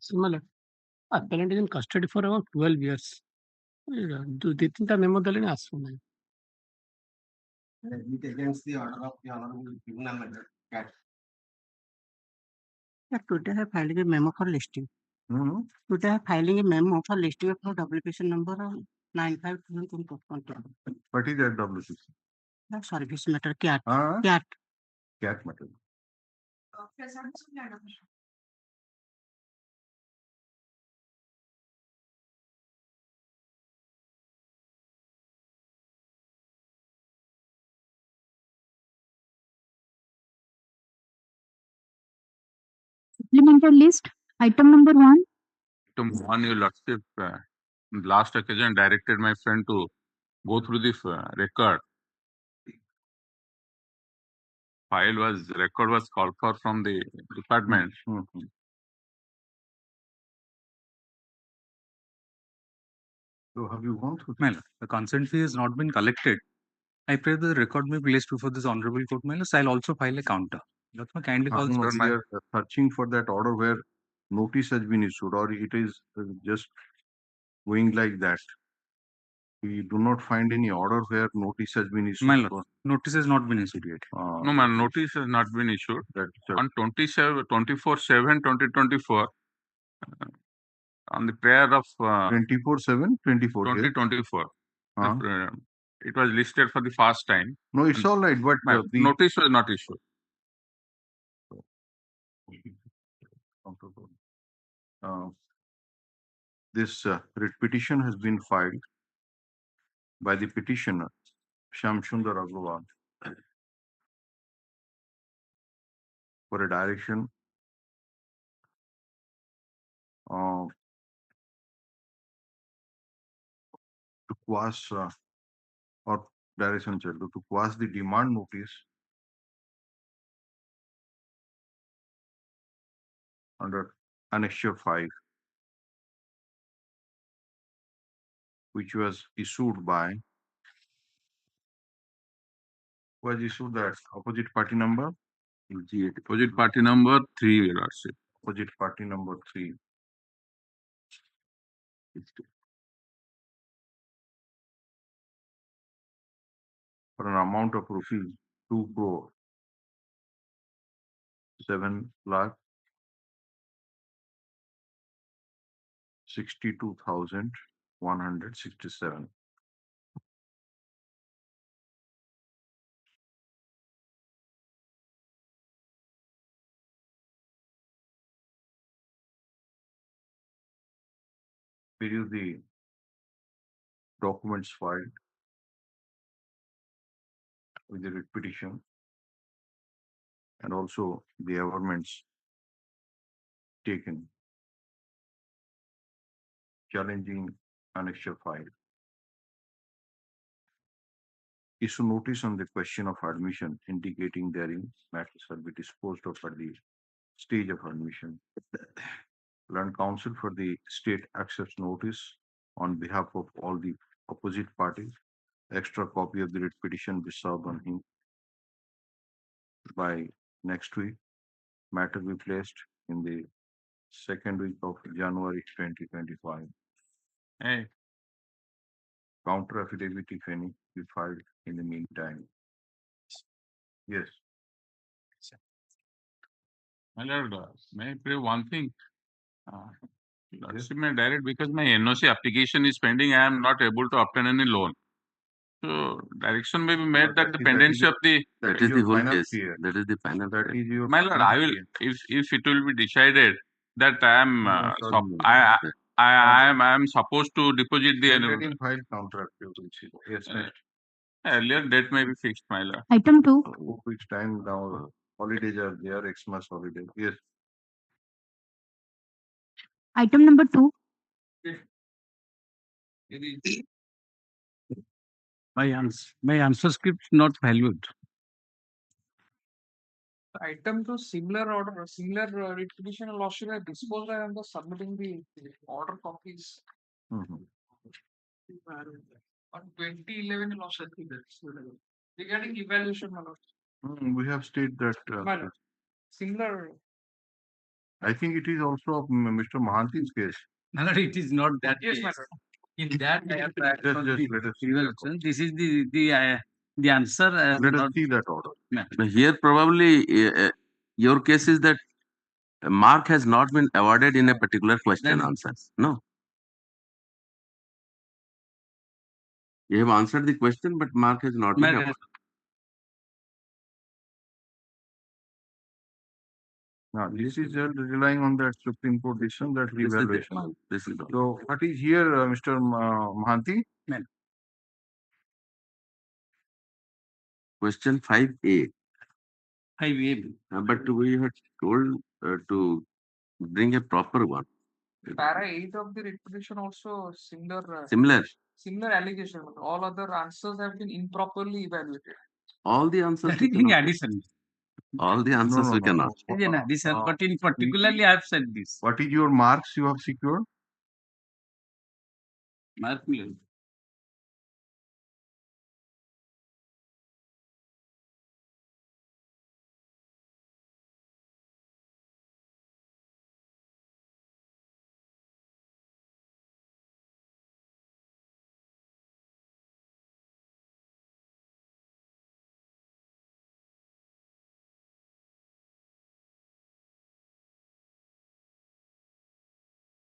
Similar. Appellant is in custody for about 12 years. ଦୁଇ ତିନିଟା memo ଦେଲେଣି ଆସୁନାହିଁ। Against the order of the Honorable Tribunal Matter. Today I have filing a memo for listing. Today I have filing a memo for listing of no application number 952020. What is that WCC? Sorry, this matter cat. Cat matter. Supplemental list, item number 1. Item 1, your lordship, last occasion directed my friend to go through the record. Record was called for from the department. So have you gone through? Well, the consent fee has not been collected. I pray the record may be placed before this honorable court. I'll also file a counter. That's my kindly call. We are searching for that order where notice has been issued, or it is just going like that. We do not find any order where notice has been issued. My lord, notice has not been issued yet. No, man, notice has not been issued. On 24/7/2024, on the prayer of 24/7/24. 2024, it was listed for the first time. No, it's all right, but the notice was not issued. This writ petition has been filed by the petitioner, Shamsundar Agrawal, for a direction to quash or direction to quash the demand notice under Annexure 5, which was issued by that opposite party number? Opposite party number 3, your lordship. Opposite party number 3. For an amount of rupees 2 crore 7,62,167. Here is the documents filed with the writ petition and also the averments taken challenging Annexure 5. Issue notice on the question of admission indicating therein matters shall be disposed of at the stage of admission. Land counsel for the state accepts notice on behalf of all the opposite parties. Extra copy of the writ petition be served on him by next week. Matter be placed in the second week of January 2025. Hey. Counter affidavit, if any, be filed in the meantime. Yes. My lord, may I pray one thing? Lordship may direct, because my NOC application is pending, I am not able to obtain any loan. So direction may be made that the pendency of the That is the whole case. That is the final. That is your my lord, I will if it will be decided that I am I am supposed to deposit the file counter affidavit. Yes, earlier date may be fixed, my lord. Item 2. Which time now holidays are there, Xmas holiday. Yes. Item number 2. My answer script not valued. Item to similar order, similar writ petition and lordship are disposed. I am just submitting the order copies. On 2011 lordship regarding evaluation, my lord. We have stated that My lord, similar I think it is also of Mr. Mahanti's case. No, it is not that Yes, case. madam. In that, I have to act Just on let us the see previous that option. This is the answer. Let us not- see that order. Now, here probably your case is that a mark has not been awarded in a particular question That- answer. No. You have answered the question, but mark has not been Mark awarded. Now, this is relying on that Supreme Court decision, that This is the revaluation. mark. This is the So what is here, Mr. Mahanti? question 5A. 5A. But we had told to bring a proper one. Para 8 of the reputation also similar Similar. similar allegation. All other answers have been improperly evaluated. All the answers. That we is in cannot- addition. All the answers we cannot. It is in addition, Uh, but in particularly, I have said this. What is your marks you have secured? Mark me.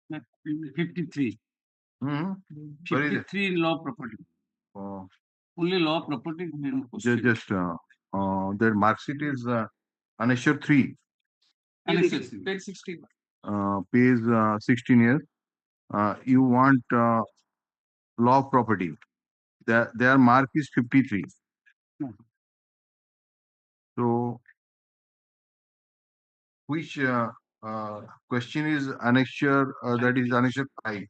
No, 53. Hmm? Where is it? 53 law property. Oh, Only law property. just their mark sheet is annexure 3, Page 16. page 16 years. You want law property. Their mark is 53. Hmm. So, which question is annexure? That is annexure 5.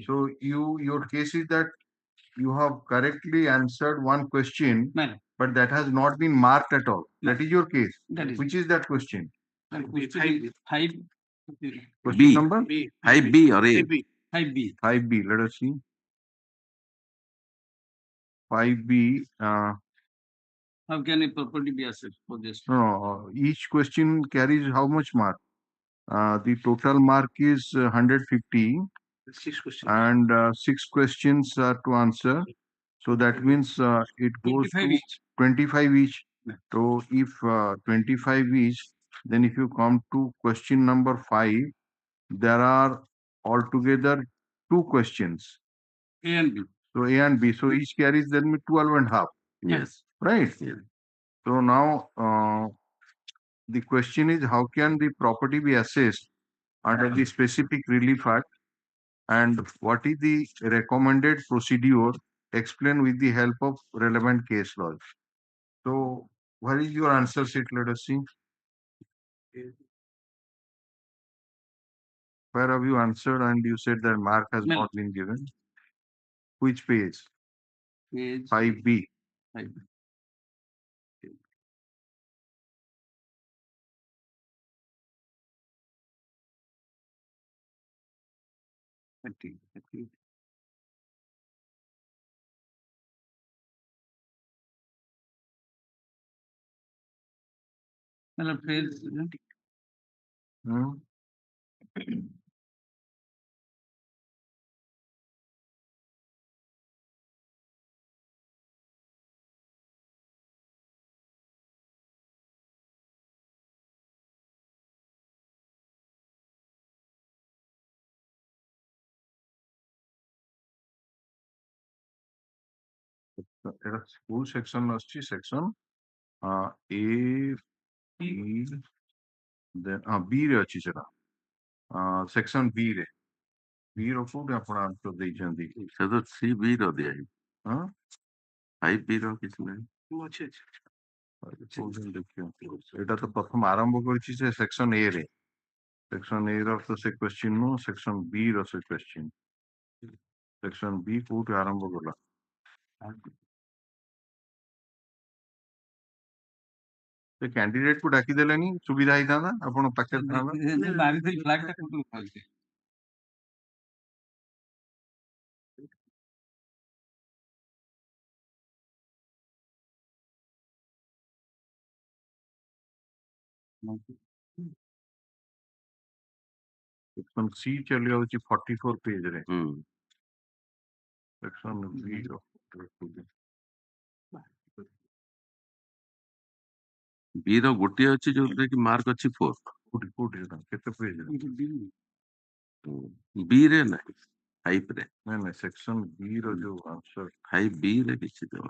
So, your case is that you have correctly answered one question, No, but that has not been marked at all. No. That is your case. That is- Which is that question? Five Question B. number? 5B or A. 5B. 5B. Let us see. 5B. How can a property be assessed for this? No, each question carries how much mark? The total mark is 150, and 6 questions are to answer. So that means it goes 25 to each. 25 each. Yeah. So if 25 each, then if you come to question number 5, there are altogether 2 questions. A and B. So A and B. So each carries then 12 and a half, Yes. right? Yes. So now the question is, how can the property be assessed under the specific relief act, and what is the recommended procedure explained with the help of relevant case laws? So what is your answer sheet? Let us see. Where have you answered and you said that mark has No. not been given? Which page? Page 5B. 5. मतलब page Hmm? There are school section, section A, B, then B रे अच्छी सेटा section B रे B रो code आपण answer देई जंदी ସେ ତ 3B ର ଦିଆହେଇଛି। हां 5B ର କିଛି ନାହିଁ। କୋଉଠି ଦେଖିयो ଏଟା ତ ପ୍ରଥମ ଆରମ୍ଭ କରିଛି ସେ section A ରେ section A ର ତ ସେ question नो section B ର ସେ question section B କୋଉଠି ଆରମ୍ଭ କଲା ସେ କ୍ୟାଣ୍ଡିଡେଟ୍ କୁ ଡାକି ଦେଲେନି ସୁବିଧା ହେଇଥାନ୍ତା ଆପଣ ପାଖରେ ଥାନ୍ତା ମାରିଥିଲି flag ଟା କୋଉଠୁ ଉଠାଉଛି? section C चली जाउची 44 पेज रे Hmm. section B रो B ର ଗୋଟିଏ ଅଛି ଯୋଉଥିରେ କି ମାର୍କ ଅଛି 4 କୋଉଠି ସେଟା କେତେ पेज रे B ରେ ନାହିଁ 5 ରେ नहीं section B रो जो आंसर 5B ରେ କିଛି ଦେବ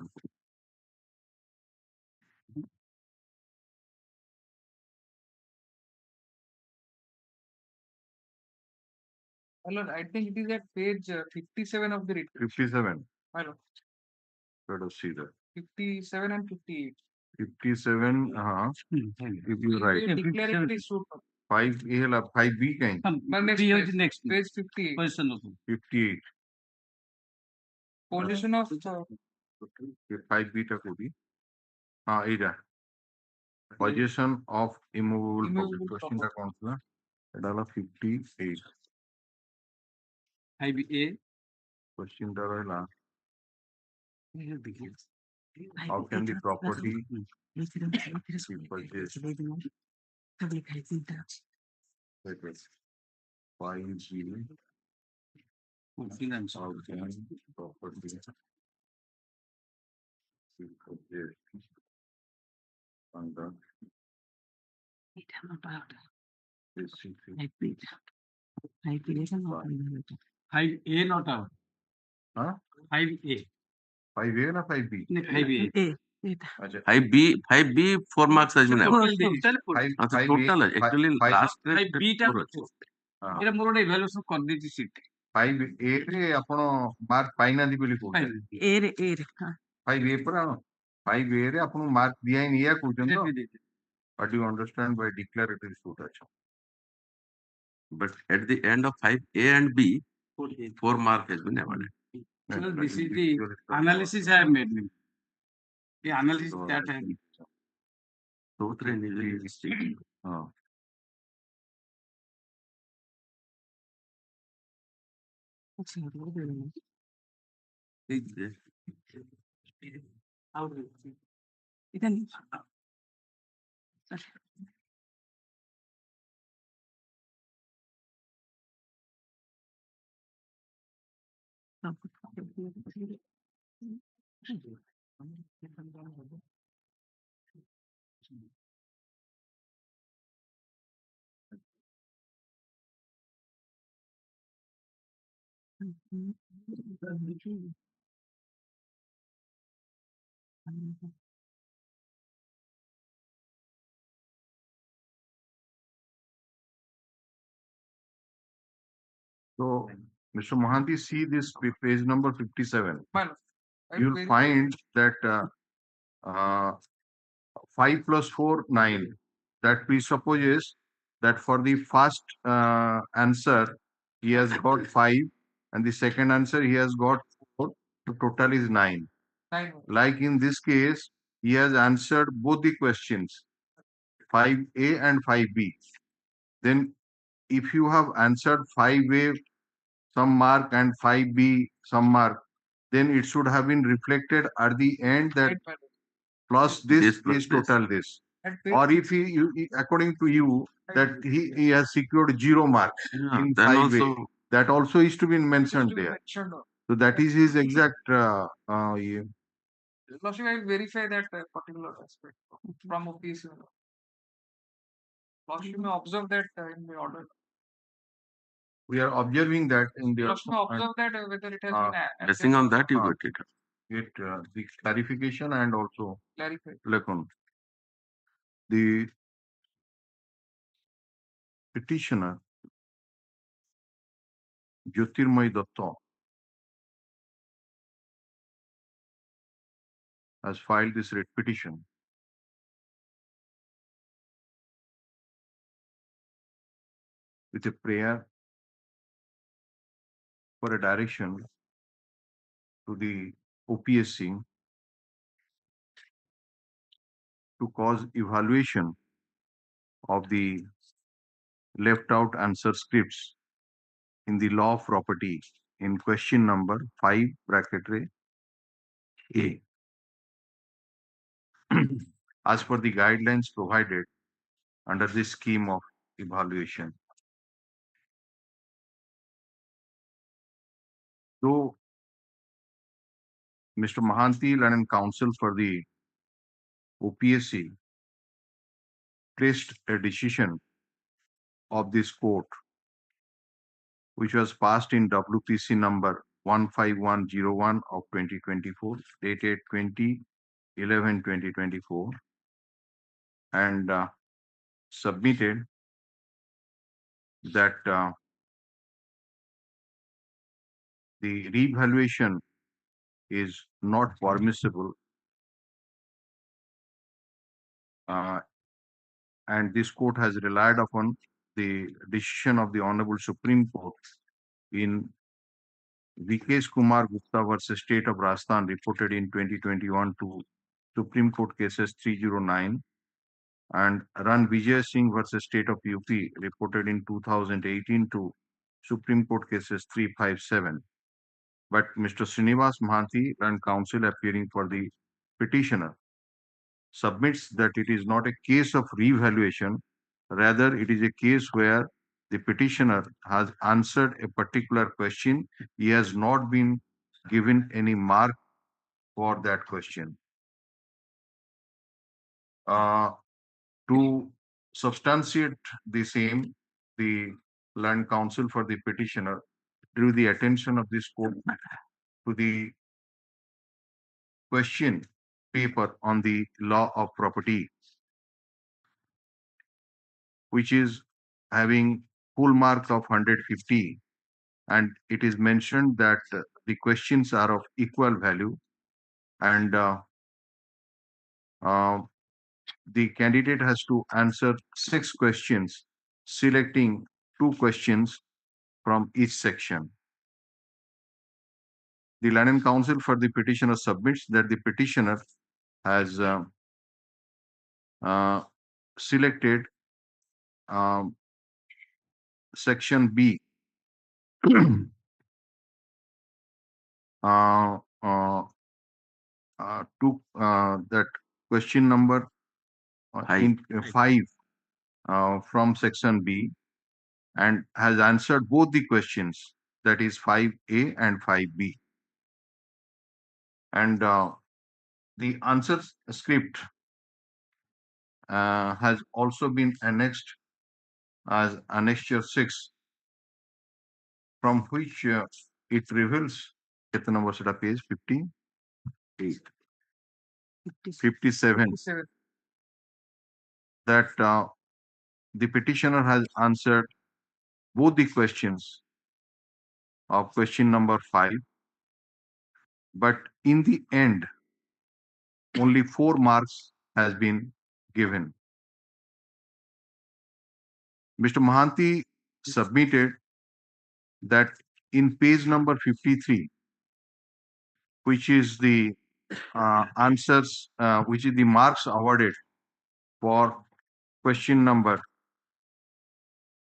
Hello, I think it is at page 57 of the report. 57 Hello, let us see that 57 and 58. 57 हाँ if you right Declaratory suit. 5A La 5B कहीं But next page 58. 58 Position of ये 5B टा कोडी हाँ इधर possession of immovable property question टा कौन सा এটা হলো 58 5A question টা রইলা how can the property be purchased wait 5B how can property be purchased under this 5A not out. हाँ 5A. 5A ना 5B 5A. अच्छा 5B 4 marks has been awarded আচ্ছা 5A total actually last ରେ 5B ଟା 4 ଅଛି हाँ ଏଟା ମୋର ଗୋଟେ evaluation କରିଦେଇଛି seat 5A ରେ ଆପଣ ମାର୍କ ପାଇନାହାନ୍ତି ବୋଲି କହୁଛନ୍ତି A ରେ ହଁ 5A ପରା 5A ରେ ଆପଣଙ୍କୁ ମାର୍କ ଦିଆହେଇନି ଏଇଆ କହୁଛନ୍ତି ତ ଦେଇଦେଇଛି what do you understand by declaratory suit अच्छा but at the end of 5A and B 4 mark has been awarded So this is the analysis I have made. The analysis that I have. ସବୁଥିରେ ନିଜେ ନିଜେ हाँ So, Mr. Mohanty, see this page number 57. Well, You'll find that 5 plus 4, 9. That presupposes that for the first answer, he has got 5, and the second answer, he has got 4. The total is 9. Like in this case, he has answered both the questions, 5A and 5B. Then, if you have answered 5A some mark and 5B some mark, then it should have been reflected at the end that plus this is total this. Or if according to you, that he has secured 0 marks in 5A, that also is to be mentioned there. So that is his exact. Lordship, I will verify that particular aspect from OPC. Lordship may observe that in the order. We are observing that in the. Lordship may observe that whether it has been. Basing on that, you get it. The clarification and also Clarify. The petitioner Jyotirmoy Datta has filed this writ petition with a prayer for a direction to the OPSC to cause evaluation of the left out answer scripts in the law of property in question number 5 bracket A as per the guidelines provided under this scheme of evaluation. Though Mr. Mahanti, learned counsel for the OPSC, placed a decision of this court, which was passed in WPC number 15101 of 2024, dated 20/11/2024, and submitted that the revaluation is not permissible, and this court has relied upon the decision of the Honorable Supreme Court in Vikesh Kumar Gupta versus State of Rajasthan, reported in 2021 to Supreme Court cases 309, and Ran Vijay Singh versus State of UP, reported in 2018 to Supreme Court cases 357. But Mr. Srinivas Mahanti, and counsel appearing for the petitioner, submits that it is not a case of revaluation, rather it is a case where the petitioner has answered a particular question. He has not been given any mark for that question. To substantiate the same, the learned counsel for the petitioner drew the attention of this court to the question paper on the law of property, which is having full mark of 150, and it is mentioned that the questions are of equal value, and the candidate has to answer 6 questions, selecting 2 questions from each section. The learned counsel for the petitioner submits that the petitioner has selected section B, that question number 5 from section B, and has answered both the questions, that is 5A and 5B. And the answer script has also been annexed as annexure 6, from which it reveals, page 58, 57, that the petitioner has answered both the questions of question number 5, but in the end, only 4 marks has been given. Mr. Mahanti submitted that in page number 53, which is the answers, which is the marks awarded for question number,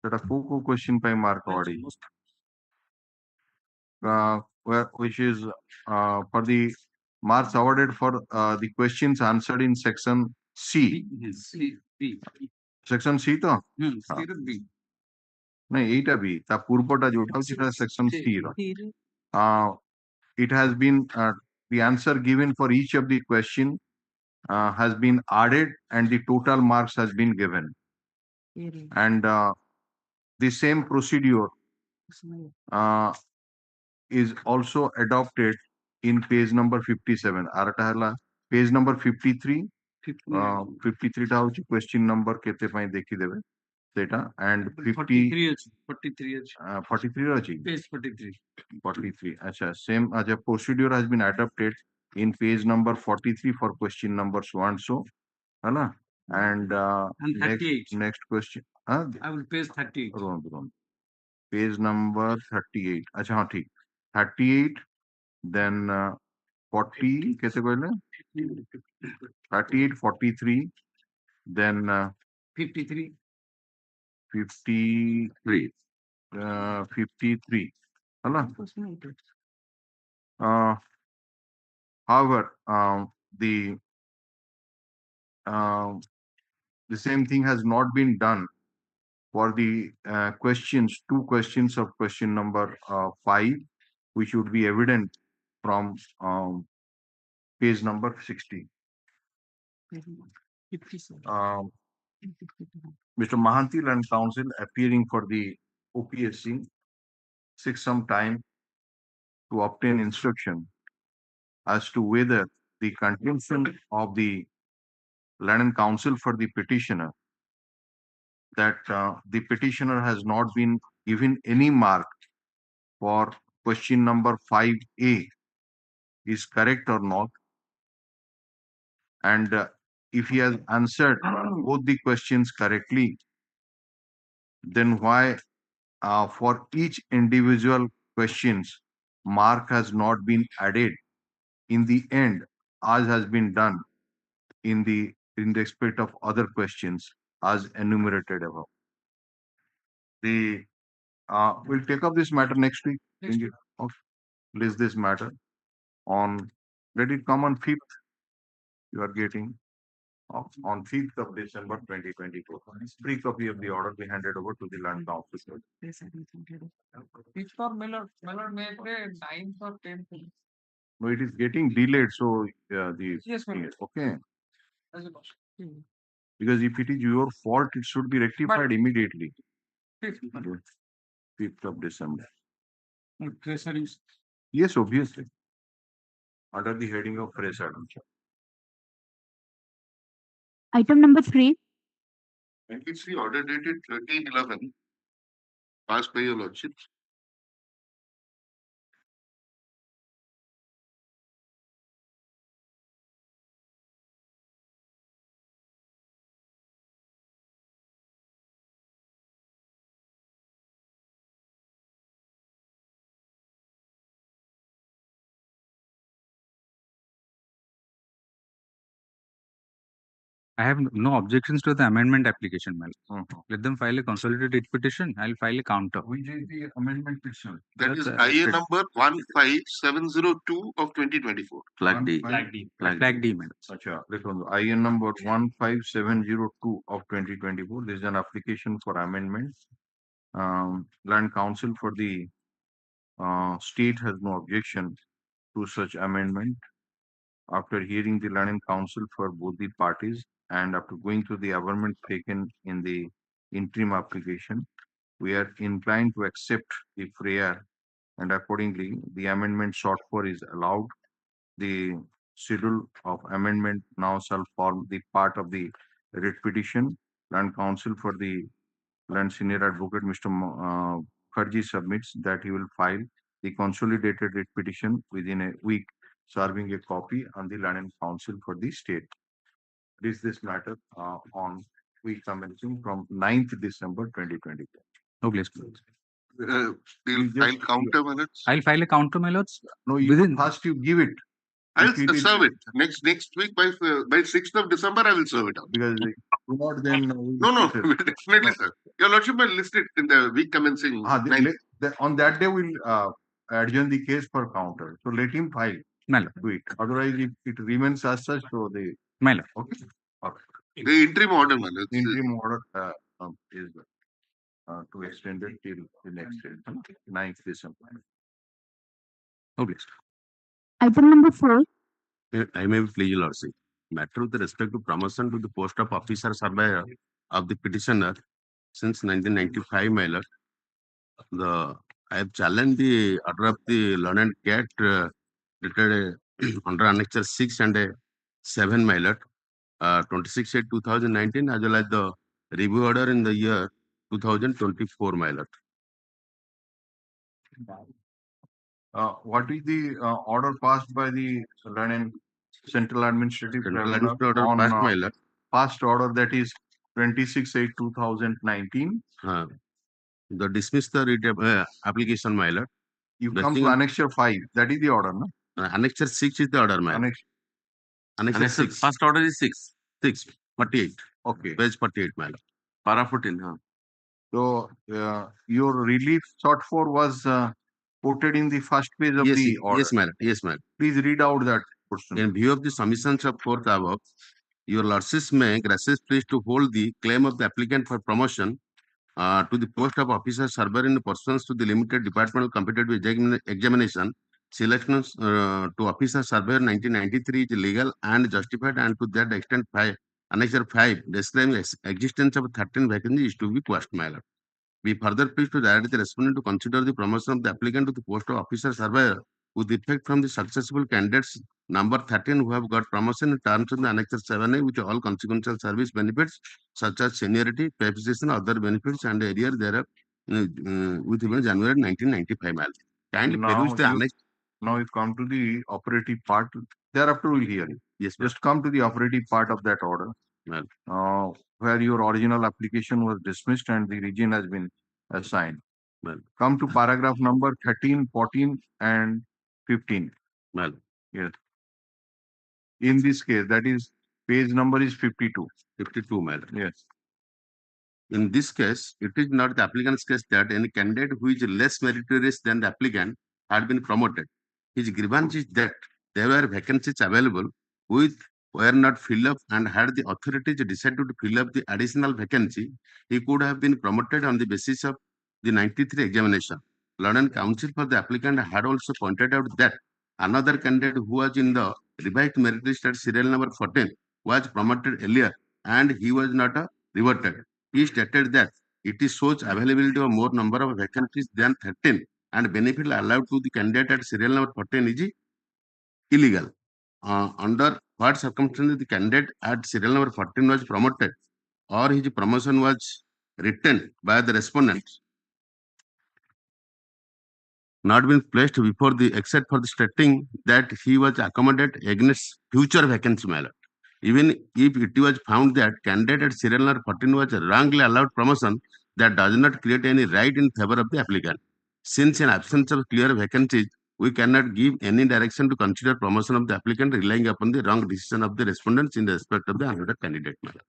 that a question by mark awarded, which is for the marks awarded for the questions answered in section C. Section C to? No, 8 B. The purport is section C. It has been the answer given for each of the question has been added, and the total marks has been given. And the same procedure is also adopted in page number 57. Page number 53. 53 टा होची question number केते पाई देखी देवे सेटा, and 43 अछि page 43. अच्छा, same as a procedure has been adopted in page number 43 for question numbers 1, so है, and next question, I will page 38, page number 38. अच्छा हाँ ठीक, 38, then 40 कैसे बोले, 38, 43, then 53, 53, है ना? However, the same thing has not been done for the questions, 2 questions of question number 5 which would be evident from page number 60. 57. Mr. Mahanti and counsel appearing for the OPSC seek some time to obtain instruction as to whether the contention of the land and counsel for the petitioner that the petitioner has not been given any mark for question number 5A is correct or not, and if he has answered both the questions correctly, then why for each individual questions mark has not been added in the end as has been done in respect of other questions as enumerated above. We'll take up this matter next week. List this matter on, let it come on 5th. You are getting on 5th of December 2024. Free copy of the order be handed over to the land counsel. Fifth or Miller may pay 9th or 10th. No, it is getting delayed. So Yes, ma'am. okay. As you know. Because if it is your fault, it should be rectified immediately. 5th of December. Yes, obviously. Under the heading of fresh admission. Item number 3. 23 order dated 13/11 passed by your lordship. I have no objections to the amendment application, Mal. Mhm. Let them file a consolidated writ petition. I'll file a counter. Which is the amendment petition? That is That's, IA number 15702 of 2024. Flag D. Flag D. Flag D, madam. Acha, listen, IN number 15702 of 2024. This is an application for amendment. Land counsel for the state has no objection to such amendment. After hearing the land and counsel for both the parties and after going through the amendment taken in the interim application, we are inclined to accept the prayer, and accordingly the amendment sought for is allowed. The schedule of amendment now shall form the part of the writ petition. Land counsel for the land senior advocate Mr. Mukherjee submits that he will file the consolidated writ petition within a week, serving a copy on the land and counsel for the state. This matter on week commencing from 9th December 2024. No, please. We'll You file just- counter, my lords. I'll file a counter, my lords. No, Within- first you give it. I'll If it is- serve it next week by 6th of December. I will serve it out. Because if you not then. No, definitely, sir. Your lordship will list it in the week commencing. 9th. On that day, we'll adjourn the case for counter. So let him file. My lord. Do it. Otherwise, if it remains as such, so they. My lord. Okay. Okay. The interim order, my lords. Interim order is to extend it till the next day, 9th December. No, please. Item number 4. I may please your lordship. Matter with respect to promotion to the post of officer surveyor of the petitioner since 1995, my lord. I have challenged the order of the learned cat dated under Annexure 6 and 7, my lord, 26/8/2019, as well as the review order in the year 2024, my lord. What is the order passed by the Learning Central Administrative Central Tribunal Administrative order on passed, my lord. past order that is 26/8/2019? The dismiss the writ application, my lord. You The come thing- to Annexure 5. That is the order, no? Annexure 6 is the order, my lord. Annexure 6. First order is 6. 6, 48, Okay. page 48, my lord. Para 14. So your relief sought for was quoted in the first page of Yes, the order. yes, my lord. Yes, my lord. Please read out that portion. In view of the submissions of forth above, your lordships may gracious please to hold the claim of the applicant for promotion to the post of officer server in pursuance to the limited departmental competitive examination. Selections to officer surveyor 1993 is legal and justified, and to that extent, Annexure 5 describing existence of 13 vacancies is to be quashed, my lord. We further please to direct the respondent to consider the promotion of the applicant to the post of officer surveyor with effect from the successful candidates number 13 who have got promotion in terms of the Annexure 7A with all consequential service benefits such as seniority, pay position, other benefits and area thereof with January 1995. Ma'am. Kindly peruse the annex. Now you come to the operative part. Thereafter we'll hear you. Yes, ma'am. Just come to the operative part of that order. Well. Where your original application was dismissed and the region has been assigned. Well. Come to paragraph number 13, 14 and 15. Well. Yes. In this case, that is page number is 52. 52, madam. Yes. In this case, it is not the applicant's case that any candidate who is less meritorious than the applicant had been promoted. His grievance is that there were vacancies available which were not filled up, and had the authorities decided to fill up the additional vacancy, he could have been promoted on the basis of the 93 examination. London Council for the applicant had also pointed out that another candidate who was in the revised merit list at serial number 14 was promoted earlier, and he was not reverted. He stated that it is shows availability of more number of vacancies than 13, and benefit allowed to the candidate at serial number 14 is illegal. Under what circumstances the candidate at serial number 14 was promoted or his promotion was retained by the respondent, not been placed before the except for the stating that he was accommodated against future vacancy matter. Even if it was found that candidate at serial number 14 was wrongly allowed promotion, that does not create any right in favor of the applicant. Since in absence of clear vacancies, we cannot give any direction to consider promotion of the applicant relying upon the wrong decision of the respondents in respect of the another candidate matter.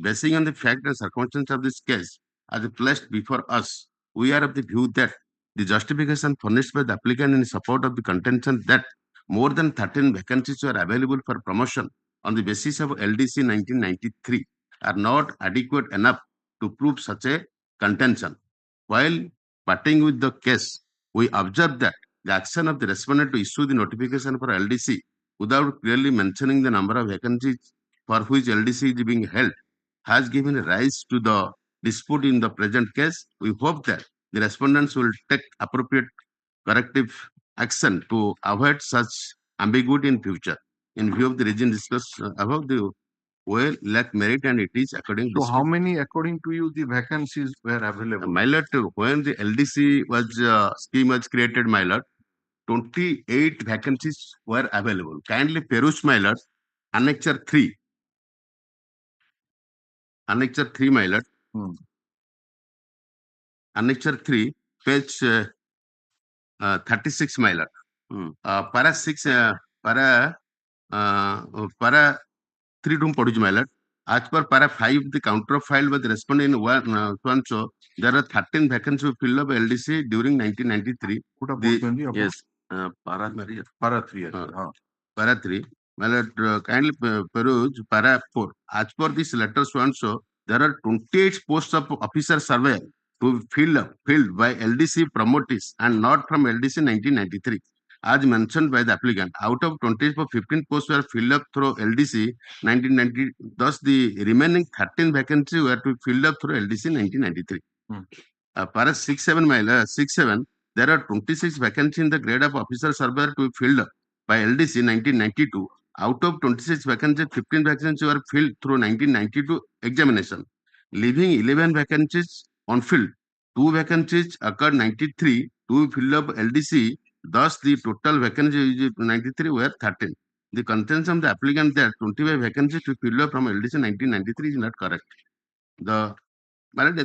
Basing on the fact and circumstances of this case as placed before us, we are of the view that the justification furnished by the applicant in support of the contention that more than 13 vacancies were available for promotion on the basis of LDC 1993 are not adequate enough to prove such a contention. While parting with the case, we observe that the action of the respondent to issue the notification for LDC without clearly mentioning the number of vacancies for which LDC is being held has given rise to the dispute in the present case. We hope that the respondents will take appropriate corrective action to avoid such ambiguity in future. In view of the reason discussed above, the OL lack merit and it is according to So how many, according to you, the vacancies were available? my lord, when the LDC was scheme was created, my lord, 28 vacancies were available. Kindly peruse, my lord, Annexure 3. Annexure 3, my lord. Annexure 3, page 36, my lord. Para 6, para 3 room produce, my lord. As per para 5, the counter filed with the respondent in one so there are 13 vacancies filled up LDC during 1993. Yes. Para 3. Para 3. My lord, kindly peruse para 4. As per this letter so there are 28 posts of officer surveyor to be filled by LDC promotees and not from LDC 1993. As mentioned by the applicant, out of 20, 15 posts were filled up through LDC 1990. Thus, the remaining 13 vacancies were to be filled up through LDC 1993. Para 6-7, there are 26 vacancies in the grade of officer surveyor to be filled up by LDC 1992. Out of 26 vacancies, 15 vacancies were filled through 1992 examination, leaving 11 vacancies unfilled. 2 vacancies occurred 93 to fill up LDC. Thus, the total vacancies 93 were 13. The contention of the applicant that 25 vacancies to fill up from LDC 1993 is not correct. The how do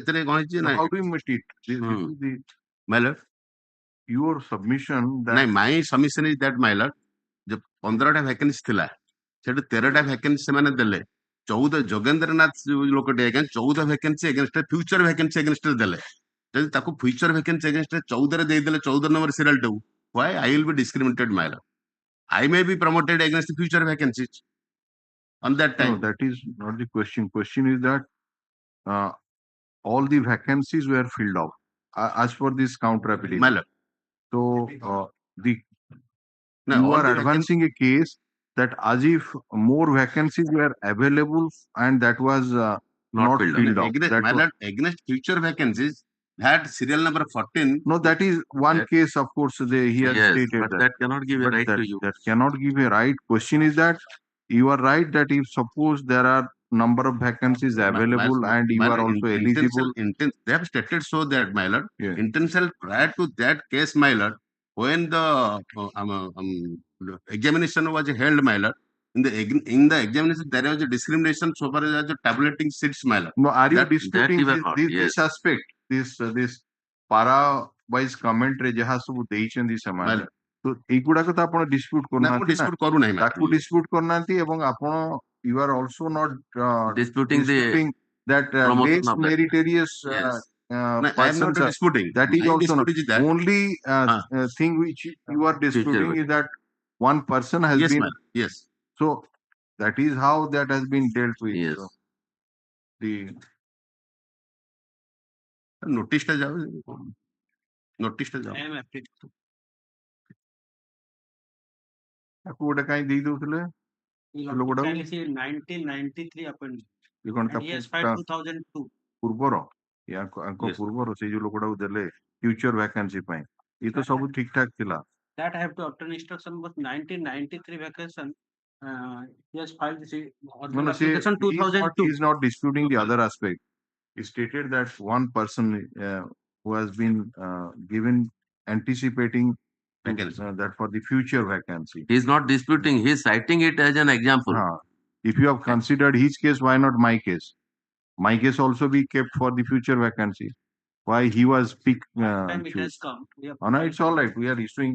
you meet it? This is the my lord, your submission that my submission is that, my lord, जब 15टा vacancy थिला सेठ 13टा vacancy ସେମାନେ ଦେଲେ 14 ଯୋଗେନ୍ଦ୍ରନାଥ ଲୋକଟେ ଆଜ୍ଞା 14 vacancy against future vacancy against ଦେଲେ ଯଦି ତାକୁ future vacancy against 14 ରେ ଦେଇଦେଲେ 14 number serial ଟାକୁ, why I will be discriminated, my lord? I may be promoted against the future vacancies on that time. No, that is not the question. Question is that all the vacancies were filled up as per this counter My application. lord. So the No, you all are the vacancies- advancing a case that as if more vacancies were available and that was not filled up. Against, That my was- lord, against future vacancies, that serial number 14. no, that is one That- case, of course, he has Yes, stated but that. that cannot give a But right that, to you. that cannot give a right. Question is that you are right that if suppose there are number of vacancies available and you are also eligible. They have stated so that, my lord, Yeah. intentional prior to that case, my lord, when the examination was held, my lord, in the examination there was a discrimination so far as the tabulating seats, my lord. No, are you That- disputing you were this, not, this aspect, this para wise commentary ଯାହା ସବୁ ଦେଇଛନ୍ତି ସେମାନେ Well, ତ ଏଇଗୁଡାକ ତ ଆପଣ dispute ନା, ମୁଁ କରୁନାହାନ୍ତି ନା dispute କରୁନାହିଁ, my ତାକୁ lord. dispute କରୁନାହାନ୍ତି ଏବଂ ଆପଣ you are also not Disputing the disputing that promotion less of that. meritorious Yes. No, I am not persons are, disputing. that is My also not dispute is that. only thing which you are disputing is that one person has Yes, been, my lord. Yes. so that is how that has been dealt with. Yes. So, the Notice ଟା ଯାଉ notice ଟା ଯାଉ I am applicant. ତାକୁ ଗୋଟେ କାଇଁ ଦେଇ ଦଉଥିଲେ ଲୋକଟାକୁ? 1993 appointment. ଇଏ କଣ And he has filed 2002. ପୂର୍ବର ୟାଙ୍କ Yes. ପୂର୍ବର ସେଇ ଯୋଉ ଲୋକଟାକୁ ଦେଲେ ଫ୍ୟୁଚର ଭ୍ୟାକାନ୍ସି ପାଇଁ ଇଏ ତ ସବୁ ଠିକ ଠାକ ଥିଲା। That I have to obtain instruction, but 1993 vacation, he has filed the No, original no, see, application he 2002. is not disputing the other aspect. He stated that one person who has been given anticipating Vacancy. that for the future vacancy. He is not disputing, he is citing it as an example. If you have considered his case, why not my case? My case also be kept for the future vacancy. Why he was picked? Time it has come. We have Oh, no, it's all right. We are issuing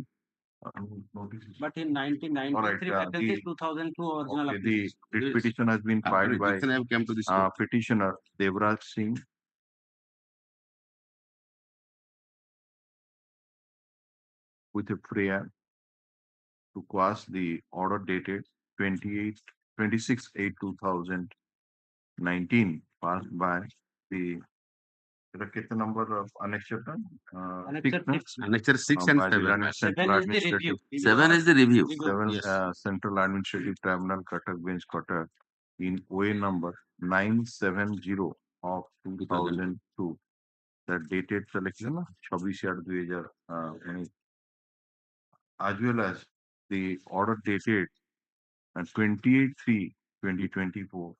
notices. But in 1993 All right, vacancy, 2002 original Okay, application. the writ petition has been filed by Rejection have come to this court. petitioner Devraj Singh. With a prayer to quash the order dated 26/8/2019 passed by the number of annexure Annexure six. Annexure 6 and by the 7. Central Seven is the review. Administrative 7 is the review. Seven, Yes. Central Administrative Tribunal, Cuttack Bench, Cuttack, in OA number 970 of 2002. That dated selection, 26/8/2020, as well as the order dated 28/3/2024,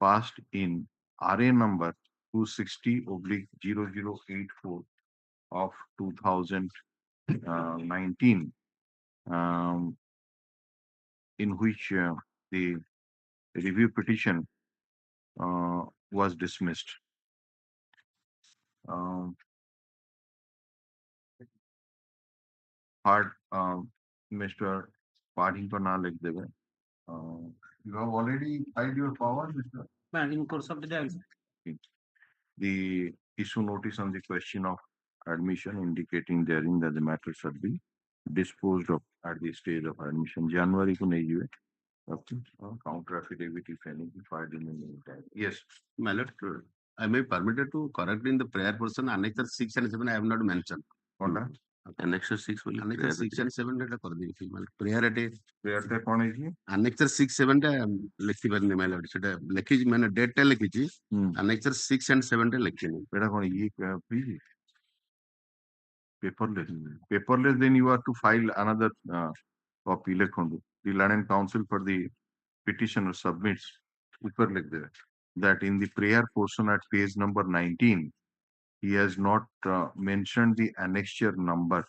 passed in RA number 260/0084 of 2019. In which the review petition was dismissed. Mr. Paddington now like देवे. You have already filed your power, Mr. In course of the day. The issue notice on the question of admission indicating therein that the matter should be disposed of at the stage of admission. January को नहीं हुए. Counter affidavit if any be filed in the meantime. Yes. My lord, I may be permitted to correct in the prayer portion. Annexure 6 and 7 I have not mentioned. कौनटा? Annexure 6 will Annexure 6 and 7 ଟା କରିଦେଇଛି। prayer ଟେ Prayer ଟା କଣ ହେଇଛି? Annexure 6 7 ଟା ଲେଖି ପାରିନି, my lord। ସେଟା ଲେଖିଛି, ମାନେ ଡେଟ୍ ଟା ଲେଖିଛି। Annexure 6 and 7 ଟା ଲେଖିନି। ଏଟା କଣ ଇଏ please paperless, then you are to file another copy. ଲେଖନ୍ତୁ the land and council for the petitioner submits ऊपर लिख देवे that in the prayer portion at page number 19 he has not mentioned the annexure number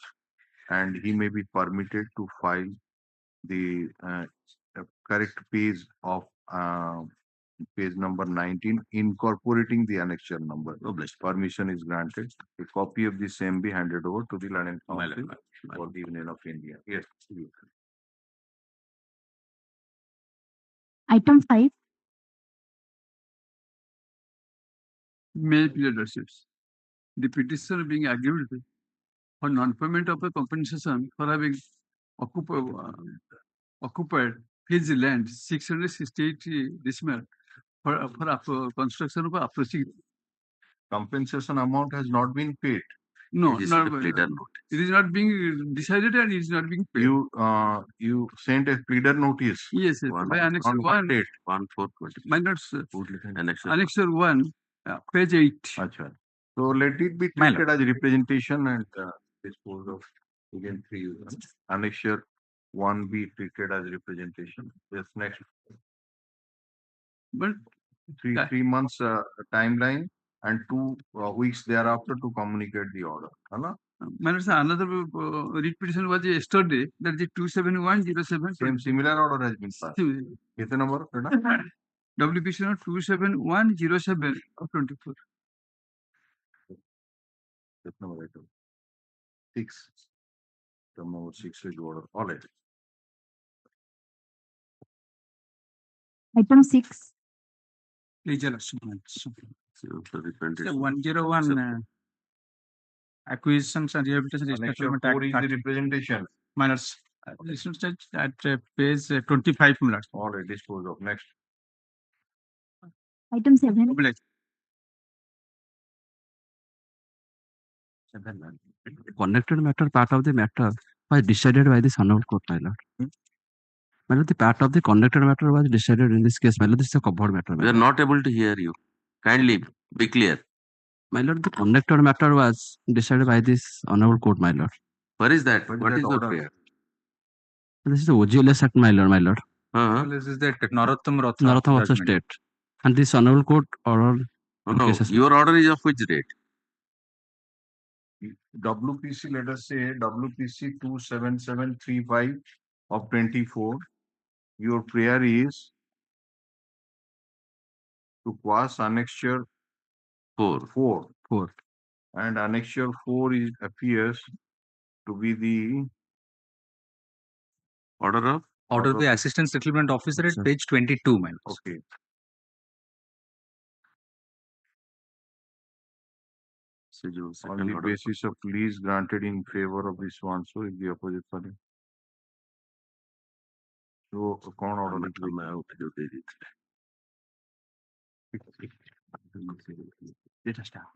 and he may be permitted to file the correct page of page number 19 incorporating the annexure number. Permission is granted. A copy of the same be handed over to the land and council for the Union of India. Yes. Item 5. May plead lordships. The petitioner being aggrieved for non-payment of a compensation for having occupied his land 668 decimal for construction of approaching compensation amount has not been paid. No, It is not a pleader notice. it is not being decided and it is not being paid. You sent a pleader notice. Yes, yes. One- By Annexure On what 1, date? 1/4/20. my notes, Annexure Annexure 1, page 8. Acha. So let it be My treated as representation and disposed of again 3. Annexure 1 be treated as representation. Yes, next But 3 months timeline and 2 weeks thereafter to communicate the order. Hala? my notes, another writ petition was yesterday, that is 27107. Same similar order has been passed. Kitne number? WPC 27107 of 24. Kitne number? 6. Term number 6 is order. All right. Item 6. Legal assurance. So the representation. 101 acquisitions and rehabilitation Annexure resettlement 4 is act. the representation. Minors. Listen to at page 25 minutes. All right, dispose of. Next. Item 7. Obliged. Connected matter, part of the matter was decided by this honorable court, my lord. My lord, the part of the connected matter was decided in this case, my lord. This is a covered matter. We are not able to hear you. Kindly be clear. My lord, the connected matter was decided by this honorable court, my lord. Where is that? What is What that is the order? prayer? This is the OGLS Act, my lord, my lord. This is the Narottam Rotha Narottam Rotha judgment. state. And this honorable court order. No, cases. your order is of which date? WPC, let us say WPC 27735 of 24. Your prayer is to pass annexure 4. And annexure 4 is appears to be the Order of? Order of the assistant settlement officer at page 22, man. Okay. Schedule On second the order. basis of lease granted in favor of this one, so if the opposite party. So, कौन order लिख मैं उठे दे दी थी. Let us start.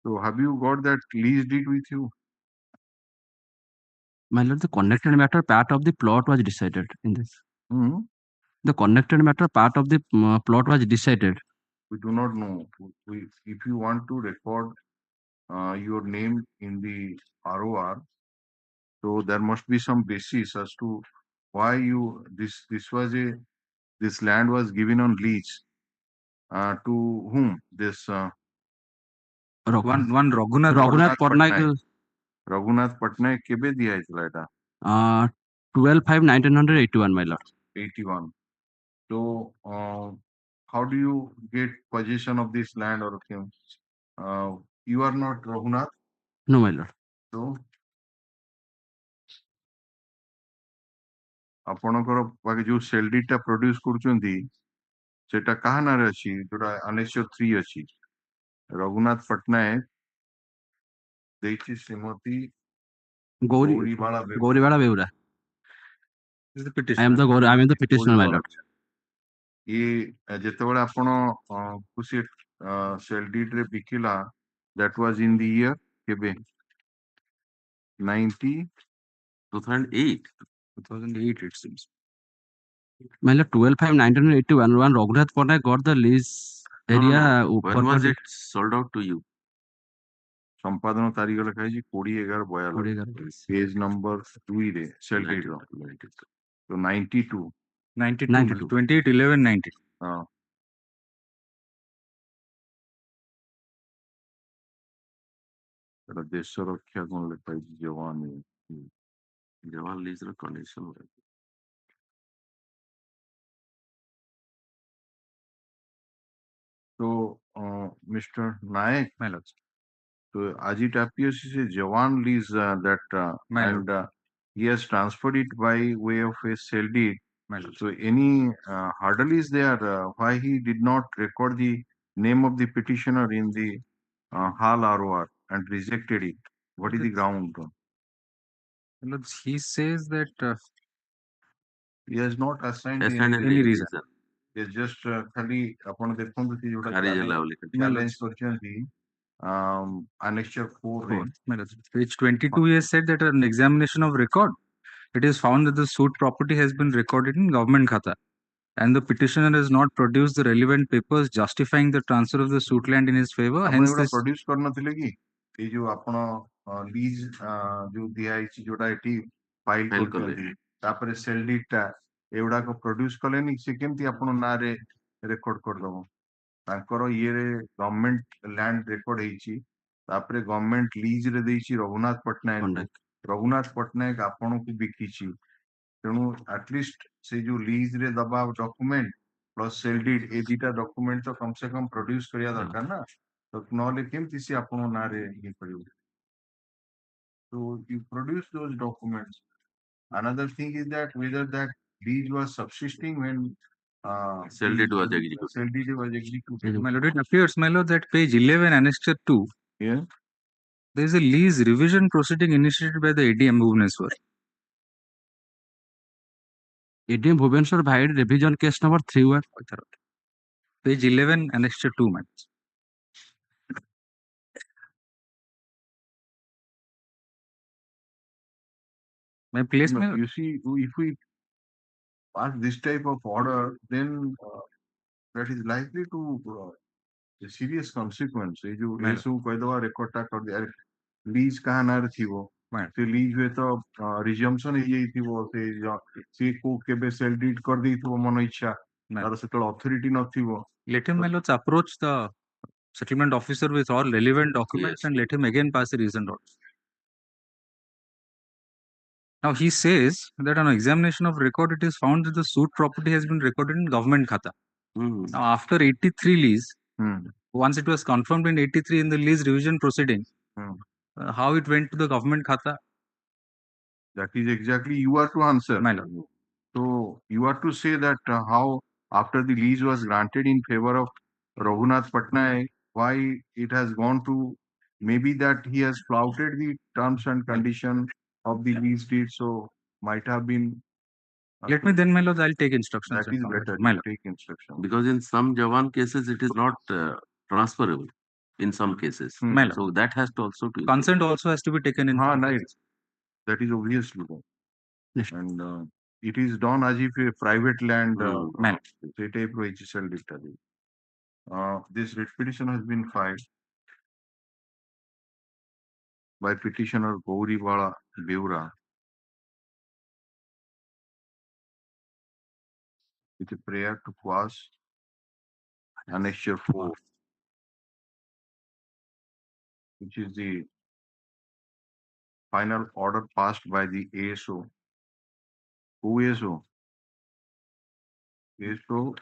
So, have you got that lease deed with you? My lord, the connected matter, part of the plot was decided in this. Hmm? The connected matter, part of the plot was decided. We do not know. If you want to record your name in the ROR, so there must be some basis as to why you this land was given on lease to whom this One Raghunath Raghunath Patnaik, Raghunath Patnaik kebe diya itla eta 12/5/1981, my lord. 81. So how do you get possession of this land or you are not Raghunath? No, my lord. So ଆପଣଙ୍କର ପାଖେ ଯୋଉ cell did ଟା ପ୍ରୋଡ୍ୟୁସ କରୁଛନ୍ତି ସେଟା କାହା ନାଁରେ ଅଛି ଯୋଉଟା annexure 3 ଅଛି ରଘୁନାଥ ପଟ୍ଟନାୟକ ଦେଇଛି Shrimati Gouribala Beura. Gauriwala Beura. is the I petition. am the petitioner, my lord. ଇଏ ଯେତେବେଳେ ଆପଣ ଖୁସି ସେଲ୍ ଡିଡ୍ ରେ ବିକିଲା that was in the year କେବେ 2008. 2008 it seems. My lord, 12/5/1981, when Raghunath Patnaik got the lease area. When was it sold out to you? संपादन तारीख लिखा है 20/11/42 पेज नंबर 2 रे सेल डेट रो तो 92 92 28/11/90 हां देश रक्षा कोन लिखा है जवान जवान लीज रो कंडीशन तो mister Nayak my lord. so as it appears is a Jawan lease that My and he has transferred it by way of a sale deed. My lord. So any hurdle is there why he did not record the name of the petitioner in the HAL ROR and rejected it? What is the ground? My lord, he says that He has not assigned Assigned any any reason. He has just खाली अपन देखो कि जोटा खारिज challenge allowed. challenge କରିଛନ୍ତି annexure 4 रे My lord, page 22 he has said that an examination of record, it is found that the suit property has been recorded in government khata and the petitioner has not produced the relevant papers justifying the transfer of the suit land in his favor. ଆପଣ Hence ଏଗୁଡ଼ା this produce କରିନଥିଲେ କି ଏଇ ଯୋଉ ଆପଣ lease ଯୋଉ ଦିଆ ହେଇଛି ଯୋଉଟା ଏଠି ଫାଇଲ File କରୁଛନ୍ତି ତାପରେ ସେଲ୍ ଡିଡ୍ ଟା ଏଗୁଡାକ ପ୍ରଡ୍ୟୁସ କଲେନି ସେ କେମିତି ଆପଣ ନାଁରେ ରେକର୍ଡ କରିଦବ ତାଙ୍କର ଇଏରେ ଗଭର୍ଣ୍ଣମେଣ୍ଟ ଲ୍ୟାଣ୍ଡ ରେକର୍ଡ ହେଇଛି ତାପରେ ଗଭର୍ଣ୍ଣମେଣ୍ଟ ଲିଜ ରେ ଦେଇଛି ରଘୁନାଥ ପଟ୍ଟନାୟକ ରଘୁନାଥ ପଟ୍ଟନାୟକ ଆପଣଙ୍କୁ ବିକିଛି ତେଣୁ ଆଟଲିଷ୍ଟ ସେ ଯୋଉ ଲିଜ ରେ ଦବା ଡକୁମେଣ୍ଟ ପ୍ଲସ୍ ସେଲ୍ ଡିଡ୍ ଏ ଦିଟା ଡକୁମେଣ୍ଟ ତ କମ ସେ କମ ପ୍ରଡ୍ୟୁସ କରିବା ଦରକାର ନା ତ ନହେଲେ କେମିତି ସେ ଆପଣଙ୍କ ନାଁରେ ଇଏ କରିବ so you produce those documents another thing is that whether that lease was subsisting when Sale deed was executed. Sale deed was executed. my lord, it appears, my lord, that page 11 annexure 2 Yeah. there is a lease revision proceeding initiated by the ADM Bhubaneswar. ADM Bhubaneswar filed revision case number 31. Page 11 annexure 2, my lord. My place, my lord. You see if we pass this type of order then that is likely to a serious consequence ଏ ଯୋଉ ଏ ସବୁ କହିଦବା record ଟା କରିଦିଆ lease କାହା ନାଁରେ ଥିବ ସେ lease ହୁଏ ତ ରିଜମ୍ପସନ ହେଇଯାଇଥିବ ସେ କୋଉ କେବେ ସେଲ୍ ଡିଡ୍ କରିଦେଇଥିବ ମନ ଇଚ୍ଛା ତାର ସେତେବେଳେ ଅଥରିଟି ନଥିବ Let him, my lords, approach the settlement officer with all relevant documents and let him again pass a reasoned order. Now he says that on examination of record, it is found that the suit property has been recorded in government khata. Now after 83 lease, once it was confirmed in 83 in the lease revision proceeding, how it went to the government khata? That is exactly you are to answer. My lord. So you are to say that how after the lease was granted in favor of Raghunath Patnaik, why it has gone to maybe that he has flouted the terms and condition of the lease deed, so might have been. Let me then, my lord, I'll take instructions. That is better. My You lord. take instruction. Because in some Jawan cases, it is not transferable. In some cases, My lord. so that has to also be Consent also has to be taken in. Nice. That is obviously wrong. And it is done as if a private land type HSL dictated. This writ petition has been filed by petitioner Gauribala Beura with a prayer to quash annexure 4, which is the final order passed by the ASO. Who ASO? ASO,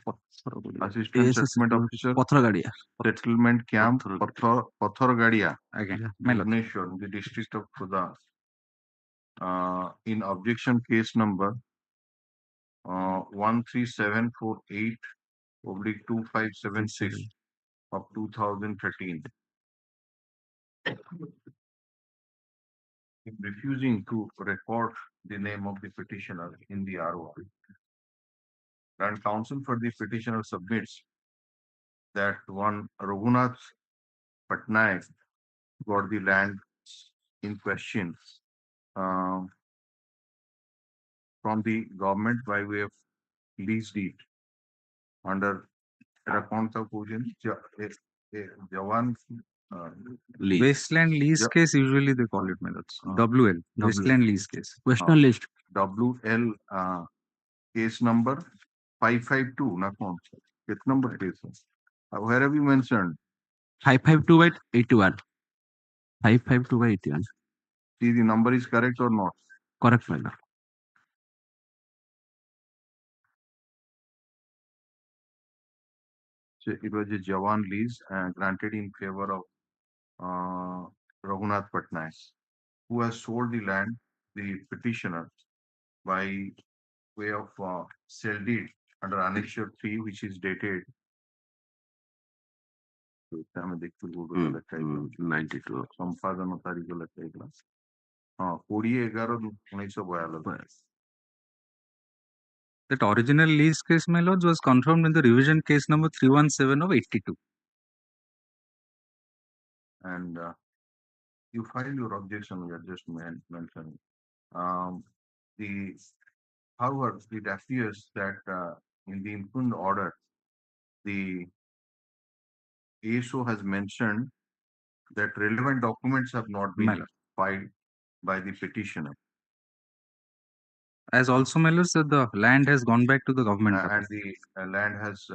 Assistant Settlement Officer, Pathragadia. Settlement Camp, Pathragadia, My lord. Bhubaneswar, the district of Khurda. In objection case number 13748/2576 of 2013. In refusing to record the name of the petitioner in the ROR. And counsel for the petitioner submits that one Raghunath Patnaik got the land in question from the government by way of lease deed under account of Jawan Lease. Wasteland lease Yeah. case, usually they call it WL, Wasteland lease case. Western list. WL case number 552 na kaun sa? Which number case है? Where have you mentioned? 552 by 81. 552 by 81. See the number is correct or not? Correct, my lord. So it was a Jawan lease granted in favor of Raghunath Patnaik, who has sold the land, the petitioner, by way of sale deed under Annexure 3, which is dated 92. संपादन तारीख लगता है class हाँ 20/11/1992. That original lease case, my lords, was confirmed in the revision case number 317 of 82. And you filed your objection, we are just mentioning. However, it appears that in the impugned order, the ASO has mentioned that relevant documents have not been filed by the petitioner. As also, my lords, that the land has gone back to the government. And the land has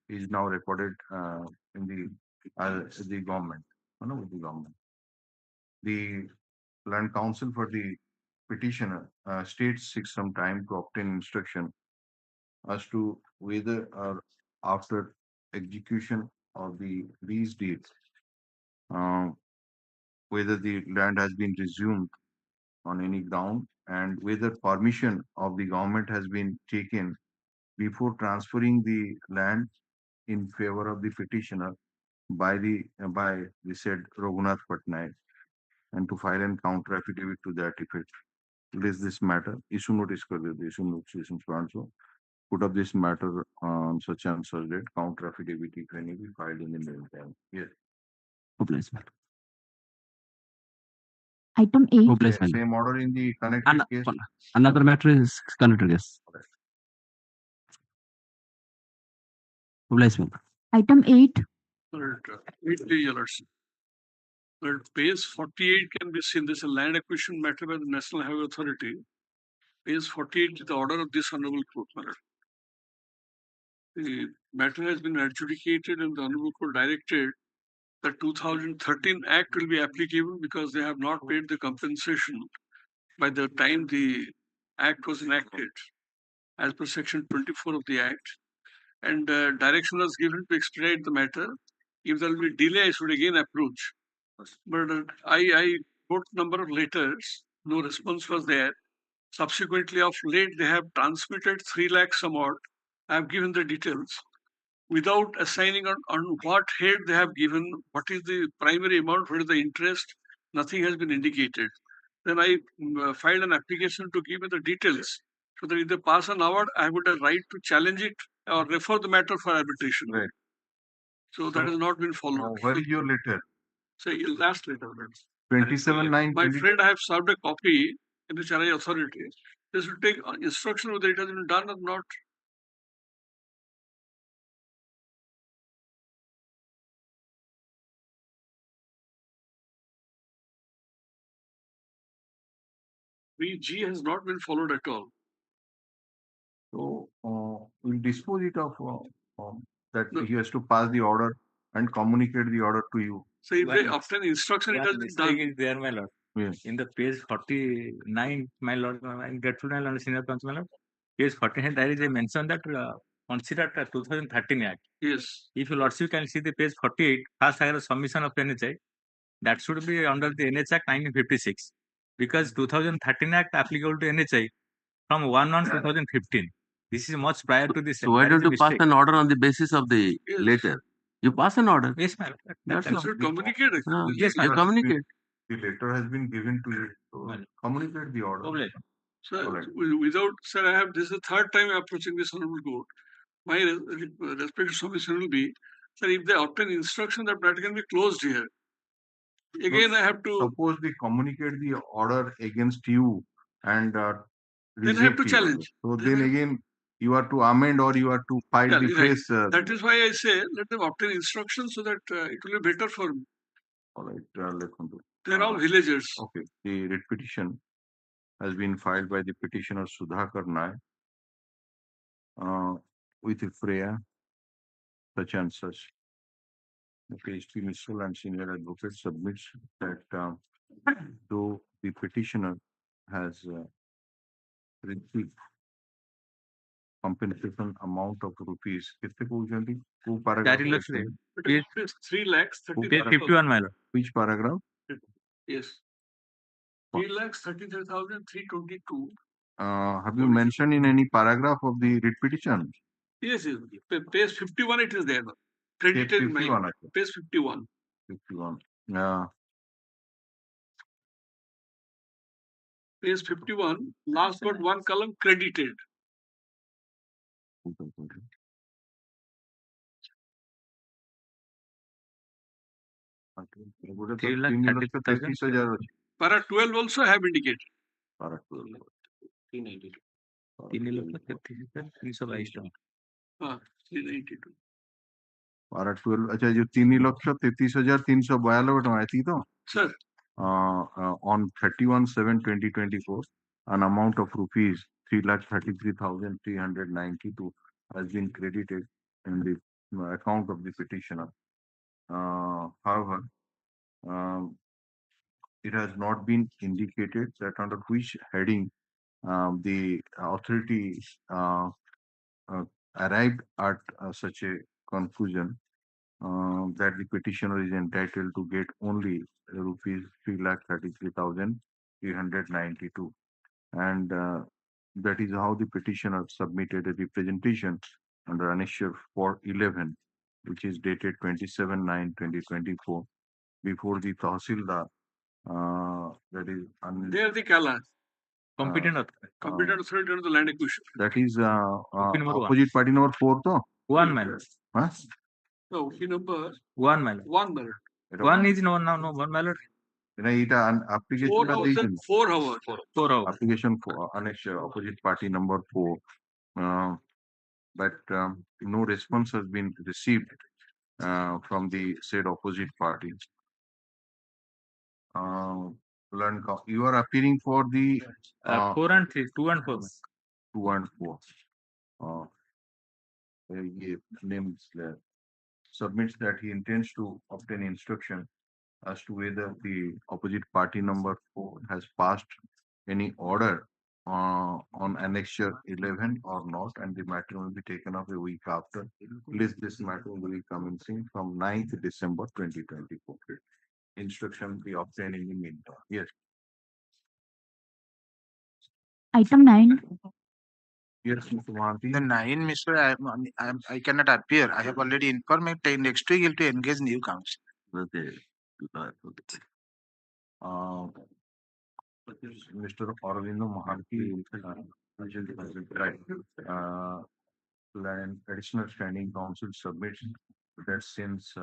is now recorded in the government. With the government. The land counsel for the petitioner states seeks some time to obtain instruction as to whether or after execution of the lease deed, whether the land has been resumed on any ground and whether permission of the government has been taken before transferring the land in favor of the petitioner by the said Raghunath Patnaik, and to file an counter affidavit to that effect. List this matter, issue notice kar dete, issue notice so put up this matter on such and such date, counter affidavit if any be filed in the meantime. Yes. Item 8. Same order in the connected case. Another matter is connected case. Item 8. Page 48 can be seen. This is a land acquisition matter by the National Highway Authority. Page 48 is the order of this Honorable Court. The matter has been adjudicated and the Honorable Court directed that 2013 Act will be applicable because they have not paid the compensation by the time the Act was enacted as per Section 24 of the Act. And direction was given to expedite the matter. If there will be delay, I should again approach. But I wrote number of letters, no response was there. Subsequently, of late, they have transmitted 3 lakh some odd. I have given the details without assigning on what head they have given, what is the primary amount, what is the interest, nothing has been indicated. Then I filed an application to give me the details so that if they pass an award, I would have right to challenge it or refer the matter for arbitration. Right. So that has not been followed. Where is your letter? So last letter. 27/9. My friend, I have served a copy in the Chennai authority. This will take instruction whether it has been done or not. VG has not been followed at all. So we'll dispose it of that he has to pass the order and communicate the order to you. So if they obtain instruction, it has been done. Is there, my lord. Yes. In the page 49, my lord, I'm grateful, my lord, senior counsel, my lord. Page 49, there is a mention that considered 2013 Act. Yes. If you lordship can see the page 48, first higher submission of NHI, that should be under the NH Act 1956. Because 2013 Act applicable to NHI from 1/1/2015. This is much prior to this. So why don't you pass an order on the basis of the letter? You pass an order. Yes, ma'am. That's should communicate. Yes, you ma'am. communicate. The letter has been given to you. So communicate the order. So without, sir, I have, this is the third time approaching this Honorable Court. My respected submission will be, sir, if they obtain instruction, that matter can be closed here. Again, I have to. Suppose they communicate the order against you and then I have to challenge. So then again, you are to amend or you are to file Yeah, the right. case. That is why I say let them obtain instructions so that it will be better for me. All right, They're all villagers. Okay, the writ petition has been filed by the petitioner Sudhakar Naik with Freya, such and such. The PhD Missile and senior advocate submits that though the petitioner has received compensation amount of rupees, कितने को उजाली? Two paragraph. 4 lakhs है। It is 3 lakhs 51 my lord. Which paragraph? Yes. 3 lakhs 33,322. Have you mentioned in any paragraph of the writ petition? Yes, yes. Page 51 it is there. Credited in my 51, okay. page 51. 51. Page 51, last but one column credited. बोले तो 3 lakh 3,33,000 ଅଛି। Para 12 also have indicated. Para 12 392 3 lakh 33,322 ଟଙ୍କା। 392. Para 12 अच्छा जो 3,33,392 ଟଙ୍କା ଏତିକି ତ? Sir. On 31/7/2024 an amount of rupees 3,33,392 has been credited in the account of the petitioner. However, it has not been indicated that under which heading the authority arrived at such a conclusion that the petitioner is entitled to get only rupees 3,33,392, and that is how the petitioner submitted a representation under Annexure 411, which is dated 27/9/2024, before the Tahsildar. That is They are the Kala. Competent authority. Competent authority under the land acquisition. that is number one. opposite party number 4 to 1 my lord. huh? No, he number 1 my lord. 1 merit. 1 is no 1 my lord. It an application 4 hours. 4 hours. 4 hours. application for annexure opposite party number 4, but no response has been received from the said opposite party. You are appearing for the 4 and 3, 2 and 4. 2 and 4. Names there. Submits that he intends to obtain instruction as to whether the opposite party number 4 has passed any order on annexure 11 or not, and the matter will be taken up a week after. List this matter will be commencing from 9th December 2024. Instruction be obtained in the meantime. Yes. Item 9. Yes, Mr. Mahanti. The 9, Mr. I cannot appear. I have already informed next week to engage new counsel. Mr. Aurobindo Mahanti, right. Additional standing counsel submits that since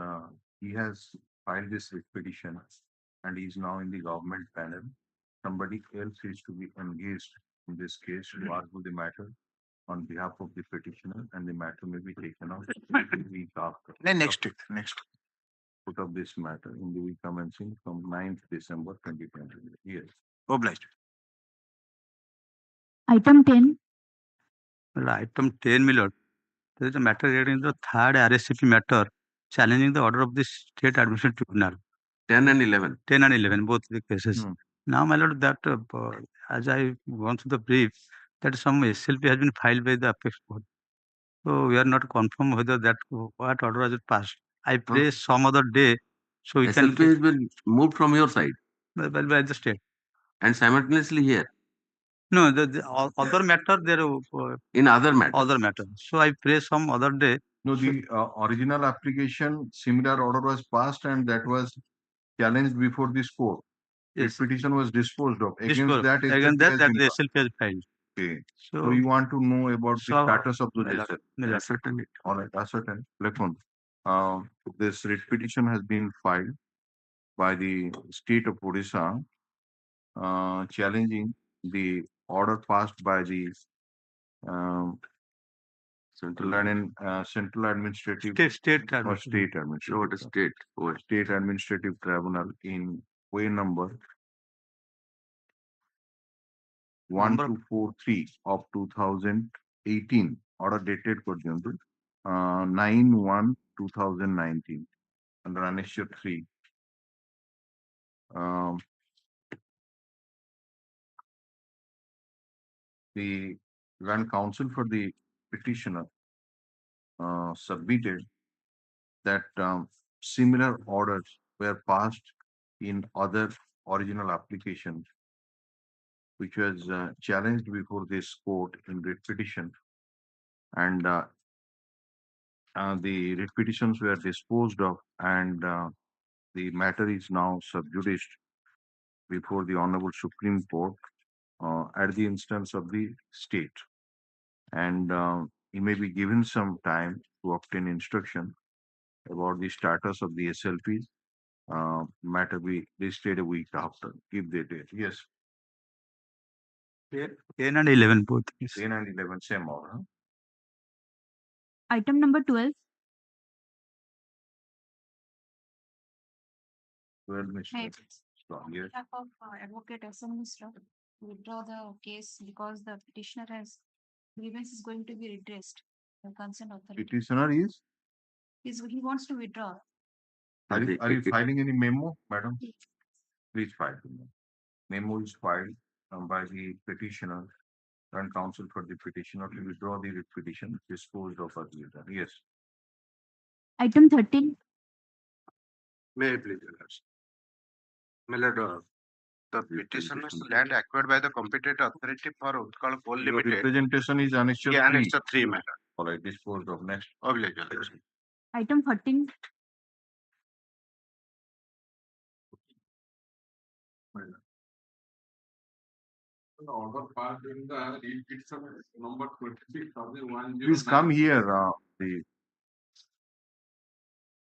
he has filed this petition and he is now in the government panel, somebody else is to be engaged in this case to argue the matter on behalf of the petitioner, and the matter may be taken up the week after. Next week. Put up this matter in the week commencing from 9th December 2020. Yes. Obliged. Item 10. Well, item 10, my lord. There is a matter regarding the third RSCP matter challenging the order of the State Admission Tribunal. 10 and 11. 10 and 11, both the cases. Now, my lord, that as I gone through the brief, that some SLP has been filed by the Apex Court. So we are not confirmed whether that what order has it passed. I pray some other day, so we SLP has been moved from your side by the state. and simultaneously here No, the other matter there in other matter. other matter. So I pray some other day. No, the original application, similar order was passed, and that was challenged before this court. This petition was disposed of. Against that, the SLP has filed. Okay. So you want to know about the status of the Certainly. All right, ascertain. This writ petition has been filed by the state of Odisha, challenging the order passed by the Central Central Administrative State or State No, Administrative. what is state? Oh, State Administrative Tribunal in way number 1243 of 2018, order dated পর্যন্ত 9/1/2019 under Annexure 3. The Grand Counsel for the petitioner submitted that similar orders were passed in other original applications, which was challenged before this court in writ petition, and the writ petitions were disposed of, and the matter is now sub judice before the Honorable Supreme Court at the instance of the state, and he may be given some time to obtain instruction about the status of the SLP. Matter be listed a week after, if they did. Yes. 10 and 11 both. 10 and 11 same order. Huh? Item number 12. 12 Mr. Hey. Strong, yes. Behalf of Advocate S.M. Misra, withdraw the case because the petitioner has grievance is going to be redressed by concerned authority. Petitioner is? He wants to withdraw. Are you filing any memo, madam? Please file the memo. Memo is filed by the petitioner and counsel for the petitioner to withdraw the writ petition disposed of earlier. Yes. Item 13. May I please, Your Lordship? My lord, the petitioner's land acquired by the competent authority for Utkal Coal Your Limited. representation is Annexure 3. Yeah, Annexure 3, my lord. All right, disposed of. Next. Obliged, Your Lordship. Item 14. Order passed in the petition number 26,109. Please come here.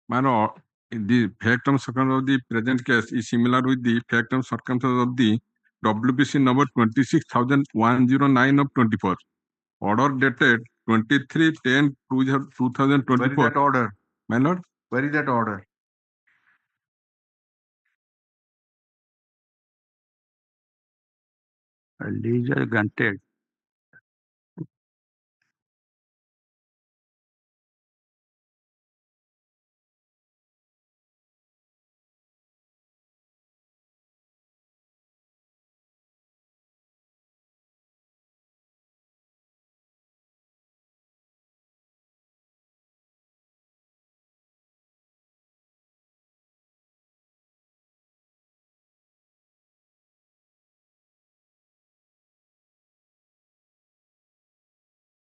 Mano, the fact and circumstance of the present case is similar with the fact and circumstances of the WPC number 26,109 of 24. Order dated 23/10/2024. Where is that order? My lord, Where is that order? Lease are granted.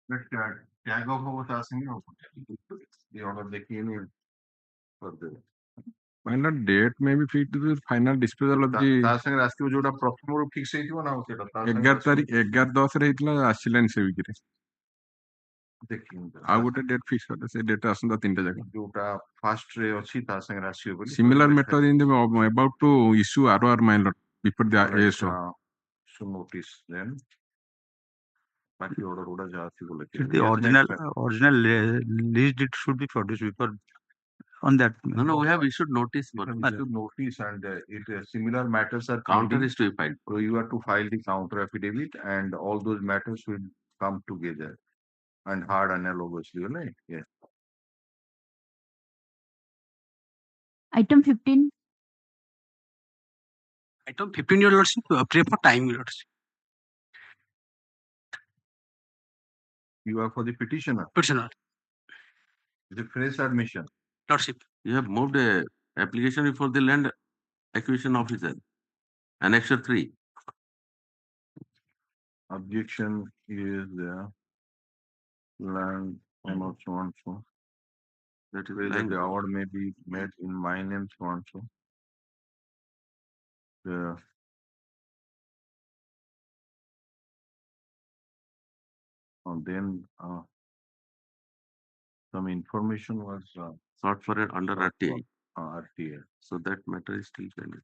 But tag of what asking you. The order they came in for the. my lord, date may be fit to the final disposal of the ତା ସାଙ୍ଗରେ ଆସିଥିବ ଯୋଉଟା ପ୍ରଥମରୁ fix ହେଇଥିବ ନା ଆଉ ସେଟା ତା ସାଙ୍ଗରେ 11 ତାରିଖ 11/10 ରେ ହେଇଥିଲା ଆସିଲାନି ସେ ୱିକରେ ଦେଖିନି ଆଉ ଗୋଟେ ଡେଟ୍ ଫିକ୍ସ କରିଥିଲେ ସେ ଡେଟ୍ ଆସନ୍ତା 3ଟା ଯାକ ଯୋଉଟା ଫାଷ୍ଟ ରେ ଅଛି ତା ସାଙ୍ଗରେ ଆସିବ ବୋଲି similar matter in the about to issue ROR my lord before the ASO. So notice then. बाकी order गुड़ा जा सी बोले कि The original lease deed should be produced before on that. No, we have issued notice. But issued notice and similar matters are counter pending. is to be filed. So you have to file the counter affidavit and all those matters will come together and hard analogously, right? Yeah. Item 15. Item 15, Your Lordship, pray for time, Your Lordship. You are for the petitioner. Petitioner, The fresh admission. Lordship. You have moved a application before the land acquisition officer. Annexure 3. Objection is there. Land owner so and so. That is Where land. the award may be made in my name so and so. And then some information was Sought for it under RTA. RTA. So that matter is still pending.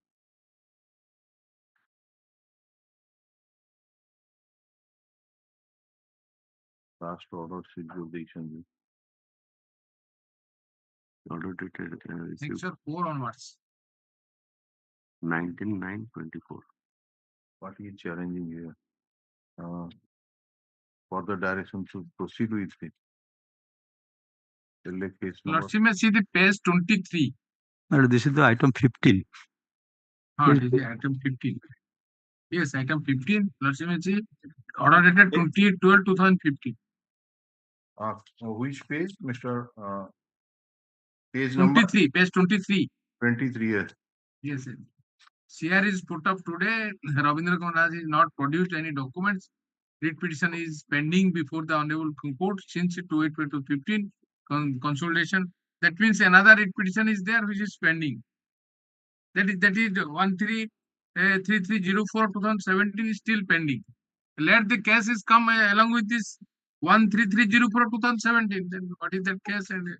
Last order jurisdiction. Order dated Next, received sir, 4 onwards. 19/9/24. What is challenging here? For the direction to proceed with it. Select case number. Lordship may see the page 23. This is the item 15. This is item 15. Yes, item 15. Lordship may see order dated 28/12/2015. Which page, Mr. Page number 23. Page 23. 23. Yes. Yes, sir. CR is put up today. Ravindra Kumar Raj is not produced any documents. Writ petition is pending before the Honorable Court since 28/2015 consultation. That means another writ petition is there which is pending. That is 133304/2017 is still pending. Let the case is come along with this 13304/2017. Then what is that case? And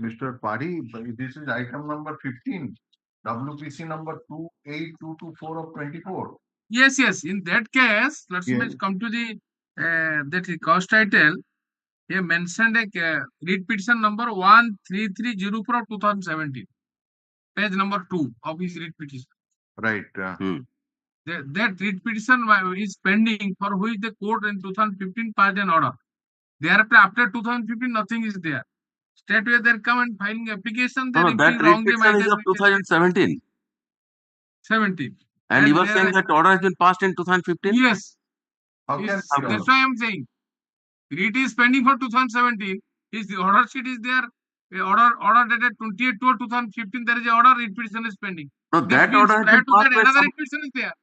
Mr. Pari, this is item number 15. WPC number 28224 of 24. yes, in that case, let's come to the that cause title. He mentioned a writ petition number 13304/2017, page number 2 of his writ petition. Right. That writ petition is pending, for which the court in 2015 passed an order. Thereafter, after 2015, nothing is there. Straightway they come and filing application. No, that writ petition is of 2017. 17. And you were saying that order has been passed in 2015? Yes. Yes. That's why I'm saying. Writ is pending for 2017. The order sheet is there. Order dated 28/12/2015. There is a order. Writ petition is pending. No, that order has been passed by another some... writ petition is there.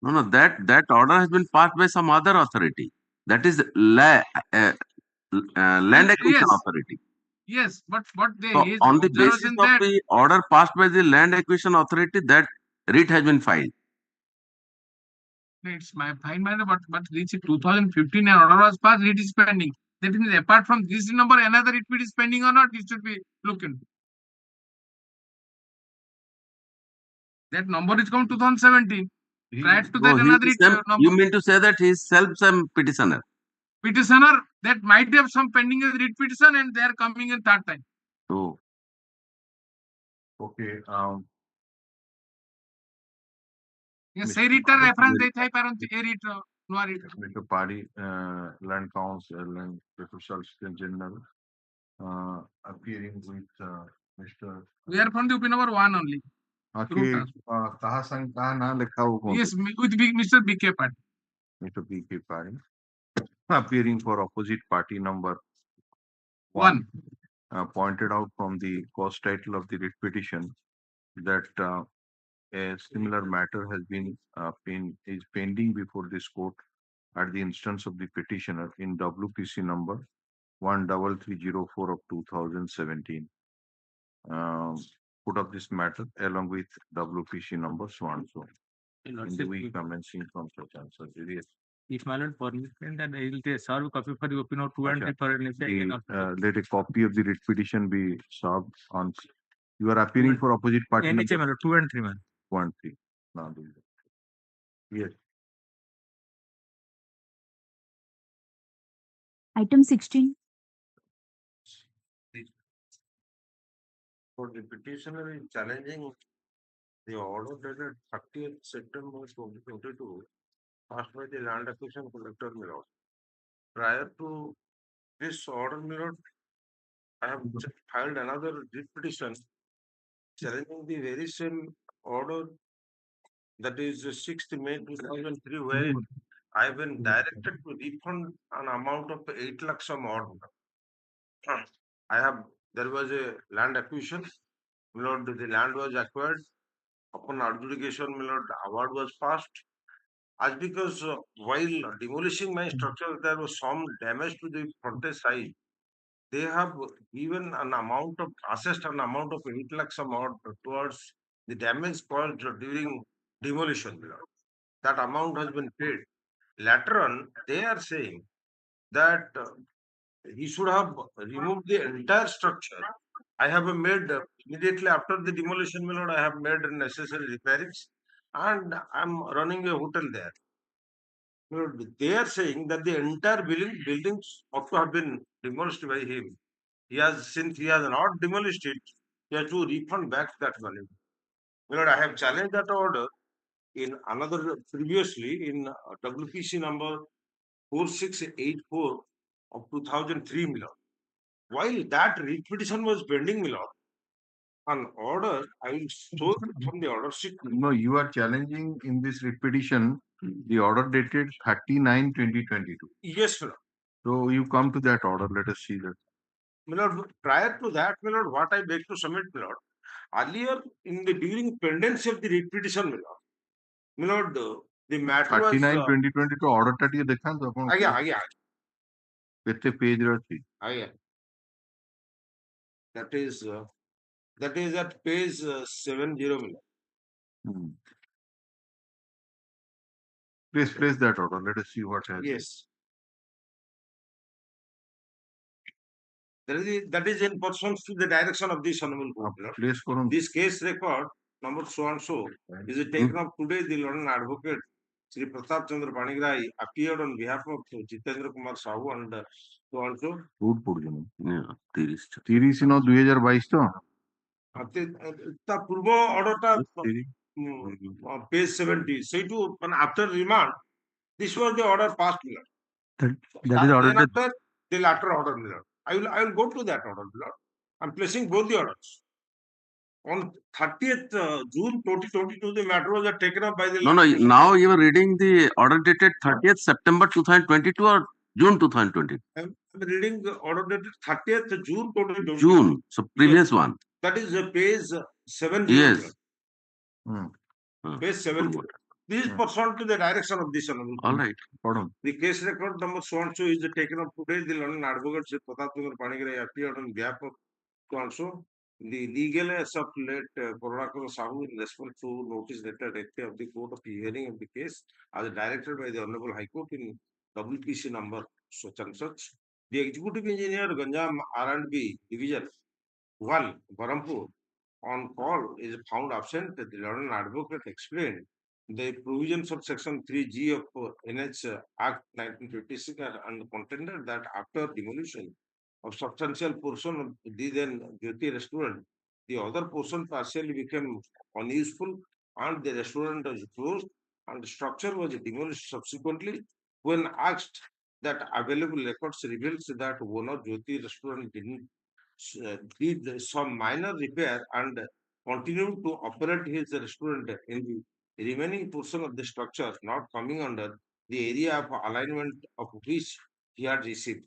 No, that order has been passed by some other authority. That is Land Acquisition Authority. Yes, but they so on the basis of the order passed by the Land Acquisition Authority, that writ has been filed. It's my fine, but this 2015 an order was passed. Writ is pending. That means apart from this number, another writ is pending or not, it should be looked into. That number is come 2017. Prior to that, another number. You mean to say that he is some petitioner? Petitioner that might have some pending writ petition, and they are coming in third time. Oh. Okay. Yes, reference Mr. Pari, Land Council and Professor General, appearing with Mr. We are from the OP number 1 only. Yes, with Mr. B.K. Pari. Mr. B.K. Pari, appearing for opposite party number 1. Pointed out from the cause title of the writ petition that a similar matter has been is pending before this court at the instance of the petitioner in WPC number 13304 of 2017. Put up this matter along with WPC number so and so. In the week commencing from such answer. Yes. If my lord permit, then I will serve a copy for the opinion of 2 and 3 for let a copy of the writ petition be served on. You are appearing for opposite party. NHA, 2 and 3, man. 2 and 3. Now, yes. Item 16. For the petitioner is challenging the order dated 30th September 2022 passed by the Land Acquisition Collector Mirror. Prior to this order mirror, I have filed another writ petition challenging the very same order, that is 6th May 2003, where I have been directed to refund an amount of 8 lakhs some odd. There was a land acquisition, my lord, the land was acquired. Upon adjudication, my lord, award was passed. As because while demolishing my structure, there was some damage to the frontage side. They have given an amount of, assessed an amount of 8 lakhs amount towards the damage caused during demolition. My lord. That amount has been paid. Later on, they are saying that he should have removed the entire structure. I have made immediately after the demolition, my lord, I have made necessary repairings, and I'm running a hotel there. They are saying that the entire buildings ought to have been demolished by him. Since he has not demolished it, he has to refund back that money. I have challenged that order in another previously in WPC number 4684 of 2003, While that repetition was pending, an order, I will show it from the order sheet. No, you are challenging in this repetition the order dated 39/2022. Yes, Milord. So you come to that order. Let us see that. Milord, prior to that, what I beg to submit, earlier during pendency of the repetition, the matter was 39/2022 order टा टिके देखाନ୍ତୁ ଆପଣ ଆଜ୍ଞା କେତେ page ର ଅଛି ଆଜ୍ଞା that is at page 70. Please place that order. Let us see what has. Yes. That is in pursuance to the direction of this honorable court. Place করুন। This case record number so and so is taken up today. The London advocate Sri Pratap Chandra Panigrahi appeared on behalf of Jitendra Kumar Sahu and so and so. Root পড়ছেন 30/9/2022 তো তা পূর্ব অর্ডারটা page 70 সেইটু মানে after remand this was the order passed. That is ordered. After the latter order, I will go to that order. I'm placing both the orders. On 30th June 2022, the matter was taken up by the. No. Now you are reading the order dated 30th September 2022 or June 2020. I'm reading the order dated 30th June 2022. June. So previous one. That is page 70. Yes. Page 70. This is pursuant to the direction of this honorable. All right. Pardon. The case record number so and so is taken up today. The London advocate Sri Pratap Chandra Panigrahi appeared on behalf of so and so. The legal of late Procedural Sahoo in response to notice letter of the court of hearing of the case as directed by the Honorable High Court in WPC number such and such. The executive engineer Ganjam R&B Division 1 Barampur on call is found absent. The London advocate explained the provisions of section 3G of NH Act 1956 and contended that after demolition of substantial portion of the then Jyoti restaurant, the other portion partially became unuseful and the restaurant was closed and the structure was demolished subsequently. When asked, that available records reveals that owner Jyoti restaurant did some minor repair and continued to operate his restaurant in the remaining portion of the structure not coming under the area of alignment of which he had received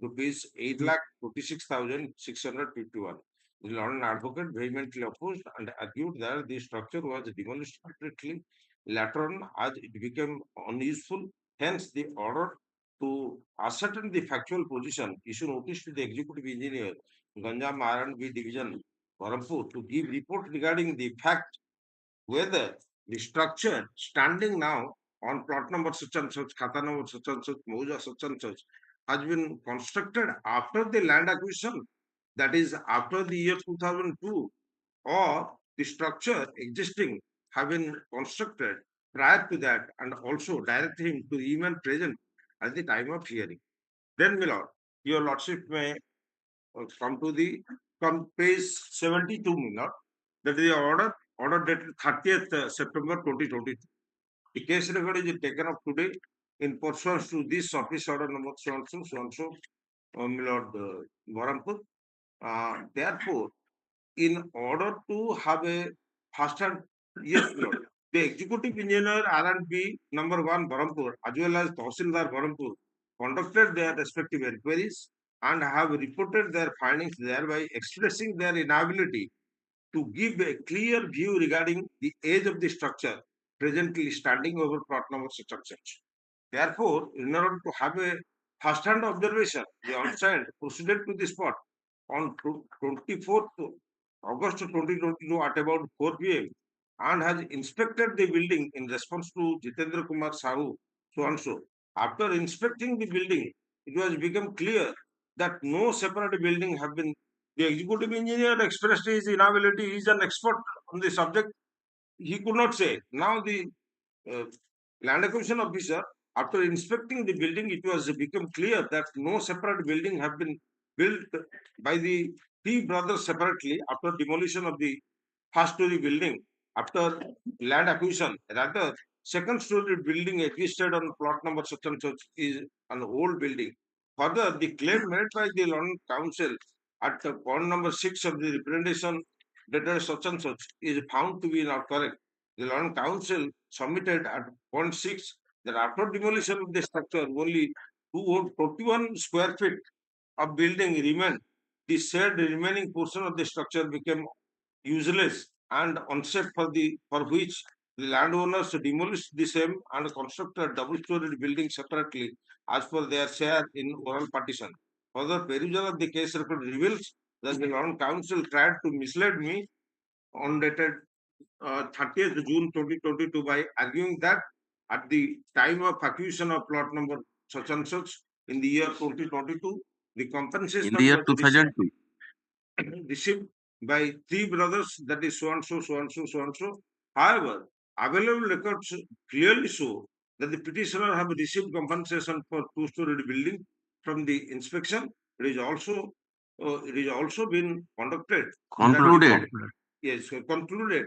rupees 8,46,651. The London advocate vehemently opposed and argued that the structure was demolished completely later on as it became unuseful. Hence, the order to ascertain the factual position issue notice to the executive engineer Ganjam R&B Division Barampur to give report regarding the fact whether the structure standing now on plot number such and such, khata number such and such, mauja such and such, has been constructed after the land acquisition, that is after the year 2002, or the structure existing have been constructed prior to that, and also direct him to remain present at the time of hearing. Then, my lord, your lordship may come to the page 72, my lord, that is the order dated 30th September 2022. The case record is taken up today in pursuance to this office order number so and so, my lord Barampur. Therefore, in order to have a faster, yes, lord, the executive engineer R&B number 1 Barampur as well as Tahsildar Barampur conducted their respective inquiries and have reported their findings, thereby expressing their inability to give a clear view regarding the age of the structure presently standing over plot number such and such. Therefore, in order to have a first-hand observation, the outside proceeded to the spot on 24th August 2022 at about 4 p.m. and has inspected the building in response to Jitendra Kumar Sahu so and so. After inspecting the building, it was become clear that no separate building have been. The executive engineer expressed his inability. He is an expert on the subject. He could not say. Now the land acquisition officer After inspecting the building, it was become clear that no separate building have been built by the three brothers separately after demolition of the first story building. After land acquisition, rather second story building existed on plot number such and such is an old building. Further, the claim made by the Land Council at point number 6 of the representation dated such and such is found to be not correct. The Land Council submitted at point 6 that after demolition of the structure, only 241 square feet of building remained. The said remaining portion of the structure became useless and unsafe for which the landowners demolished the same and constructed a double-storied building separately as per their share in oral partition. Further perusal of the case record reveals that the Land Council tried to mislead me on dated 30th June 2022 by arguing that at the time of acquisition of plot number such and such in the year 2022, the compensation In the year was 2002. received by three brothers, that is so and so, so and so, so and so. However, available records clearly show that the petitioner have received compensation for two-story building from the inspection. It is also been conducted. Concluded. Yes, concluded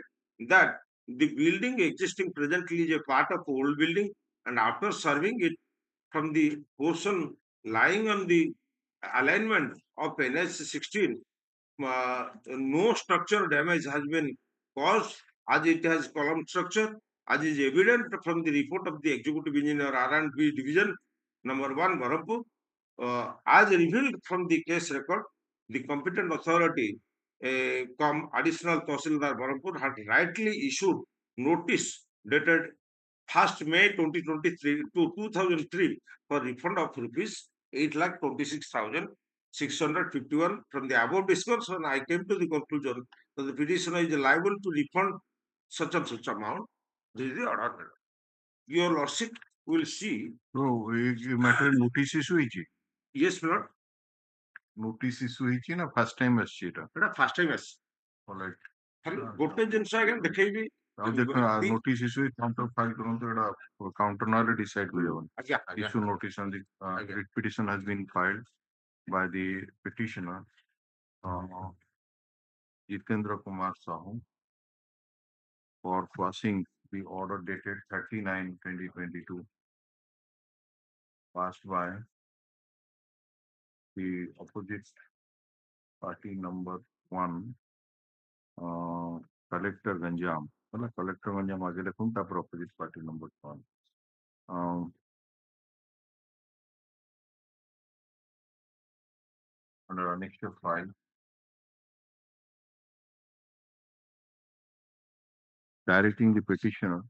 that the building existing presently is a part of old building, and after serving it from the portion lying on the alignment of NH 16, no structural damage has been caused as it has column structure, as is evident from the report of the executive engineer R&B division number 1 Bharatpur. As revealed from the case record, the competent authority, additional Tahsildar Bharatpur, had rightly issued notice dated 1st May 2023 to 2003 for refund of rupees 8,26,651. From the above discussion, I came to the conclusion that the petitioner is liable to refund such and such amount. This is the order. Your lordship will see. So, matter notice issue is Yes, my lord. notice issue is na first time as chita. First time as. Alright. ଗୋଟେ ଜିନିଷ ଆଜ୍ଞା ଦେଖେଇବି ଆଉ ଦେଖ notice issue counter file କରନ୍ତୁ ଏଟା counter ନହେଲେ decide କରିହବନି. ଆଜ୍ଞା Issue notice on the writ petition has been filed by the petitioner Jitendra Kumar Sahu for passing the order dated 39/2022 passed by the opposite party number 1 collector Ganjam. Collector Ganjam आगे लिखूं तापर opposite party number 1 under annexure file directing the petitioner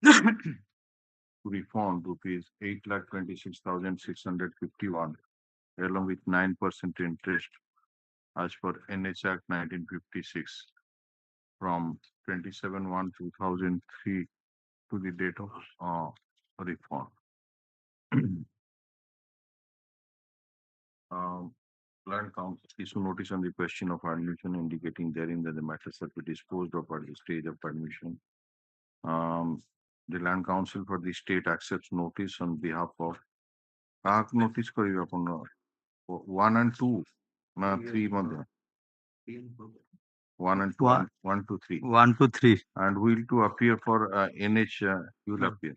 to refund rupees 8,26,651 along with 9% interest as per NH Act 1956 from 27/1/2003 to the date of refund. Land Council issue notice on the question of admission indicating therein that the matters shall be disposed of at the stage of admission. The Land Council for the state accepts notice on behalf of notice karibe apun 1 and 2 na 3 madhya 1 and 2 1 to 3 1 to 3 and will to appear for NH you will appear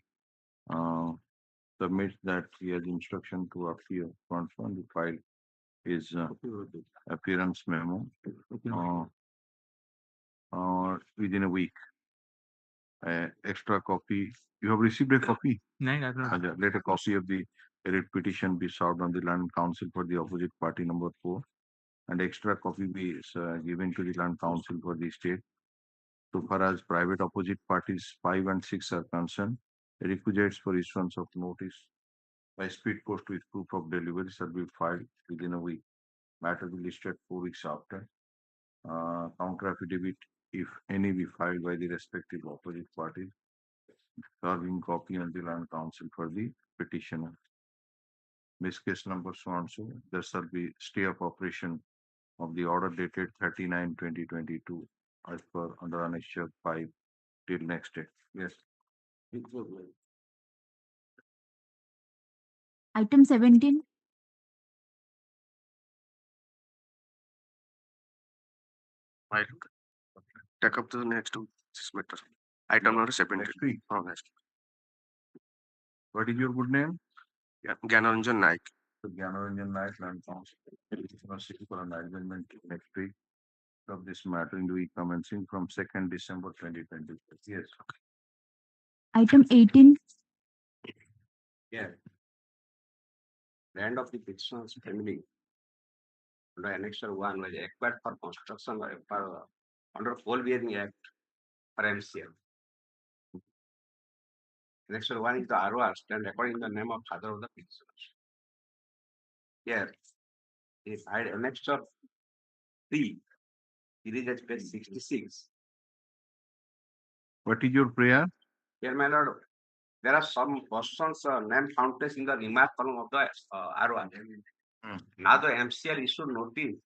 submits that he has instruction to appear front on the file is appearance memo within a week. Extra copy. You have received a copy? No, I have not. Let a copy of the writ petition be served on the Land Council for the opposite party number 4 and extra copy be given to the Land Council for the state. So far as private opposite parties 5 and 6 are concerned, requisites for issuance of notice by speed post with proof of delivery shall be filed within a week. Matter will be listed 4 weeks after. Counter affidavit, if any, be filed by the respective opposite parties, serving copy on the Land Council for the petitioner. This case number so and so, there shall be stay of operation of the order dated 39/2022 as per under annexure 5 till next day. Yes. Item 17. I'll take up the next this matter. Item number 17. Next week. Oh, next. What is your good name? Yeah, Gyanaranjan Naik. So Gyanaranjan Naik, Land Council. For an adjournment next week of this matter in the week commencing from 2nd December 2020. Yes. Item 18. Yeah. Land of the petitioner's family under Annexure 1 was acquired for construction under Coal Bearing Act for MCL. Annexure 1 is the ROR stand recording the name of father of the petitioners. Here, if I had Annexure 3, it is at page 66. What is your prayer? Here, my lord, there are some persons name found in the remark column of the ROR. Now the MCL issued notice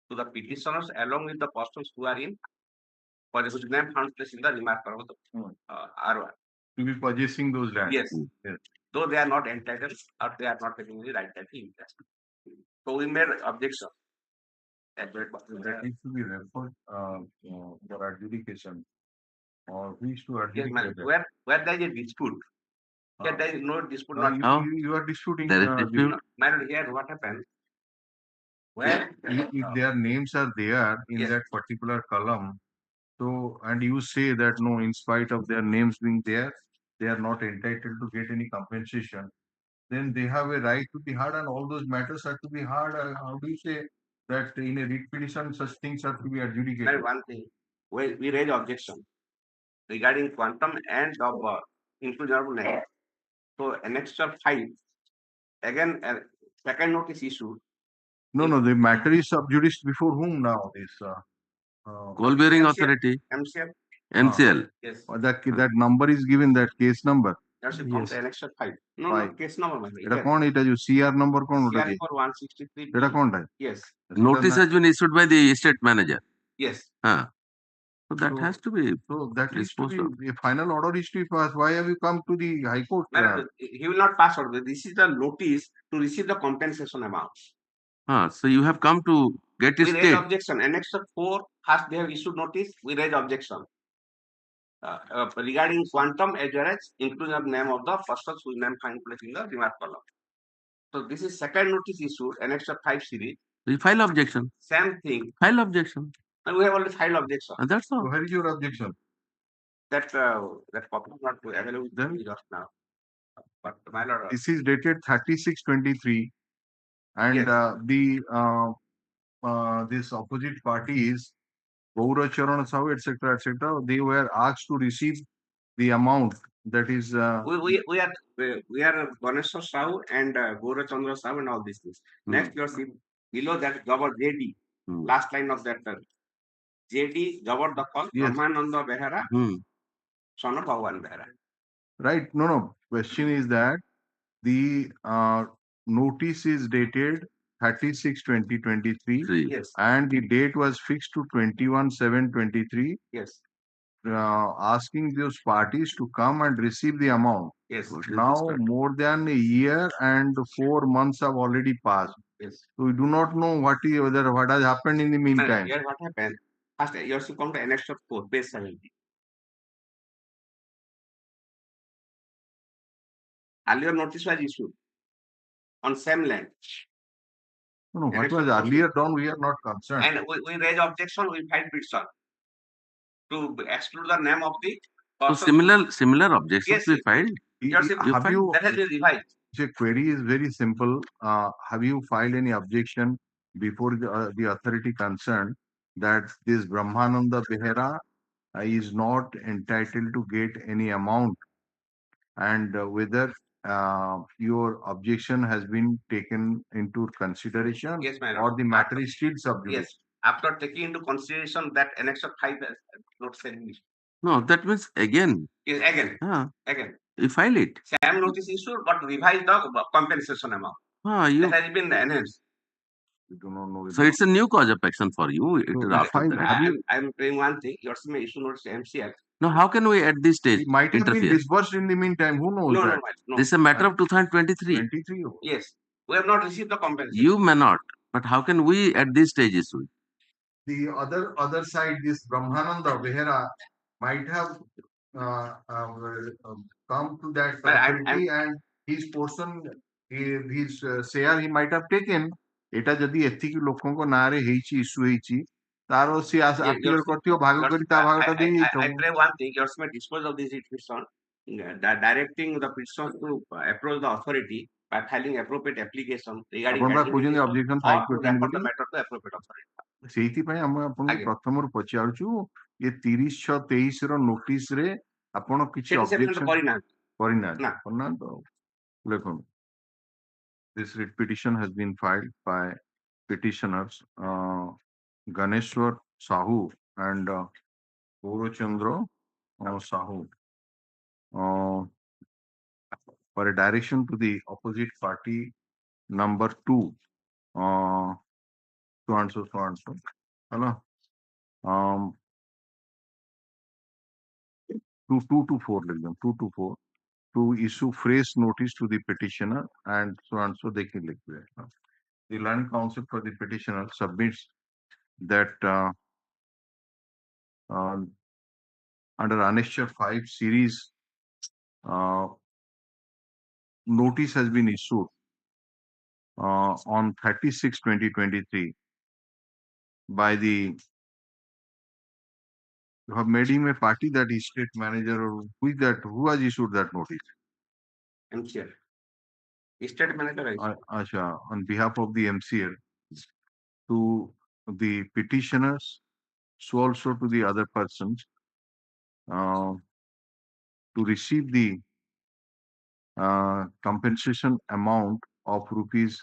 to the petitioners along with the persons who are in for whose name found place in the remark column of the ROR. To be possessing those lands. Yes. Though they are not entitled or they are not taking the right title interest. So we made objection. That needs to be referred for adjudication. Or who is to Yes, adjudicate? where there is a dispute. Here there is no dispute. You are disputing. There is dispute. Here what happened? Where if their names are there in that particular column, so and you say that no, in spite of their names being there, they are not entitled to get any compensation, then they have a right to be heard and all those matters are to be heard. How do you say that in a writ petition such things are to be adjudicated? One thing, we raise objection regarding quantum and of inclusion of name. So Annexure 5, again, second notice issued. No, the matter is sub judice before whom now? This Coal Bearing Authority. MCL. MCL. Yes. That number is given, that case number. That's yes. Annexure 5. No, case number. It कौन इटा जो CR number कौन उठा CR number 163. इटा कौन है? Yes. Notice has been issued by the estate manager. Yes. So that has to be. So that is to be a final order is to be passed. Why have you come to the High Court? He will not pass order. This is the notice to receive the compensation amounts. So you have come to get a We state. raise objection. Annexure 4 has they have issued notice. We raise objection regarding quantum as well as inclusion of name of the persons whose name find place in the remark column. So this is second notice issued. Annexure 5 series. We file objection. Same thing. File objection. And we have already filed objection. And that's all. So where is your objection? That copy is not available just now. But my lord, this is dated 36/23, and this opposite parties, Gauracharan Sahu, etc., they were asked to receive the amount that is. We are Ganesha Sahu and Gaurachandra Sahu and all these things. Next, you see below that Gawar JD, last line of that JD Gawar Dakal, Brahmananda Behera, son of Bhagwan Behera. Right. No. Question is that the notice is dated 36/2023. Yes. And the date was fixed to 21/7/23. Yes. Asking those parties to come and receive the amount. Yes. Now more than a year and 4 months have already passed. Yes. So we do not know what has happened in the meantime. Here what happened? First, you have to come to Annexure 4, page 70. Earlier notice was issued on same land. No, what was earlier done, we are not concerned. And we raise objection, we filed petition to exclude the name of the person. So similar objections we filed. That has been revised. The query is very simple. Have you filed any objection before the authority concerned that this Brahmananda Behera is not entitled to get any amount, and whether your objection has been taken into consideration? Yes, my or the matter is still sub judice? Yes, after taking into consideration that Annexure 5 has not said English. No, that means again. Yes, again. You file it. Same notice issued, but revise the compensation amount. That has been enhanced. We do not know. So it's a new cause of action for you. It So is if after I- that. I'm saying one thing. Your issue notice MCL. Now, how can we at this stage It might have been interfere? disbursed in the meantime. Who knows No, that? no. This is a matter of 2023. 23. Yes, we have not received the compensation. You may not, but how can we at this stage issue it? The other side, this Brahmananda Behera might have come to that But authority and his portion, his share he might have taken. এটা যদি ଏତିକି ଲୋକଙ୍କ ନାଁରେ ହେଇଛି issue ହେଇଛି ତାର ସେ appeal କରିଥିବ ଭାଗ କରି ତା ଭାଗଟା ଦେଇ I ଦେଇଥିବ। pray one thing. Your dispose of this petition, directing the petition to approach the authority by filing appropriate application regarding ଆପଣ ବା କହୁଛନ୍ତି objection or file to କରିଛନ୍ତି refer the ବୋଲି। matter to appropriate authority. ସେଇଥିପାଇଁ ଆମେ ଆପଣଙ୍କୁ ଆଜ୍ଞା। ପ୍ରଥମରୁ ପଚାରୁଛୁ ଏ 30/6/23 ର ନୋଟିସ ରେ ଆପଣ କିଛି ସେଠି ସେମାନେ objection କରିନାହାନ୍ତି। କରିନାହାନ୍ତି ନା। କରିନାହାନ୍ତି ତ ଦେଖନ୍ତୁ this writ petition has been filed by petitioners Ganeshwar Sahu and Gaurachandra Sahu for a direction to the opposite party number 2 so and so hello 2 to 4 like them 2 to 4 to issue fresh notice to the petitioner and so they can liquidate. The land counsel for the petitioner submits that under Annexure 5 series notice has been issued on 36/2023 by the you have made him a party that is state manager or who is that who has issued that notice? MCL. State manager. Asha, on behalf of the MCL to the petitioners, so also to the other persons to receive the compensation amount of rupees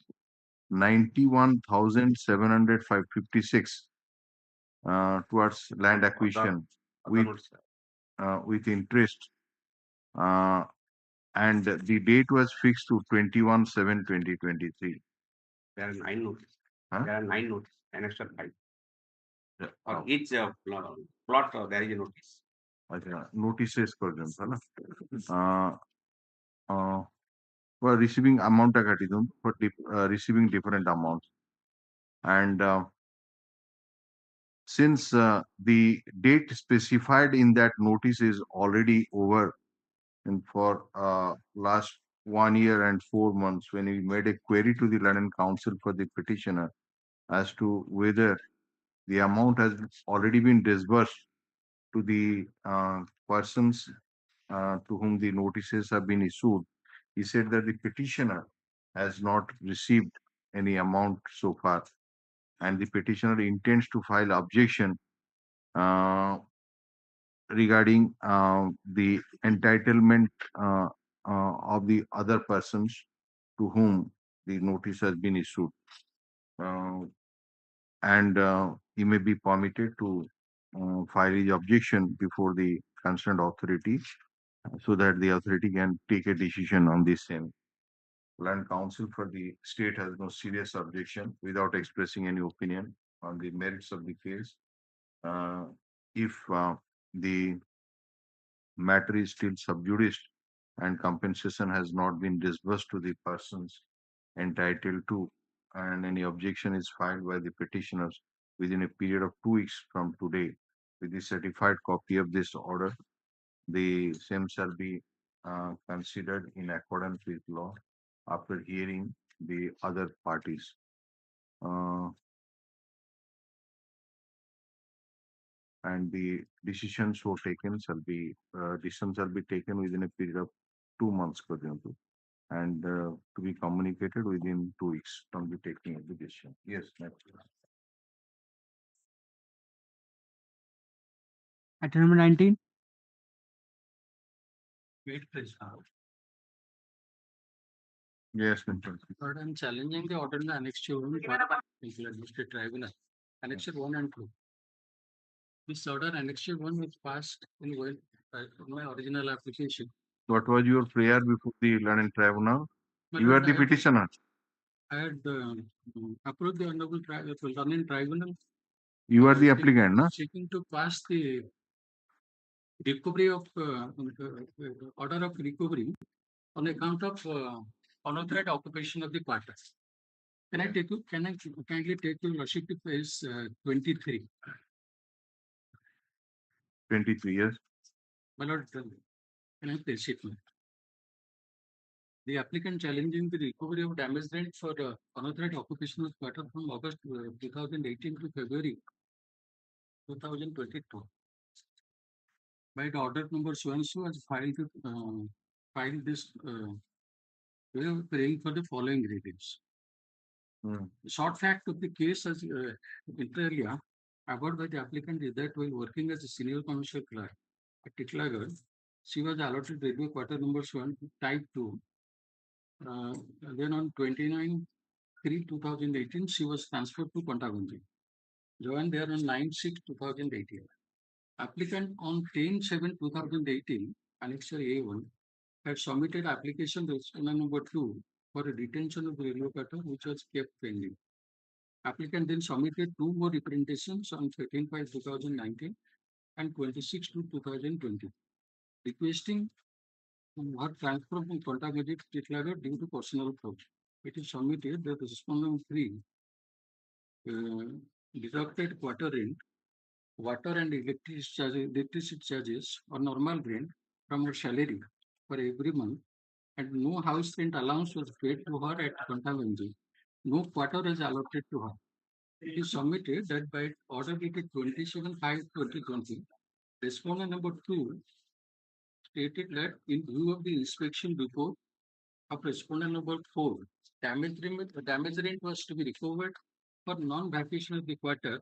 91,756 towards land acquisition with interest and the date was fixed to 21/7/2023. There are 9 notices. Huh? There are 9 notices. Annexure 5. Oh. Each plot there is a notice. Notices present, for receiving amount for receiving different amounts and since the date specified in that notice is already over and for last 1 year and 4 months when we made a query to the London Council for the petitioner as to whether the amount has already been disbursed to the persons to whom the notices have been issued, he said that the petitioner has not received any amount so far and the petitioner intends to file objection regarding the entitlement of the other persons to whom the notice has been issued and he may be permitted to file his objection before the concerned authority so that the authority can take a decision on this same. Land Council for the state has no serious objection without expressing any opinion on the merits of the case. If the matter is still sub judice and compensation has not been disbursed to the persons entitled to and any objection is filed by the petitioners within a period of 2 weeks from today with the certified copy of this order, the same shall be considered in accordance with law after hearing the other parties. And the decisions so taken shall be taken within a period of 2 months, for example, and to be communicated within 2 weeks from the taking of the decision. Yes, next. Item number 19. Wait, please. Yes, Mr. But I'm challenging the order in the annexure 1 administrative tribunal. Annexure 1 and 2. This order annexure 1 was passed in my original application. What was your prayer before the London Tribunal? My You are lord, the petitioner. I had approached the Honorable Learning Tribunal. You are the applicant, no? Seeking to pass the recovery of order of recovery on account of unauthorized occupation of the quarter. Can I kindly take your worship to page 23? 23 years. My lord, can I place it? The applicant challenging the recovery of damage rent for unauthorized occupation of quarter from August 2018 to February 2022. By the order number so-and-so has filed this we are praying for the following readings. The short fact of the case as inter alia about by the applicant is that while working as a senior commercial clerk at Titlagar, she was allotted railway quarter number 1 type 2. Then on 29/3/2018, she was transferred to Kontagundi. Joined there on 9/6/2018. Applicant on 10/7/2018, Annexure A1, had submitted application number 2 for a detention of the railway quarter, which was kept pending. Applicant then submitted 2 more representations on 13/5/2019 and 26/2/2020, requesting her transfer from Kontagundi to Titlagar due to personal problem. It is submitted that the respondent 3 deducted quarter rent, water and electricity charges or normal rent from her salary for every month, and no house rent allowance was paid to her at Kontagundi. No quarter is allotted to her. It is submitted that by order dated 27/5/2020, respondent number 2 stated that in view of the inspection report of respondent number 4, damage rent was to be recovered for non-vacation of the quarter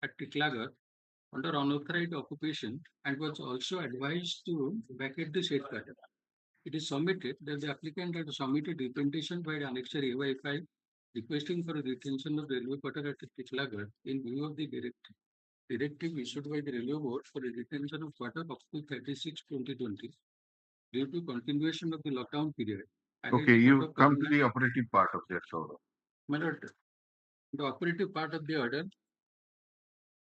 at Titlagar under unauthorized occupation and was also advised to vacate the said quarter. It is submitted that the applicant had submitted representation by the Annexure AY5 requesting for a retention of railway quarter at Titlagar in view of the directive issued by the Railway Board for a retention of quarter up to 36/2020 due to continuation of the lockdown period. Okay, you come to the operative part of that order. My lord, the operative part of the order,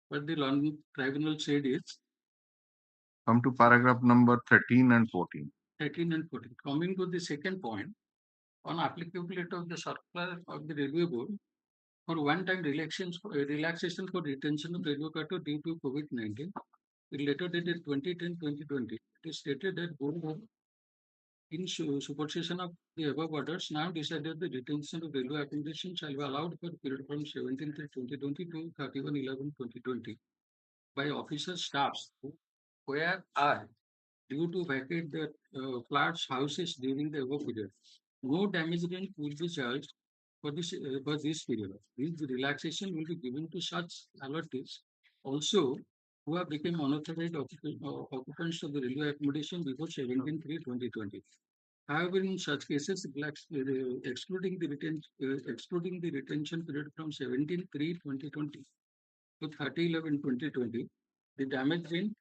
what the London Tribunal said is, come to paragraph number 13 and 14. 13 and 14. Coming to the second point, on applicability of the circular of the Railway Board for one-time relaxation for retention of railway quarter due to COVID-19, the letter dated 2010-2020, it is stated that board in supersession of the above orders now decided the retention of railway accommodation shall be allowed for period from 17/3/2020 to 31/11/2020 by officer staffs where are due to vacate the flats houses during the above period. No damage rent will be charged for this period. This relaxation will be given to such allottees also who have become unauthorized occupants of the railway accommodation before 17/3/2020. However, in such cases, excluding the retention period from 17/3/2020 to 30/11/2020, the damage rent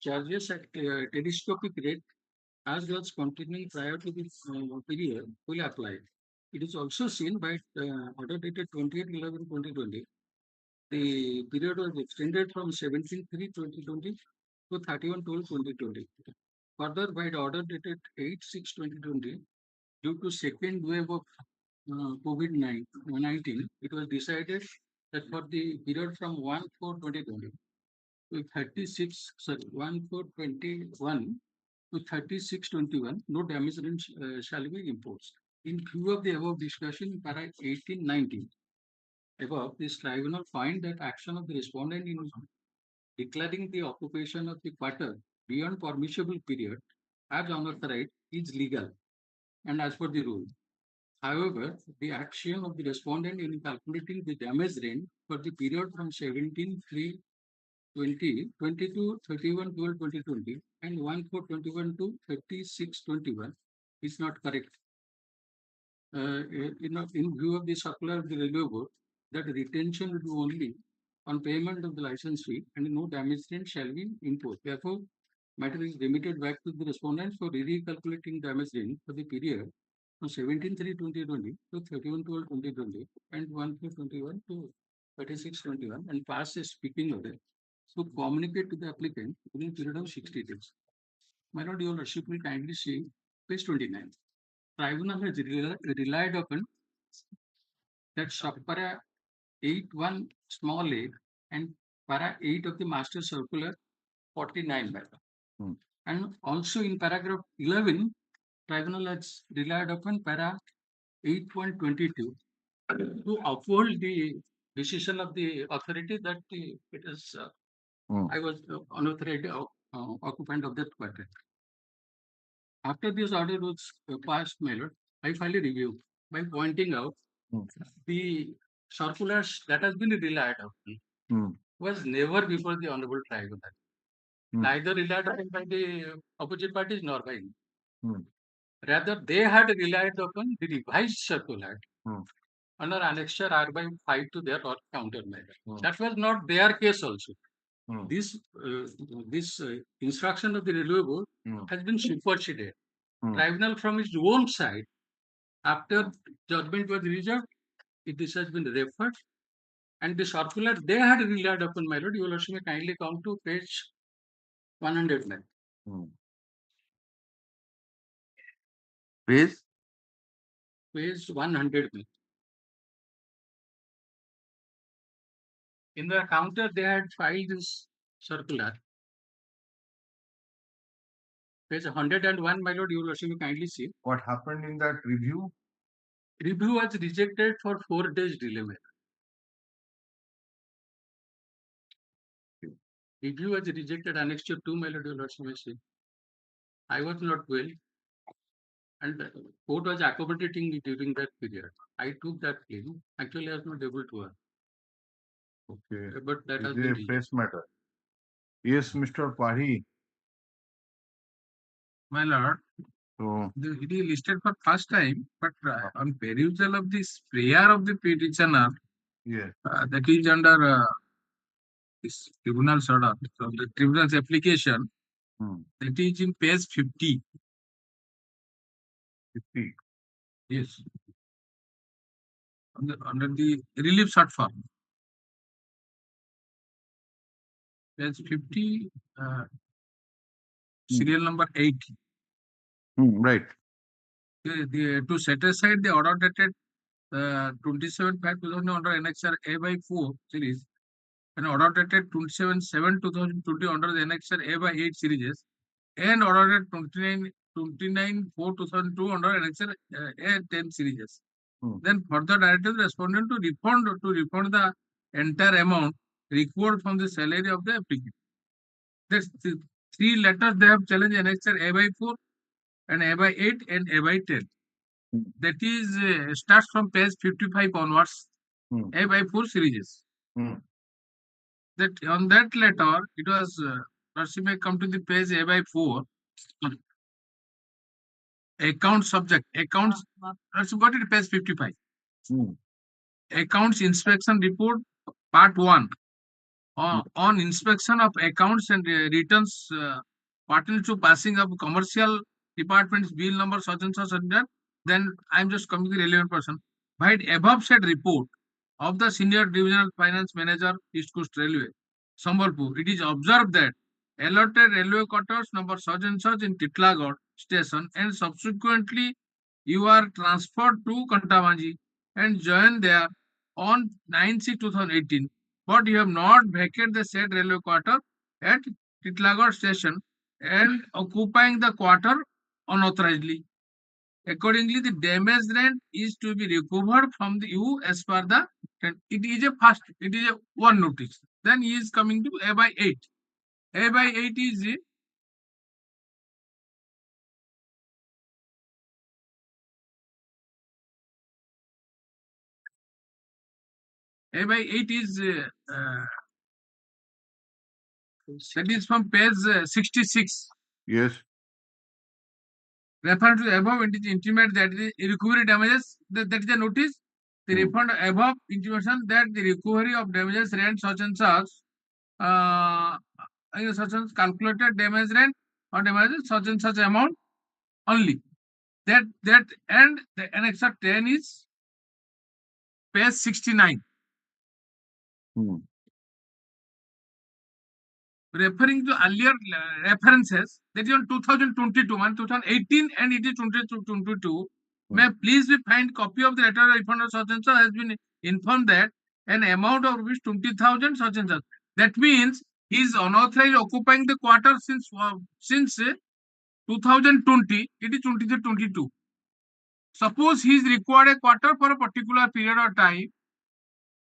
charges at telescopic rate as was continuing prior to the period will apply. It is also seen by order dated 28/11/2020. The period was extended from 17/3/2020 to 31/12/2020. Further, by the order dated 8/6/2020, due to second wave of COVID-19, it was decided that for the period from 1/4/2020 to 1/4/21 to 36/21, no damage rent shall be imposed. In view of the above discussion, para 18/19, above, this tribunal find that action of the respondent in declaring the occupation of the quarter beyond permissible period as unauthorized is legal and as per the rule. However, the action of the respondent in calculating the damage rent for the period from 17/3/2020 to 31/12/2020 and 1/4/21 to 36/21 is not correct. In view of the circular of the Railway Board, that retention will be only on payment of the license fee and no damage rent shall be imposed. Therefore, matter is remitted back to the respondent for recalculating damage rent for the period from 17/3/2020 to 31/12/2020 and 1/3/21 to 36/21 and pass a speaking order to communicate to the applicant within a period of 60 days. My lord, your lordship will kindly see page 29. Tribunal has relied upon that subpara 8(1) small a and para 8 of the master circular 49 matter. And also in paragraph 11, tribunal has relied upon para 8(1)22 to uphold the decision of the authority that it is I was unauthorized occupant of that quarter. After this order was passed, my lord, I filed a review by pointing out the circulars that has been relied upon was never before the honorable tribunal. Neither relied upon by the opposite parties nor by me. Rather, they had relied upon the revised circular under annexure R by 5 to their counter measure. That was not their case also. This instruction of the railway board has been superseded. Tribunal from its own side, after judgment was reserved, this has been referred, and the circular they had relied upon, my lord, you will also may kindly come to page 109. Page? Page 100. In the counter, they had filed this circular. Page 101, my lord, you will also may kindly see. What happened in that review? Review was rejected for 4 days delay. Review was rejected, annexure 2, my lord, you will also may see. I was not well, and the court was accommodating me during that period. I took that claim. Actually, I was not able to work. Okay. But that has Is been a press matter. Yes, Mr. Pahi. My lord, So, it is listed for first time, but on perusal of this prayer of the petitioner, yeah. that is under this tribunal's order, so the tribunal's application, that is in page 50. 50. Yes. Under the relief short form. Page 50, serial number 8. Right. To set aside the order dated 27/5/2000 under annexure A by 4 series and order dated 27/7/2020 under the annexure A by 8 series and order dated 29/4/2002 under annexure A 10 series. Then further directed the respondent to refund the entire amount recovered from the salary of the applicant. That's the 3 letters they have challenged annexure A by 4 and A by 8 and A by 10. That is starts from page 55 onwards. A by 4 series. That on that letter, it was first you may come to the page A by 4. Account subject. Accounts. Let's go to page 55. Accounts inspection report part 1. On inspection of accounts and returns pertaining to passing of commercial department's bill number such and such and that. Then I'm just coming to the relevant person. By the above said report of the senior divisional finance manager, East Coast Railway, Sambalpur, it is observed that allotted railway quarters number such and such in Titlagarh station and subsequently you are transferred to Kantamanji and joined there on 9/6/2018, but you have not vacated the said railway quarter at Titlagarh station and occupying the quarter unauthorizedly. Accordingly, the damage rent is to be recovered from you as per the. It is a first. It is a one notice. Then he is coming to A by 8. A by 8 is A by 8 is that is from page 66. Yes. Referring to the above, it is intimate that the recovery damages, that is a notice. The refund above intimation that the recovery of damages rent such and such, such and calculated damage rent or damages such and such amount only. and the annexer 10 is page 69. Referring to earlier references, that is on 2022, 2018, and it is 2022. May please be find copy of the letter of refund of such and such has been informed that an amount of rupees 20,000 such and such. That means he is unauthorized occupying the quarter since 2020. It is 2022. Suppose he is required a quarter for a particular period of time,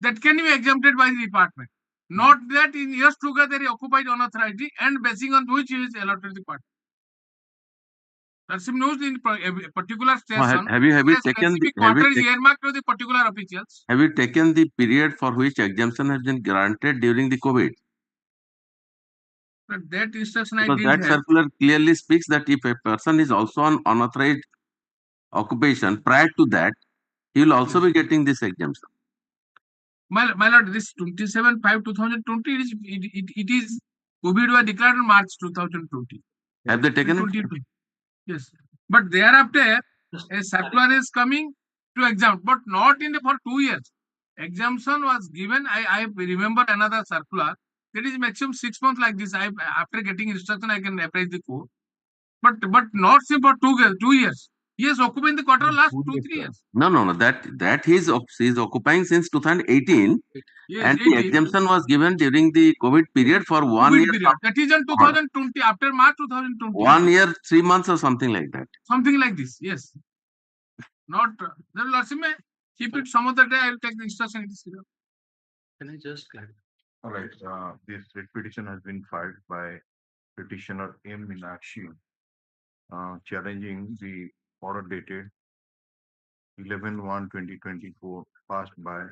that can be exempted by the department. Not that in years together he occupied unauthorized and basing on which he is allotted the quarter. That's knows in a particular station. Have you taken the quarter is earmarked to the particular officials. Have you taken the period for which exemption has been granted during the COVID? But that instruction Because I that didn't have. circular clearly speaks that if a person is also on unauthorized occupation prior to that, he will also be getting this exemption. My lord, this 27/5/2020 it is COVID was declared in March 2020. Have they taken it? 2020. Yes, but thereafter a circular is coming to exempt, but not in the, for 2 years. Exemption was given. I remember another circular that is maximum 6 months like this. After getting instruction I can apply the code, but not say for 2 years. He has occupied the quarter last 2-3 years. No. That he is occupying since 2018, Yes, and 18. the exemption was given during the COVID period for 1 year. Period. That is in 2020, after March 2020. 1 year, 3 months or something like that. Something like this, yes. Not then Larsime, keep it some other day. I will take the instruction. Can I just clarify? All right. This writ petition has been filed by petitioner M. Meenakshi, challenging the order dated 11/1/2024 passed by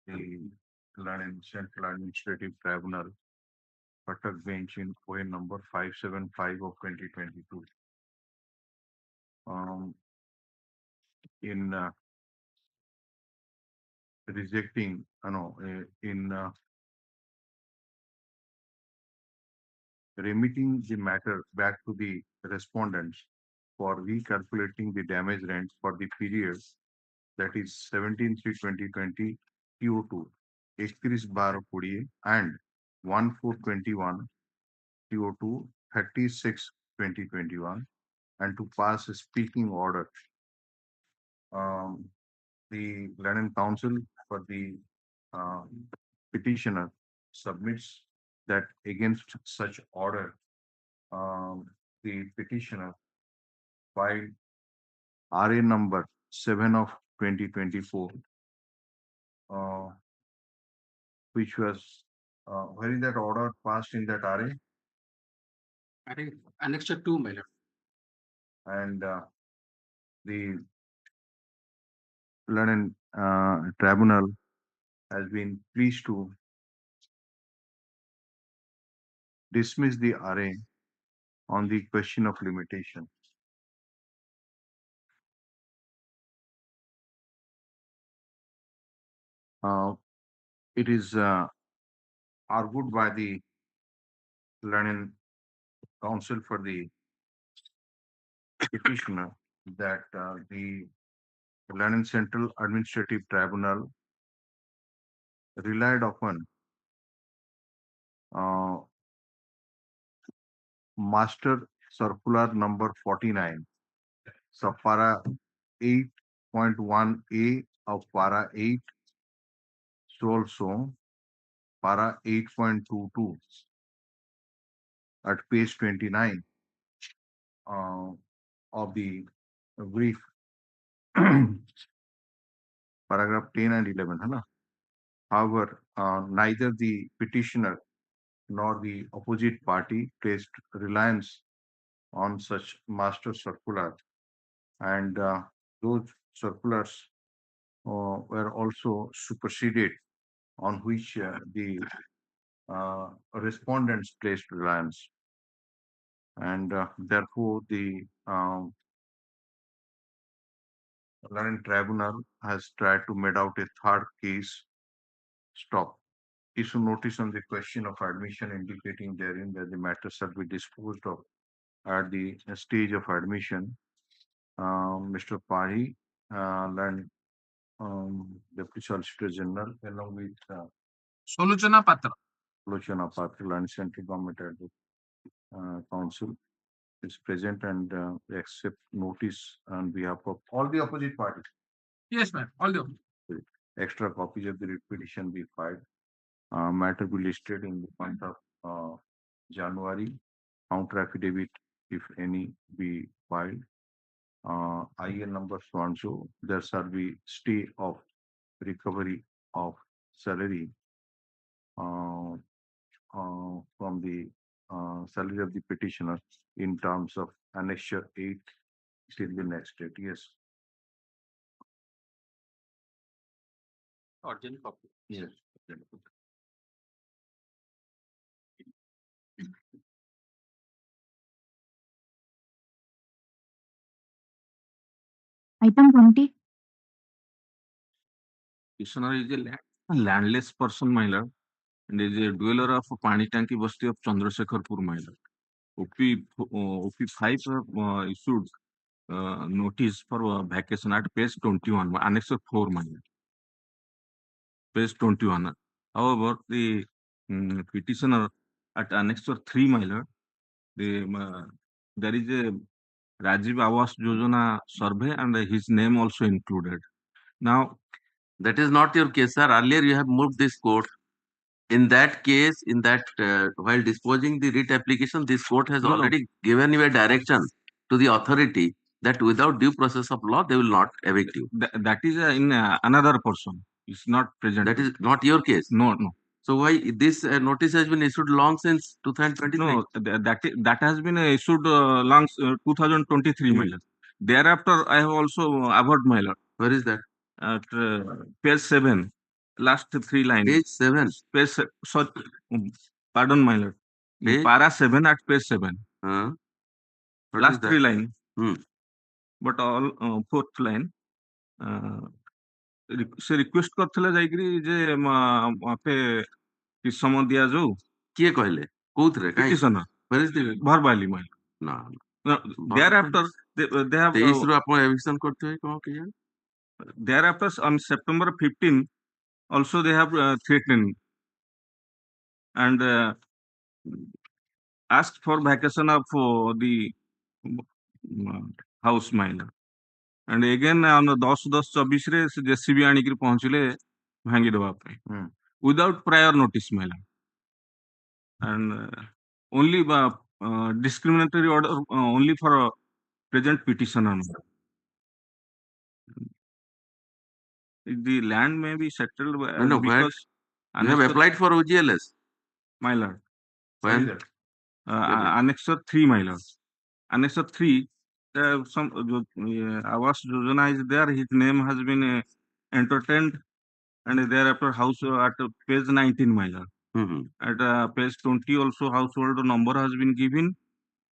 the London Central Administrative Tribunal, Patak Bench in OA number 575 of 2022. In rejecting, remitting the matter back to the respondents for recalculating the damage rent for the period that is 17/3/2020 CO2 31/20 and 1/4/21 CO2 36/2021 and to pass a speaking order. The London Council for the petitioner submits that against such order, the petitioner filed RA number 7 of 2024, which was where is that order passed in that RA? I think Annexure 2, my lord. And the London Tribunal has been pleased to dismiss the RA on the question of limitation. It is argued by the London Council for the petitioner that the London Central Administrative Tribunal relied upon Master Circular number 49, Para 8.1a of Para 8, so also Para 8.22 at page 29 of the brief, paragraph 10 and 11. However, neither the petitioner nor the opposite party placed reliance on such master circular, and those circulars were also superseded on which the respondents placed reliance, and therefore the London Tribunal has tried to made out a third case stop. Issue notice on the question of admission, indicating therein that the matter shall be disposed of at the stage of admission, Mr. Pahi, Land Deputy Solicitor General, along with Soluchana Patra. Lochana Patil and Central Government Council is present and accept notice on behalf of all the opposite parties. Yes, ma'am. All the Extra copies of the writ petition be filed. Matter be listed in the month of January. Counter affidavit, if any, be filed. IL number so and so. There shall be stay of recovery of salary from the salary of the petitioner in terms of annexure 8 till the next date. Yes. Original copy. Yes. Item 20. Petitioner is a landless person, my lord, and is a dweller of Pani Tanki Basti of Chandrasekharpur, my lord. OP5 issued notice for vacation at page 21, annex 4, my lord. Page 21. However, the petitioner at annex 3, my lord, there is a Rajiv Awas Yojana survey and his name also included. Now, that is not your case, sir. Earlier you have moved this court. In that case, while disposing the writ application, this court has already given you a direction to the authority that without due process of law, they will not evict you. That is in another person. It's not present. That is not your case. No. So why this notice has been issued long since 2023? No, that has been issued long 2023, my lord. Thereafter, I have also avowed, my lord. Where is that? At page 7, last 3 lines. Page 7. Sorry, pardon, my lord. Para 7 at page 7. Last 3 lines. But all 4th line. से request करथले जाइकरी जे मापे कि समय दिया जो किए कहले कोथरे काई पिटिशनर वेयर इज द भरबाली माइल ना thereafter they have 23 रो आपण एविक्शन करते हैं कौन किया thereafter on September 15 also they have threatened and asked for vacation of the house minor and again on 10/10/24 रे से जेसीबी आनी कि पहुंचले भांगी दबा पे without prior notice my lord and only discriminatory order only for present petitioner. The land may be settled because you have applied for OGLS, my lord. When? Annexure 3, my lord. Annexure 3, some Awas Yojana is there. His name has been entertained, and thereafter house at page 19, my lord. At page 20 also household number has been given.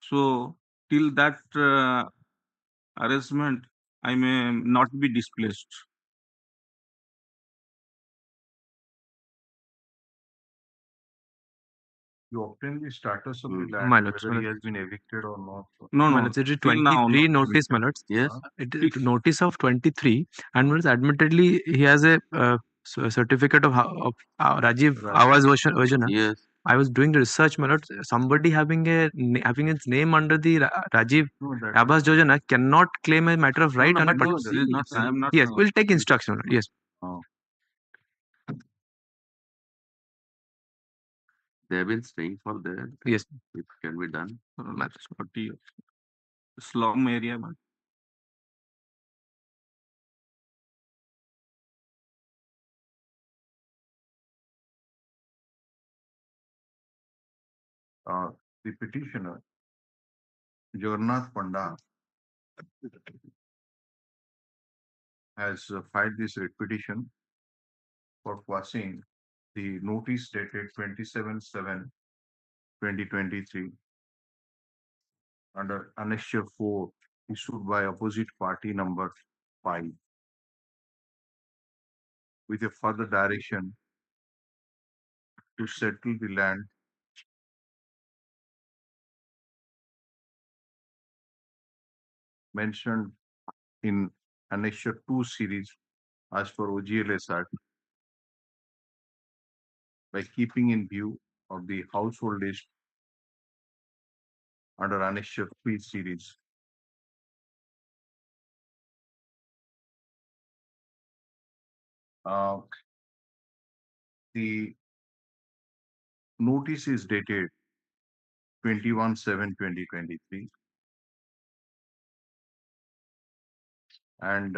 So till that arrangement, I may not be displaced. You obtain the status of the land, whether he has been evicted or not. No. It is 23 notice, my lords. Yes. It is notice of 23, and my lords, admittedly, he has a certificate of Rajiv Awas Yojana. Yes. I was doing the research, my lord. Somebody having its name under the Rajiv Awas Yojana cannot claim a matter of right under petition. Yes, we'll take instruction. Yes. They have been staying for there. Yes. It can be done. Slum area, man. The petitioner, Jagannath Panda, has filed this writ petition for quashing the notice dated 27/7/2023 under annexure 4 issued by opposite party number 5 with a further direction to settle the land mentioned in Annexure 2 series as per OGLS Act by keeping in view of the household list under Annexure 3 series. The notice is dated 21/7/2023 and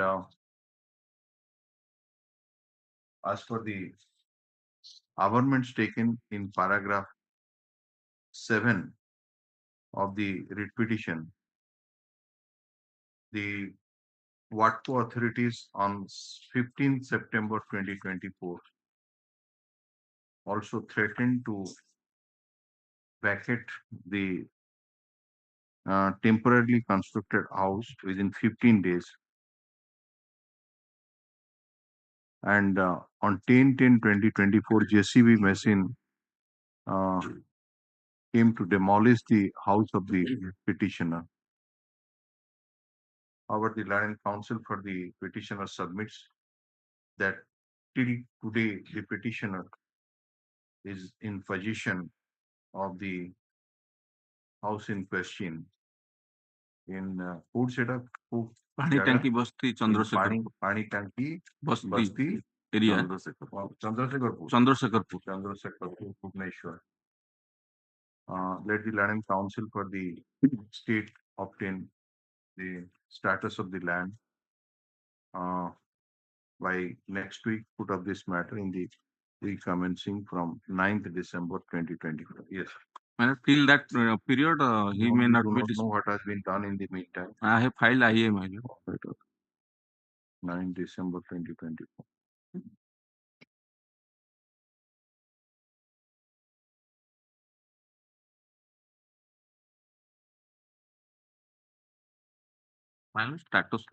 as per the averments taken in paragraph 7 of the writ petition, the WATCO authorities on 15 September 2024 also threatened to vacate the temporarily constructed house within 15 days. And on 10/10/2024, JCB machine came to demolish the house of the petitioner. However, the Land and Counsel for the petitioner submits that till today the petitioner is in possession of the house in question in food setup. Pani Tanki Basti Chandrasekhar. Pani Tanki Basti area. Chandrasekharpur, Bhubaneswar. Let the Land and Counsel for the state obtain the status of the land by next week, put up this matter in the week commencing from 9th December 2024. Yes. Till that period, he may not be. Know what has been done in the meantime. I have filed IAM. 9 December 2024. Final status.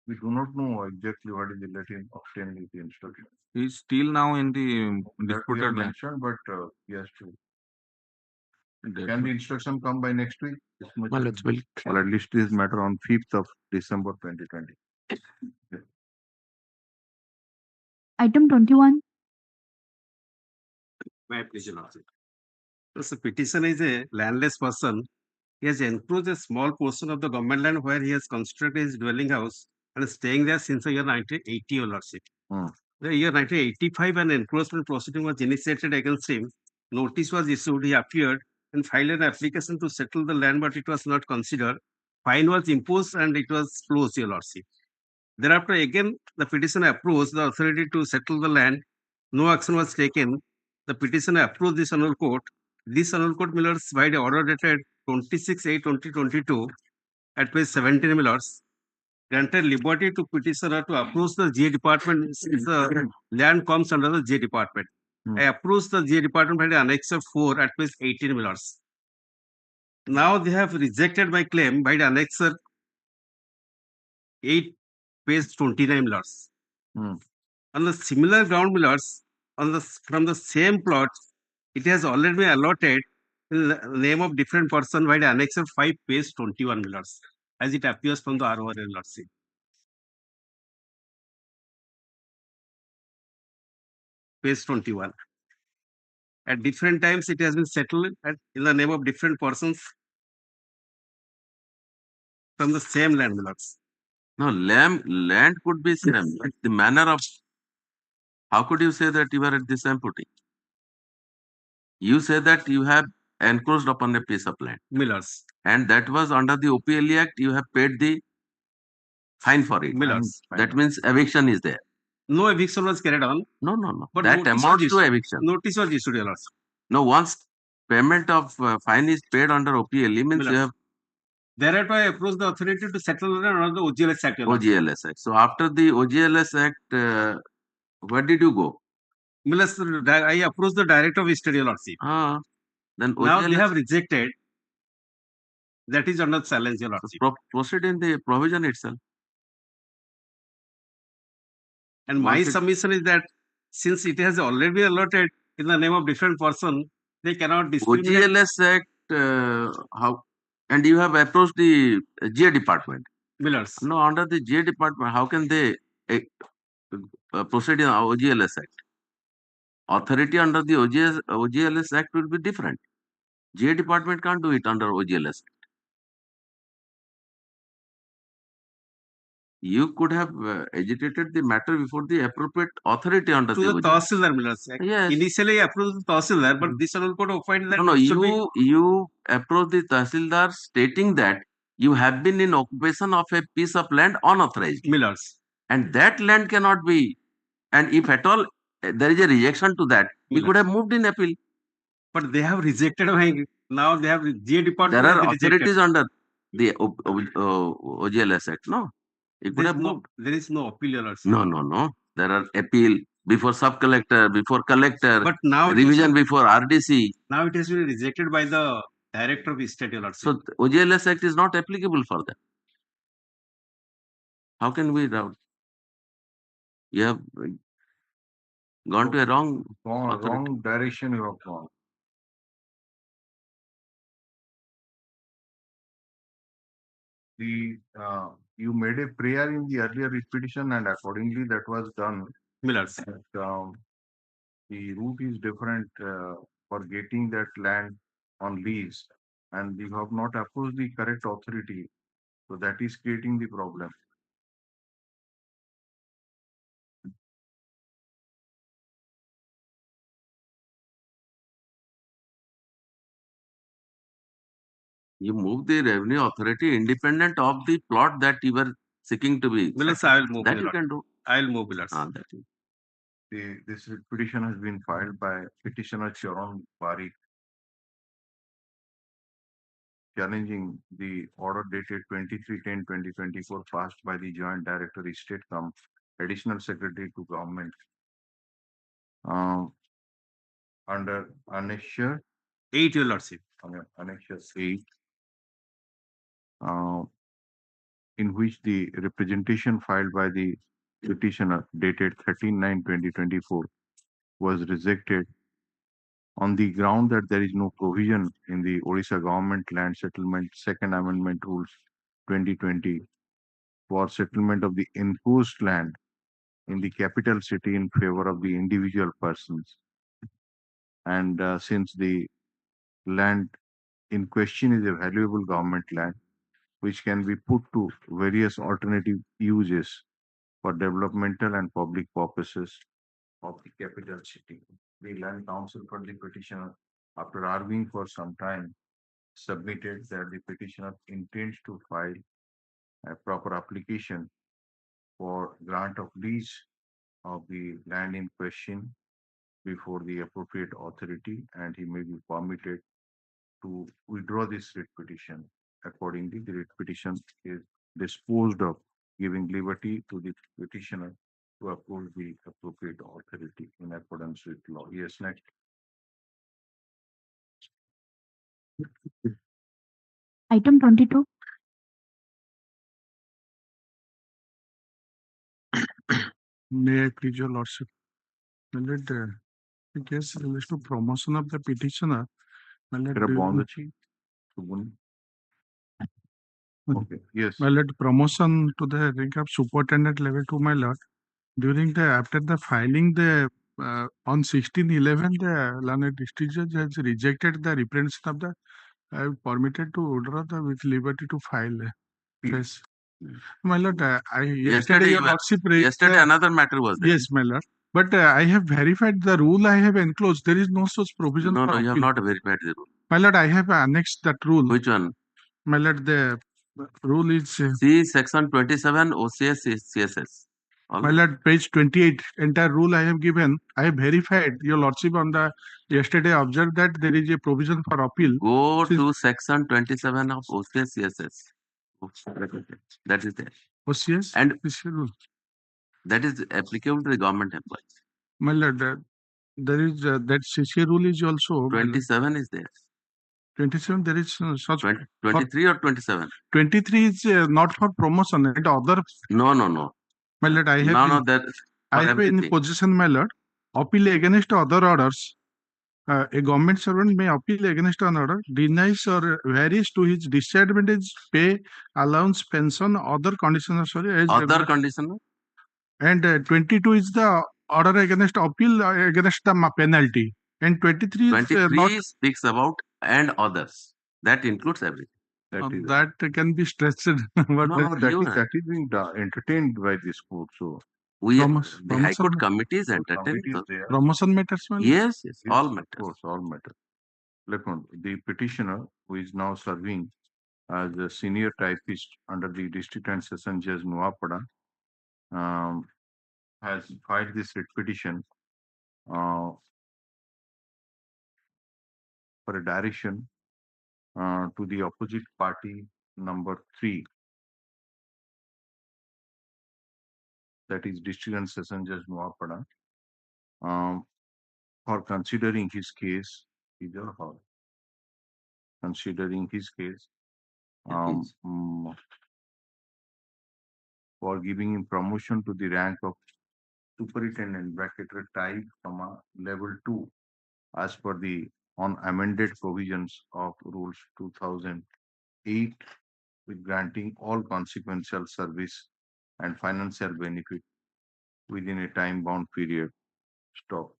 We do not know exactly what is the letter obtained with the instruction. He is still now in the disputed land. But yes, can the instruction come by next week? Well, at least this matter on 5th of December 2020. Item 21. My pleasure, Lordship. The petitioner is a landless person. He has encroached a small portion of the government land where he has constructed his dwelling house and is staying there since the year 1980, Your Lordship. The year 1985, an encroachment proceeding was initiated against him. Notice was issued. He appeared and filed an application to settle the land, but it was not considered. Fine was imposed and it was closed, Your Lordship. Thereafter, again, the petitioner approached the authority to settle the land. No action was taken. The petitioner approached this annual court. This annual court, Millers, by the order dated 26/8/2022 at page 17, Millers, granted liberty to petitioner to approach the GA department since the land comes under the GA department. I approached the GA department by the annexure 4 at page 18, Millers. Now they have rejected my claim by the annexure 8, page 29, Millers. On the similar ground, Millers, from the same plot, it has already been allotted in the name of different person by the annexure 5, page 21, Millers, as it appears from the ROR, Lordship. Page 21. At different times, it has been settled in the name of different persons from the same land, Millers. No, land could be same, but the manner of how could you say that you are at the same footing? You say that you have encroached upon a piece of land. Millers. And that was under the OPLE Act, you have paid the fine for it. Millers. That means eviction is there. No eviction was carried on. No. But that amounts to eviction. Notice was issued, Your Lordship. No, once payment of fine is paid under OPLE means you have. Thereafter, I approached the authority to settle the land under the OGLS Act. OGLS Act. So after the OGLS Act, where did you go? Millers, I approached the director of state, Your Lordship. Then now they have rejected. That is under challenge, Your Lordship. Proceed in the provision itself. And my submission is that since it has already been allotted in the name of different person, they cannot discriminate. OGLS Act, how? And you have approached the GA department. Millers. No, under the GA department, how can they proceed in OGLS Act? Authority under the OGLS Act will be different. GA department can't do it under OGLS Act. You could have agitated the matter before the appropriate authority under To the the OGLS. Tahsildar Millers. Yes. Initially approved the Tahsildar, but this honorable court opined that No, it should be you approach the Tahsildar stating that you have been in occupation of a piece of land unauthorized. Millers. And that land cannot be, and if at all there is a rejection to that, you could have moved in appeal. But they have rejected my, now they have GA department. There are has authorities rejected. under the OGLS Act, no? You could have moved. There is no appeal, Your Lordship. No. There are appeal before sub-collector, before collector, But now revision before RDC. Now it has been rejected by the director of the state, Your Lordship. So OGLS Act is not applicable for that. How can we doubt? You have gone to a wrong direction you have gone. You made a prayer in the earlier petition, and accordingly that was done. Millers. The route is different for getting that land on lease, and you have not approached the correct authority, so that is creating the problem. You move the revenue authority independent of the plot that you were seeking to be. Millers, I will move. That you can do. I will move, Millers. This petition has been filed by petitioner Sharon Bari, challenging the order dated 23/10/2024 passed by the Joint Director State cum Additional Secretary to Government under Annexure 8, Your Lordship. Annexure 8, in which the representation filed by the petitioner dated 13/9/2024 was rejected on the ground that there is no provision in the Orissa Government Land Settlement Second Amendment Rules 2020 for settlement of the enclosed land in the capital city in favor of the individual persons. And since the land in question is a valuable government land, which can be put to various alternative uses for developmental and public purposes of the capital city. The Land Council for the petitioner, after arguing for some time, submitted that the petitioner intends to file a proper application for grant of lease of the land in question before the appropriate authority, and he may be permitted to withdraw this writ petition. Accordingly, the writ petition is disposed of, giving liberty to the petitioner to approve the appropriate authority in accordance with law. Yes, next. Item 22. May I please your lordship? The case relates to promotion of the petitioner. Okay, yes. My lord, promotion to the rank of superintendent level 2, my lord. During after the filing, on 16/11, the learned district judge has rejected the representation of the permitted to order the with liberty to file. Yes. My lord, yesterday your lordship yesterday another matter was there. Yes, my lord. But I have verified the rule I have enclosed. There is no such provision. No, for you have appeal. not verified the rule. My lord, I have annexed that rule. Which one? My lord, the rule is See section 27 OCS CSS. My lord, page 28, entire rule I have given. I have verified your lordship on the yesterday observed that there is a provision for appeal. Go to section 27 of OCS CSS. That is there. OCS and rule. That is applicable to the government employees. My lord, there is that CCA rule is also 27 is there. 27 there is such 23 or 27. 23 is not for promotion and other. No. My lord, I have that I have in possession, my lord, appeal against other orders a government servant may appeal against an order, denies or varies to his disadvantage, pay, allowance, pension, other conditional, sorry, as Other conditional? and 22 is the order against appeal against the penalty. And 23 is 23 speaks about and others. That includes everything. that can be stretched. But that is being entertained by this court. So the High Court committee is entertained. Promotion matters, Yes, all matters. Of course, all matters. Look, the petitioner, who is now serving as a senior typist under the District and Session Judge Nuapada, has filed this writ petition for a direction to the opposite party number 3, that is District and Session Judge Nuapada, for considering his case, considering his case, for giving him promotion to the rank of superintendent bracketed type, level 2, as per the unamended provisions of rules 2008, with granting all consequential service and financial benefit within a time-bound period. Stop.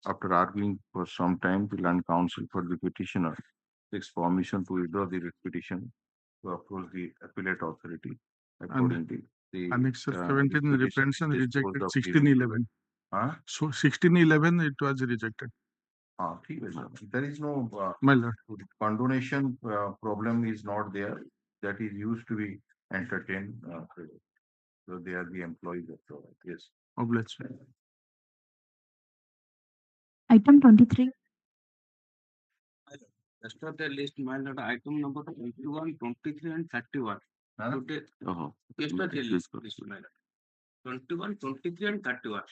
After arguing for some time, the land counsel for the petitioner takes permission to withdraw the writ petition to approach the appellate authority. Accordingly, the Annexure 17 reprehension rejected 1611. Huh? So 1611 it was rejected. There is no My lord. condonation problem is not there. That is used to be entertained. So they are the employees that provide. Yes. Obliged. Item 23. As per the list, my lord, item number 21, 23, and 31. Today, as per the list, my lord. 21, 23, and 31.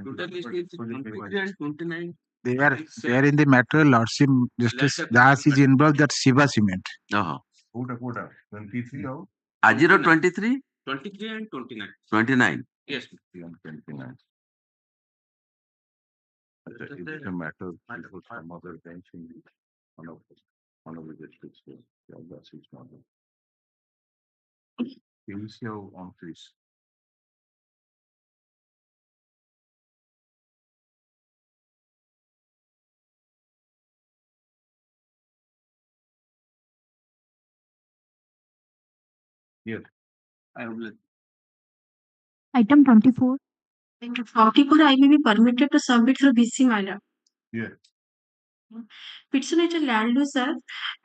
Total list is 23 and 29. They are in the matter. Lordship Justice Das is involved. That Shiva Cement. 23 out. 23? 23 and 29. 29. Yes. 29. It is a matter for some other bench in one of the districts. Yeah, that's it. You will see how on this. Yes. I will. Item 24. Item 44, I may be permitted to submit through BC minor. Yes. Petition is a land user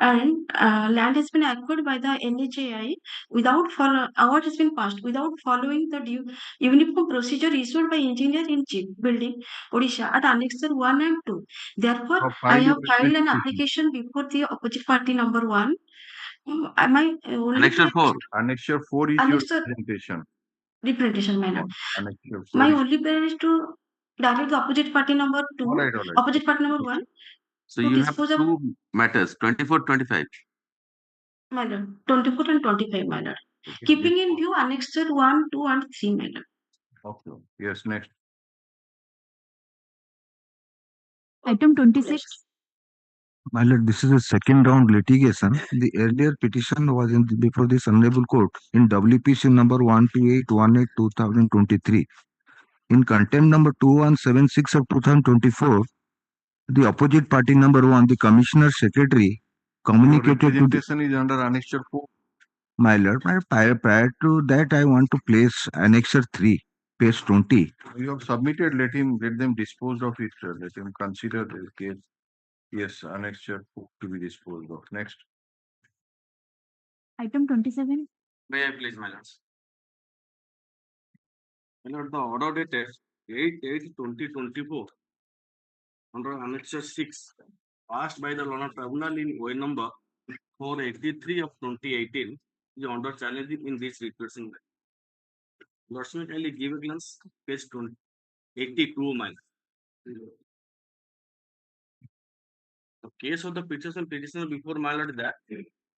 and land has been acquired by the NHAI without award has been passed without following the uniform procedure issued by engineer in chief building Odisha at Annexure 1 and 2. Therefore, I have filed an application before the opposite party number 1. Annexure 4. Annexure 4 is your representation. Representation, my lord. Annexure 4 My only prayer is to direct the opposite party number 2, all right. opposite party number 1. So you have two matters, 24, 25. My lord, 24 and 25, my lord. Keeping in view Annexure 1, 2, and 3, my lord. Okay. Yes, next. Item 26. My lord, this is a second round litigation. The earlier petition was before this honorable court in WPC number 12818/2023. In contempt number 2176 of 2024, the opposite party number 1, the commissioner secretary, communicated to the Representation is under Annexure 4. my lord. Prior to that, I want to place Annexure 3, page 20. You have submitted. Let them dispose of it. Let him consider the case. Yes, Annexure 4 to be disposed of. Next. Item 27. May I please, my lords? My lord, the order dated 8/8/2024 under Annexure 6 passed by the Lona Tribunal in OA number 483 of 2018 is under challenge in this requesting. Lords, may kindly give a glance, page 82, my lord. The case of the petitioner before my lord that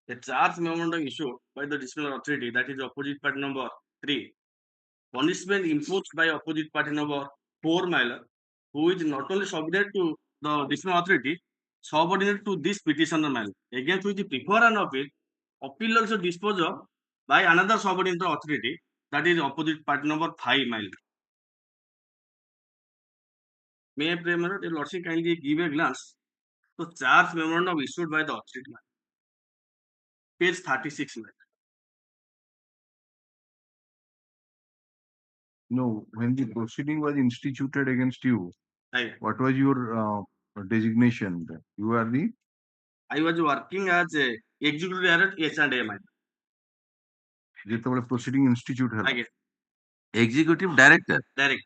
a charge memorandum issued by the disciplinary authority, that is opposite party number 3. Punishment imposed by opposite party number 4, my lord, who is not only subordinate to the disciplinary authority, subordinate to this petitioner man, against which prefer an appeal also disposed of by another subordinate authority, that is opposite party number 5 mile. May I pray, my lord, lordship kindly give a glance to charge memorandum issued by the authority. Page 36. No, when the proceeding was instituted against you, Aye. what was your designation? You are the I was working as a executive director H&A mine. যেତେବେଳେ proceeding institute ହେଲା Aye. Executive director. Direct.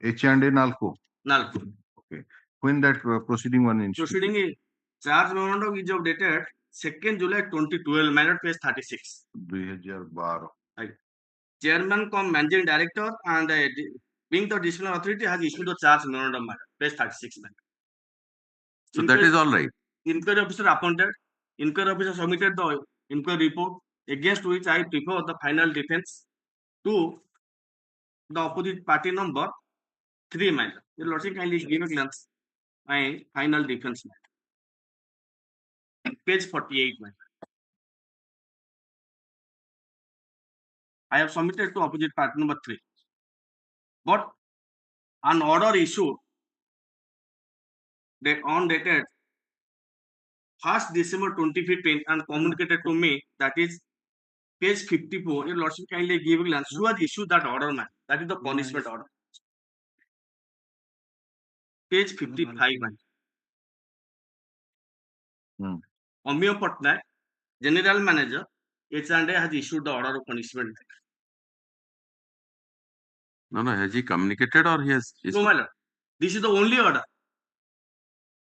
H&A Nalco. Nalco. Okay. When that proceeding was instituted? Proceeding is charge memorandum is of dated 2nd July 2012, minor page 36. 2012. Aye. Chairman cum managing director and being the disciplinary authority has issued a charge memorandum, page 36. So that is all right. Inquiry officer appointed. Inquiry officer submitted the inquiry report against which I prefer the final defense to the opposite party number 3 minor. Your lordship kindly give a glance my final defense. Page 48. I have submitted to opposite party number 3. But an order issued that on dated 1st December 2015 and communicated to me, that is page 54. Your lordship kindly give a glance. Who has issued that order, man? That is the punishment order. Page 55, man. Amir Patnaik, General Manager, H&A has issued the order of punishment. No, has he communicated or he has? No, my lord. This is the only order.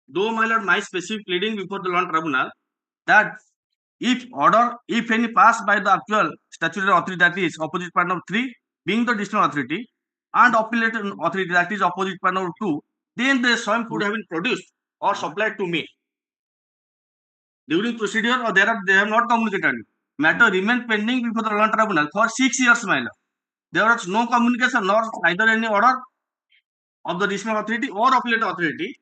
Though, my lord, my specific pleading before the law tribunal that if any passed by the actual statutory authority, that is opposite part number 3, being the disciplinary authority, and appellate authority, that is opposite part number 2, then the same could have been produced or supplied to me during procedure, or they have not communicated. Matter remained pending before the law tribunal for 6 years, my lord. There was no communication, nor either any order of the disciplinary authority or appellate authority,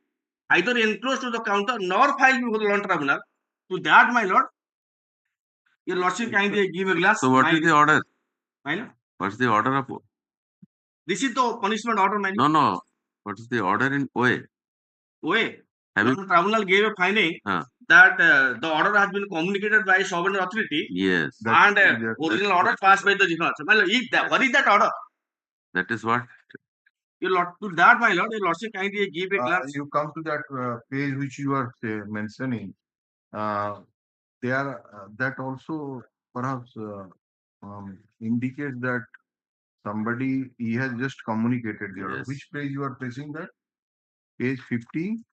either enclosed to the counter nor filed before the law tribunal. To that, my lord, your lordship kindly give a glance. So what is the order? My lord? What is the order of? This is the punishment order, my No, lord. no. What is the order in OA? OA. The tribunal gave a finding that the order has been communicated by sovereign authority. Yes. And original order passed by the disciplinary authority. My lord, if that, what is that order? That is what? Your lord, to that, my lord, your lordship kindly give a glance. You come to that page which you are mentioning. There, that also perhaps indicates that he has just communicated the order. Yes. Which page you are placing that? Page 50?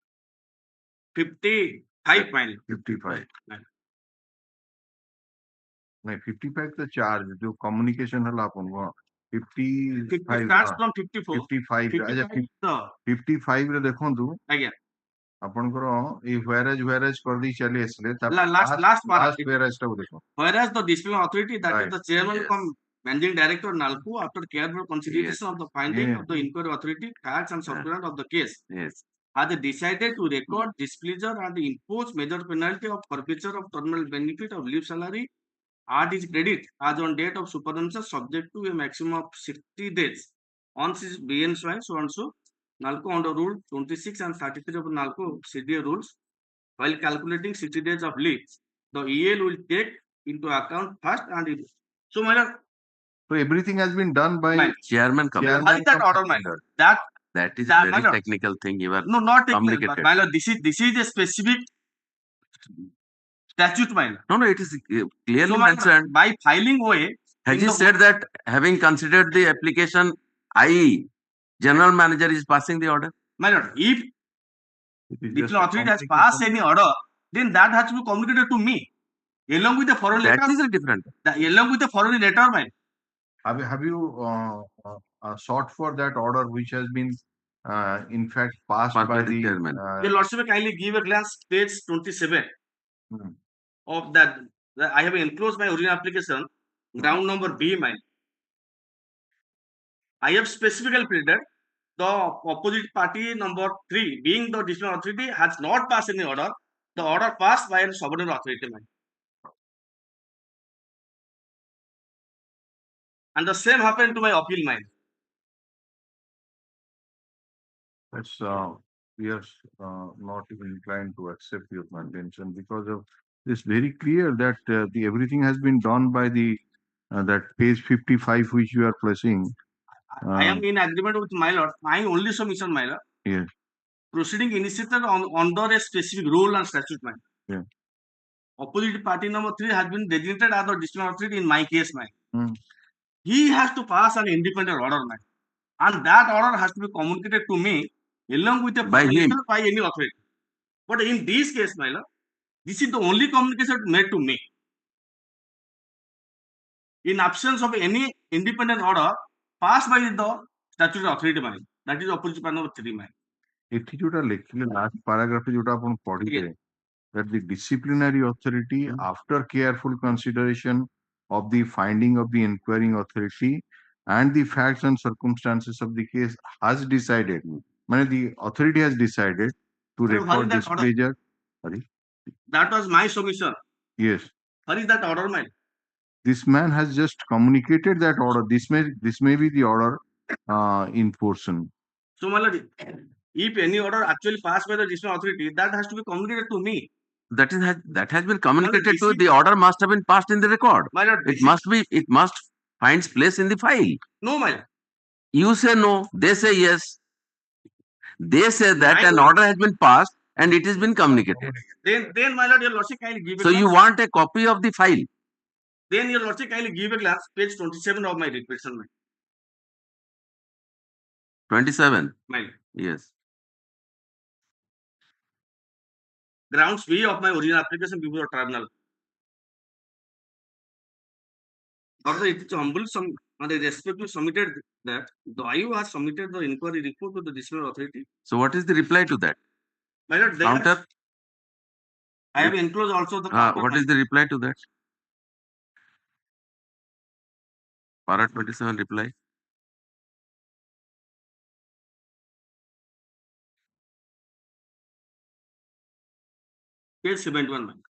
55, my lord. 55. No, 55 the charge. The communication hala upon 55 starts from 54. 55 55 रे देखंतु आज्ञा ଆପଣଙ୍କର ଏଇ whereas କରିଦେଇ ଚାଲି ଆସିଲେ last whereas ଟାକୁ ଦେଖ whereas the disciplinary authority, that is the chairman cum managing director Nalco, after careful consideration of the finding of the inquiry authority, facts and circumstances of the case, has decided to record displeasure and impose major penalty of forfeiture of terminal benefit of leave salary at his credit as on date of supervision, subject to a maximum of 60 days on his BN so and so. Nalco under rule 26 and 33 of Nalco CDA rules, while calculating 60 days of leave, the EL will take into account first and it. So, my lord. So everything has been done by chairman. What is that order, my lord? That is a very technical thing. You are not technical, my lord. This is a specific statute, my lord. No, it is clearly mentioned. By filing OA. Has he said that having considered the application, I, general manager, is passing the order? My lord, if the authority has passed any order, then that has to be communicated to me along with the foreign letter. That is a different. Along with the foreign letter, my. Have you sought for that order which has been in fact passed by the chairman? The lordship kindly give a glance, page 27 of that. I have enclosed my original application, ground number B, mine. I have specifically pleaded the opposite party number 3, being the disciplinary authority, has not passed any order. The order passed by a sovereign authority. And the same happened to my appeal mine. That's we are not even inclined to accept your contention because of it's very clear that the everything has been done by the that page 55 which you are placing. I am in agreement with my lord. My only submission, my lord. Yes. Proceeding initiated under a specific rule and statute, mine. Yeah. Opposite party number 3 has been designated as the disciplinary authority in my case, mine. He has to pass an independent order, mine. And that order has to be communicated to me along with a by him, by any authority. But in this case, my lord, this is the only communication made to me. In absence of any independent order passed by the statutory authority, mine. That is opposite party number 3, mine. ଏଠି ଯୋଉଟା ଲେଖିଲେ last paragraph ଯୋଉଟା ଆପଣ ପଢିଲେ that the disciplinary authority after careful consideration of the finding of the inquiring authority and the facts and circumstances of the case has decided, meaning the authority has decided to record displeasure. Sorry. That was my submission. Yes. What is that order, mine? This man has just communicated that order. This may be the order in portion. So, my lord, if any order actually passed by the disciplinary authority, that has to be communicated to me. That has been communicated to the order must have been passed in the record. My lord, It must finds place in the file. No, my lord. You say no, they say yes. They say that an order has been passed and it has been communicated. Then my lord, your lordship kindly give a So you want a copy of the file? Then your lordship kindly give a glance, page 27 of my petition. 27. Mine. Yes. Grounds B of my original application before the tribunal. Further, it is humble and I respectfully submitted that the IU has submitted the inquiry report to the disciplinary authority. So what is the reply to that? My lord, Counter? I have enclosed also the what is the reply to that? Para 27 reply. Page 71.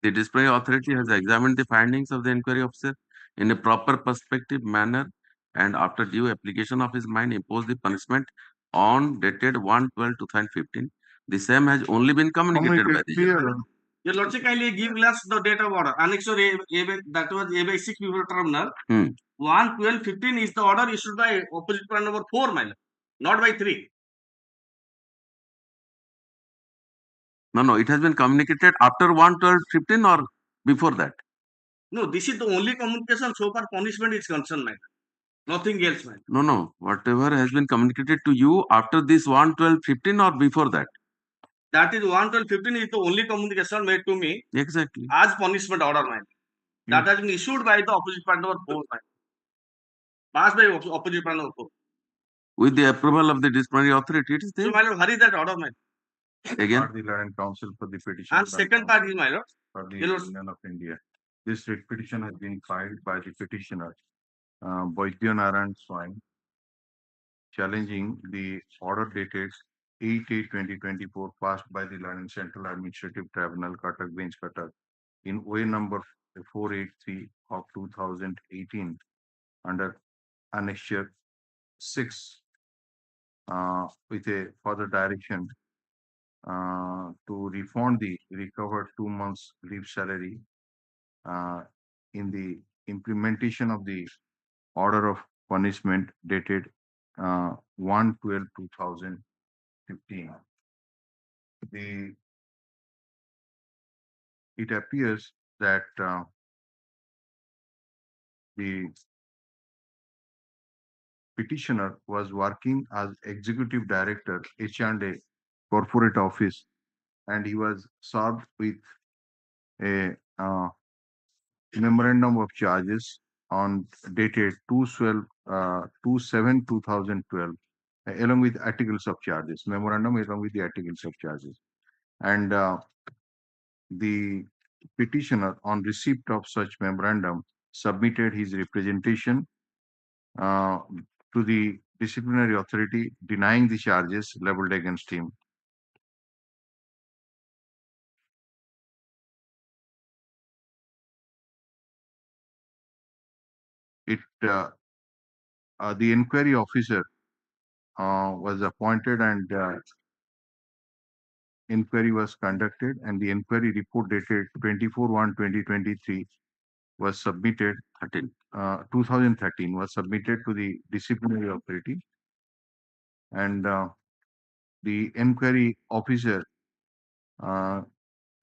The disciplinary authority has examined the findings of the inquiry officer in a proper perspective manner and after due application of his mind imposed the punishment on dated 1/12/2015. The same has only been communicated by the judge. Your lordship kindly give us the date of order. Annex or that was A by 6 before tribunal. 1/12/15 is the order issued by opposite party number 4, my lord, not by 3. No, it has been communicated after 1/12/15 or before that? No, this is the only communication so far punishment is concerned, my lord. Nothing else, man. No. Whatever has been communicated to you after this 1/12/15 or before that? That is 1/12/15 is the only communication made to me. Exactly. As punishment order, man. That has been issued by the opposite party number 4, man. Passed by opposite party number 4. With the approval of the disciplinary authority, it is there. So, my lord, what is that order, man? Again. The Law and Council for the petition. And second part is, my lord. For the Union of India. This writ petition has been filed by the petitioner, Boydionnaran Swine, challenging the order dated 8/8/2024 passed by the London Central Administrative Tribunal, Cuttack Bench, Cuttack, in way number 483 of 2018 under Annexure 6 with a further direction to refund the recovered 2 months leave salary in the implementation of the order of punishment dated 1/12/2015. It appears that the petitioner was working as executive director, H&A corporate office, and he was served with a memorandum of charges on dated 2/7/2012 along with articles of charges, memorandum along with the articles of charges. And the petitioner, on receipt of such memorandum, submitted his representation to the disciplinary authority, denying the charges leveled against him. The inquiry officer was appointed, and inquiry was conducted, and the inquiry report dated 24/1/2023 was submitted. 2013 was submitted to the disciplinary authority, and the inquiry officer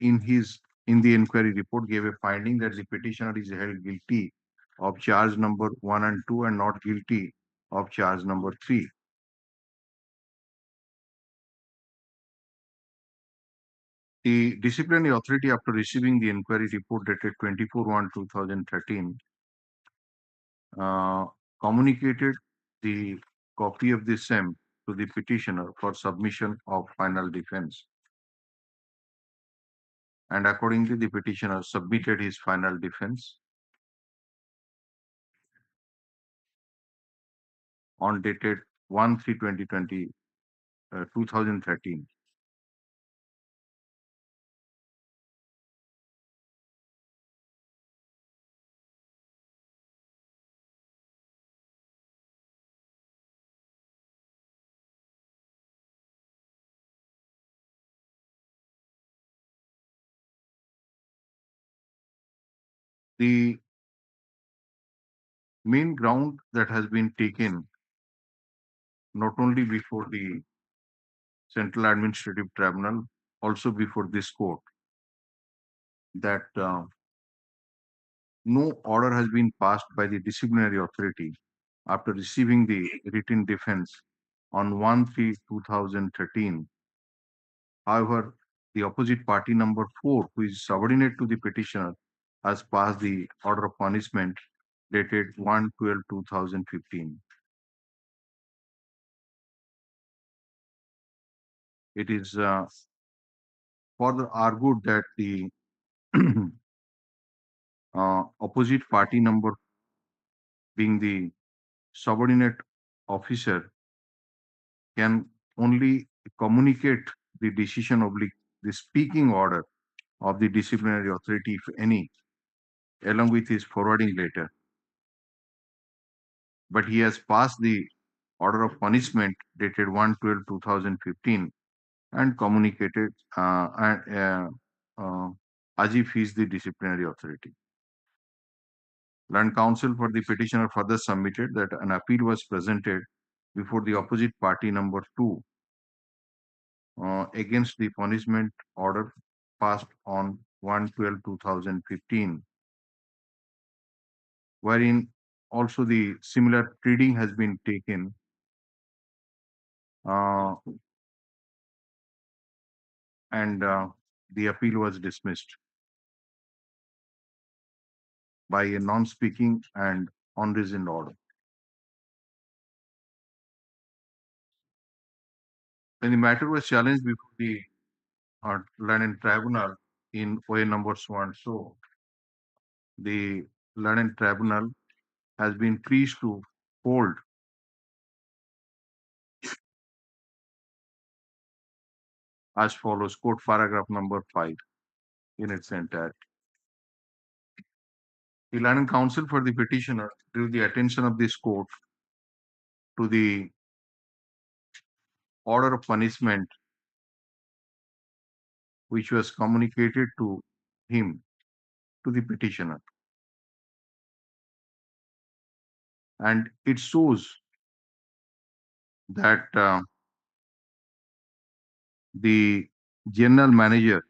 in the inquiry report gave a finding that the petitioner is held guilty of charge number 1 and 2 and not guilty of charge number 3. The disciplinary authority, after receiving the inquiry report dated 24/1/2013, communicated the copy of the same to the petitioner for submission of final defense. And accordingly, the petitioner submitted his final defense on dated 1/3/2013. The main ground that has been taken not only before the Central Administrative Tribunal, also before this court, that no order has been passed by the disciplinary authority after receiving the written defense on 1/3/2013. However, the opposite party number 4, who is subordinate to the petitioner, has passed the order of punishment dated 1/12/2015. It is further argued that the opposite party number, being the subordinate officer, can only communicate the decision oblique the speaking order of the disciplinary authority, if any, along with his forwarding letter. But he has passed the order of punishment dated 1/12/2015 and communicated as if he is the disciplinary authority. Learned counsel for the petitioner further submitted that an appeal was presented before the opposite party number 2 against the punishment order passed on 1/12/2015, wherein also the similar pleading has been taken and the appeal was dismissed by a non-speaking and unreasoned order. When the matter was challenged before the Learned Tribunal in OA number so and so, the Learned Tribunal has been pleased to hold as follows. Quote paragraph number 5 in its entirety. The Learned Counsel for the petitioner drew the attention of this court to the order of punishment which was communicated to him, to the petitioner. And it shows that the general manager,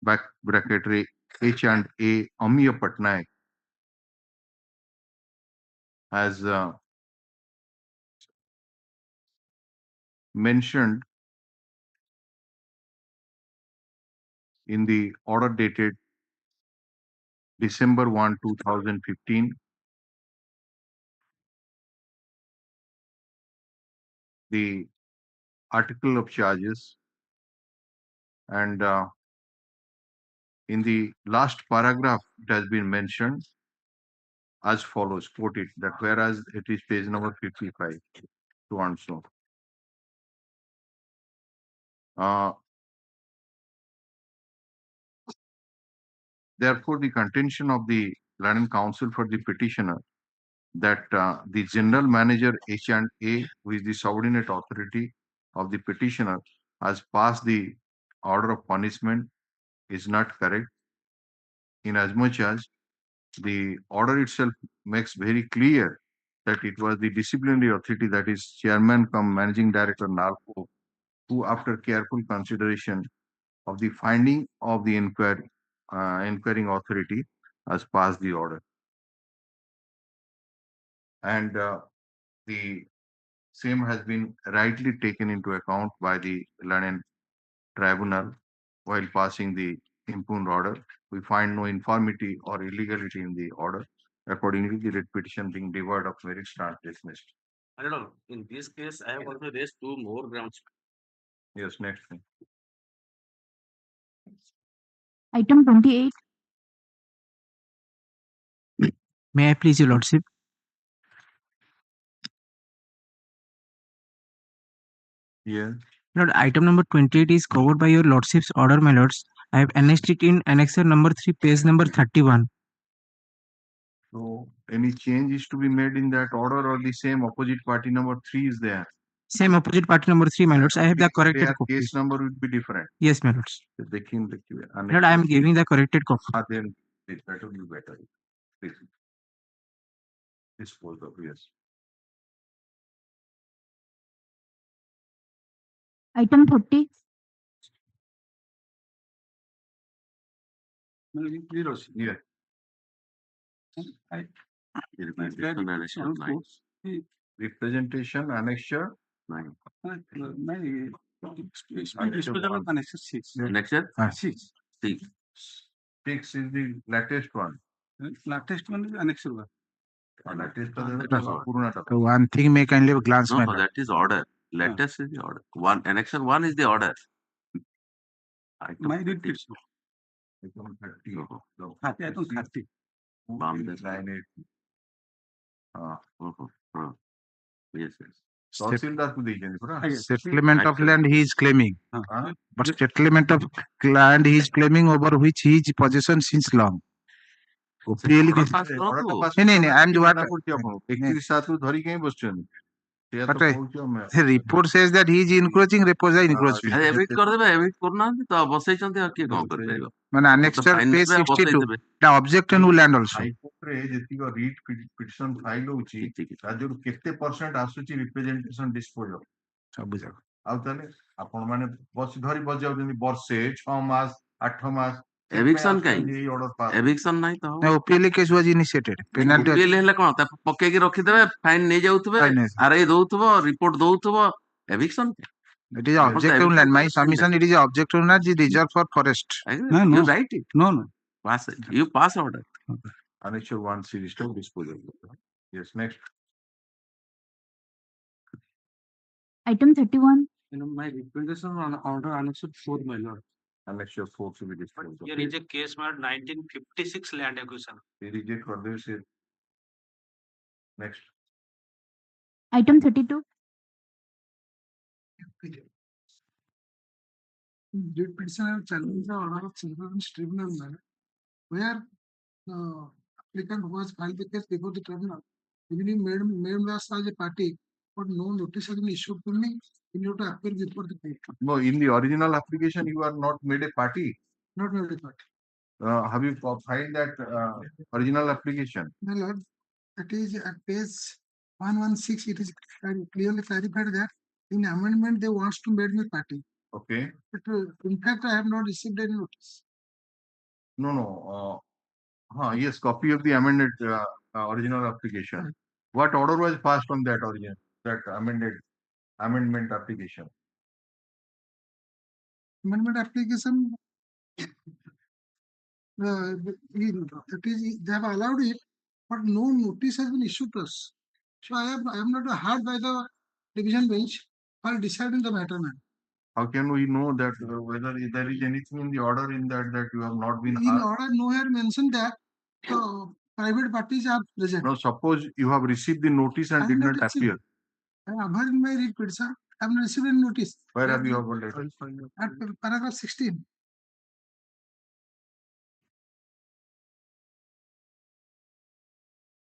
bracketary H&A Amiya Patnaik, has mentioned in the order dated December 1, 2015, the article of charges and In the last paragraph, it has been mentioned as follows, quote it, that whereas it is page number 55 to answer. Therefore, the contention of the Learned Counsel for the petitioner that the general manager H&A, who is the subordinate authority of the petitioner, has passed the order of punishment is not correct, inasmuch as the order itself makes very clear that it was the disciplinary authority, that is chairman cum managing director NALCO, who after careful consideration of the finding of the inquiring authority has passed the order. And the same has been rightly taken into account by the Learned Tribunal while passing the impugned order. We find no infirmity or illegality in the order. Accordingly, the writ petition being devoid of merit stands dismissed. I don't know. In this case, I have also raised two more grounds. Yes, next thing. Item 28. May I please, Your Lordship? Yeah. Lord, item number 28 is covered by Your Lordship's order, my lords. I have annexed it in annexure number 3, page number 31. So, any change is to be made in that order, or the same opposite party number 3 is there? Same opposite party number 3, my lords. I have the corrected Their copy. case number would be different. Yes, my lords. Lord, Lord, I am giving the corrected copy. Then that would be better. Please. Dispose of, yes. Item 30. Yeah. Representation annexure 9. Annexure 6. 6 is the latest one. Latest one is annexure 1. So one thing may kindly have a glance, No, my no, lord. that is order. Latest is the order. Annexure 1 is the order. My read petition. Item 30. No. Item 30. Yes, yes. Settlement of land he is claiming. But settlement of land he is claiming over which he is possession since long. Really, I am the what? But the report says that he is encroaching, repose encroachment. Evict କରିଦେବେ, evict କରୁନାହାନ୍ତି ତ ବସେଇଛନ୍ତି ଆଉ କିଏ କଣ କରିପାରିବ? ମାନେ annexure page 62 the objection will land also. ହାଇକୋର୍ଟରେ ଯେତିକି ରିଟ୍ ପିଟିସନ ଫାଇଲ ହଉଛି ତା ଯୋଉ କେତେ ପରସେଣ୍ଟ ଆସୁଛି ରିପ୍ରେଜେଣ୍ଟେସନ ଡିସ୍ପୋଜାଲ ସବୁ ଯାକ ଆଉ ତାହେଲେ ଆପଣ ମାନେ ଧରି ବଜାଉଛନ୍ତି ବର୍ଷେ 6 ମାସ 8 ମାସ Eviction କାହିଁ? Eviction ନାହିଁ ତ ହବ। OPL case was initiated. Penalty OPL ହେଲେ କଣ ତାକୁ ପକେଇକି ରଖିଦେବେ, ଫାଇନ ନେଇଯାଉଥିବେ, RI ଦଉଥିବ, ରିପୋର୍ଟ ଦଉଥିବ, eviction। It is object to land. My submission, it is object to land, is reserved for forest. No, you write it. No, no. Pass it. You pass order. Annexure 1 series to disposal. Yes, next. Item 31. My representation on order annexure 4, my lord. Annexure 4 to be disposed. Here is a case made 1956 land acquisition. Reject for this. Next. Item 32. Did petitioner challenge the order of children's tribunal manner, where the applicant who has filed the case before the tribunal, even if made us as a party, but no notice has been issued to me in order to appear before the court. No, in the original application, you are not made a party. Not made a party. Have you filed that original application? My lord, it is at page 116. It is clearly clarified that in amendment they wants to make me party. Okay. But in fact, I have not received any notice. No. Yes, copy of the amended original application. What order was passed on that amendment application? Amendment application, they have allowed it, but no notice has been issued to us. So I am not heard by the division bench while deciding the matter. How can we know that whether there is anything in the order in that you have not been In order, nowhere mentioned that private parties are present. No, suppose you have received the notice and I did have not received. appear. I have heard in my read petition. I have received a notice. Where have you got it? At paragraph 16.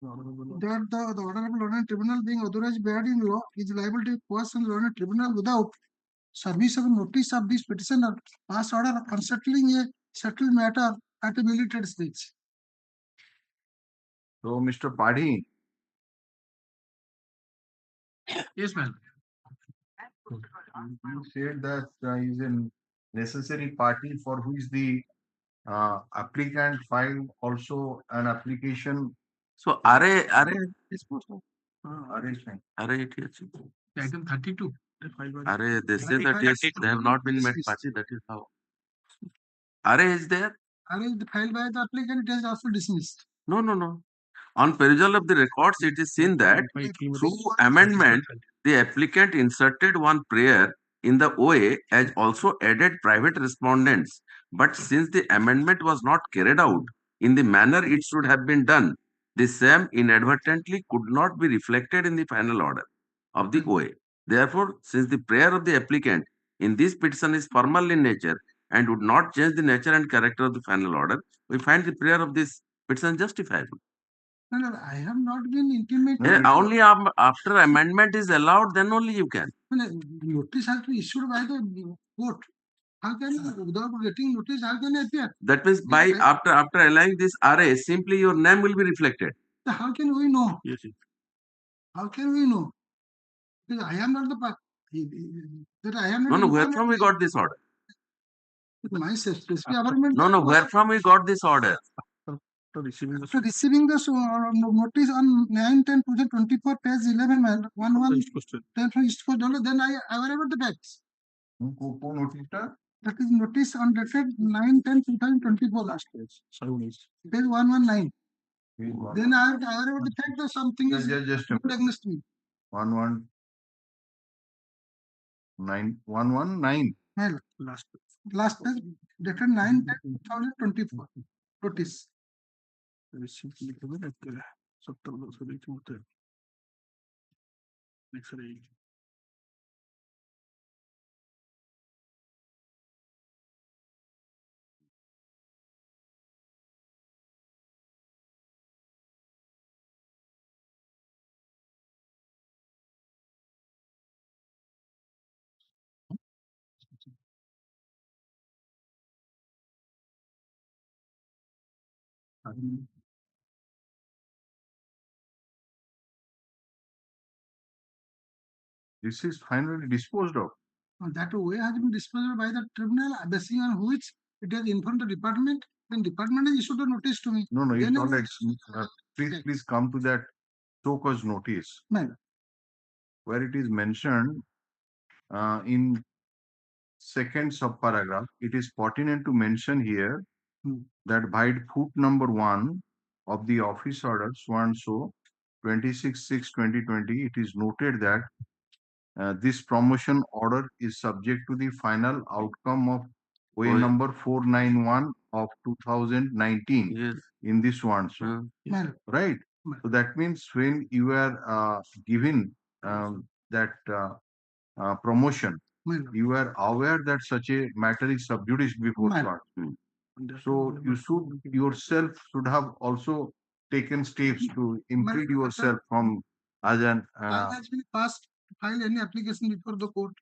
That the Honorable Learned Tribunal being authorized bad in law is liable to pass on Learned Tribunal without service of notice of this petitioner pass order concerning a settled matter at a military stage. So, Mr. Padhi. Yes, ma'am. You said that is a necessary party for which the applicant filed also an application. So, are disposed of? It is. Item 32. They say that yes, they have not been met party. That is how. Is there? Is filed by the applicant, it is also dismissed. No. On perusal of the records, it is seen that through amendment, the applicant inserted one prayer in the OA as also added private respondents. But since the amendment was not carried out in the manner it should have been done, the same inadvertently could not be reflected in the final order of the OA. Therefore, since the prayer of the applicant in this petition is formal in nature and would not change the nature and character of the final order, we find the prayer of this petition justifiable. No, I have not been intimate. Only after amendment is allowed, then only you can. Notice has to be issued by the court. How can without getting notice, how can I appear? That means by after allowing this RA, simply your name will be reflected. So how can we know? Yes. How can we know? Because I am not the part. That I am not. No. Where from we got this order? My specific government. No. Where from we got this order? After receiving the notice on 9/10/2024, page 11, 11/10 from East Coast Dollar, then I aware about the facts. That is notice on dated 9/10/2024 last page. Page 119. Then I have aware about the fact that something is against me. 119. Last page dated 9/10/2024. Notice. This is finally disposed of. That way has been disposed of by the tribunal, basing on which it has informed the department. Then department has issued a notice to me. No, it's not like please come to that so-called notice. Where it is mentioned in second subparagraph, it is pertinent to mention here that by foot number 1 of the office order so 26/6/2020, it is noted that this promotion order is subject to the final outcome of OA number 491 of 2019 in this one. So, right? So that means when you are given that promotion, you are aware that such a matter is sub judice before court. So you should yourself should have also taken steps to impede yourself from as an has been passed to file any application before the court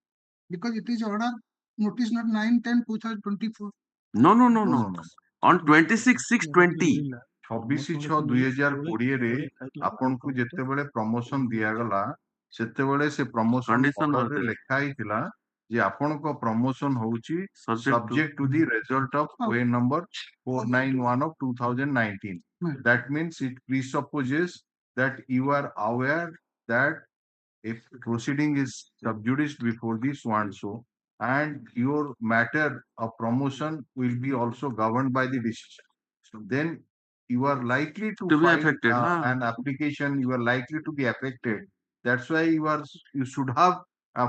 because it is order notice not 9/10/2024. No. On 26/6/20. 26/6/2020 ଆପଣଙ୍କୁ ଯେତେବେଳେ promotion ଦିଆଗଲା ସେତେବେଳେ ସେ promotion ଅର୍ଡରରେ ଲେଖା ହେଇଥିଲା ଯେ ଆପଣଙ୍କ promotion ହଉଛି subject to the result of OA number 491 of 2019. That means it presupposes that you are aware that if proceeding is sub judice before this one so and your matter of promotion will be also governed by the decision. So then you are likely to be file affected, an application, you are likely to be affected. That's why you should have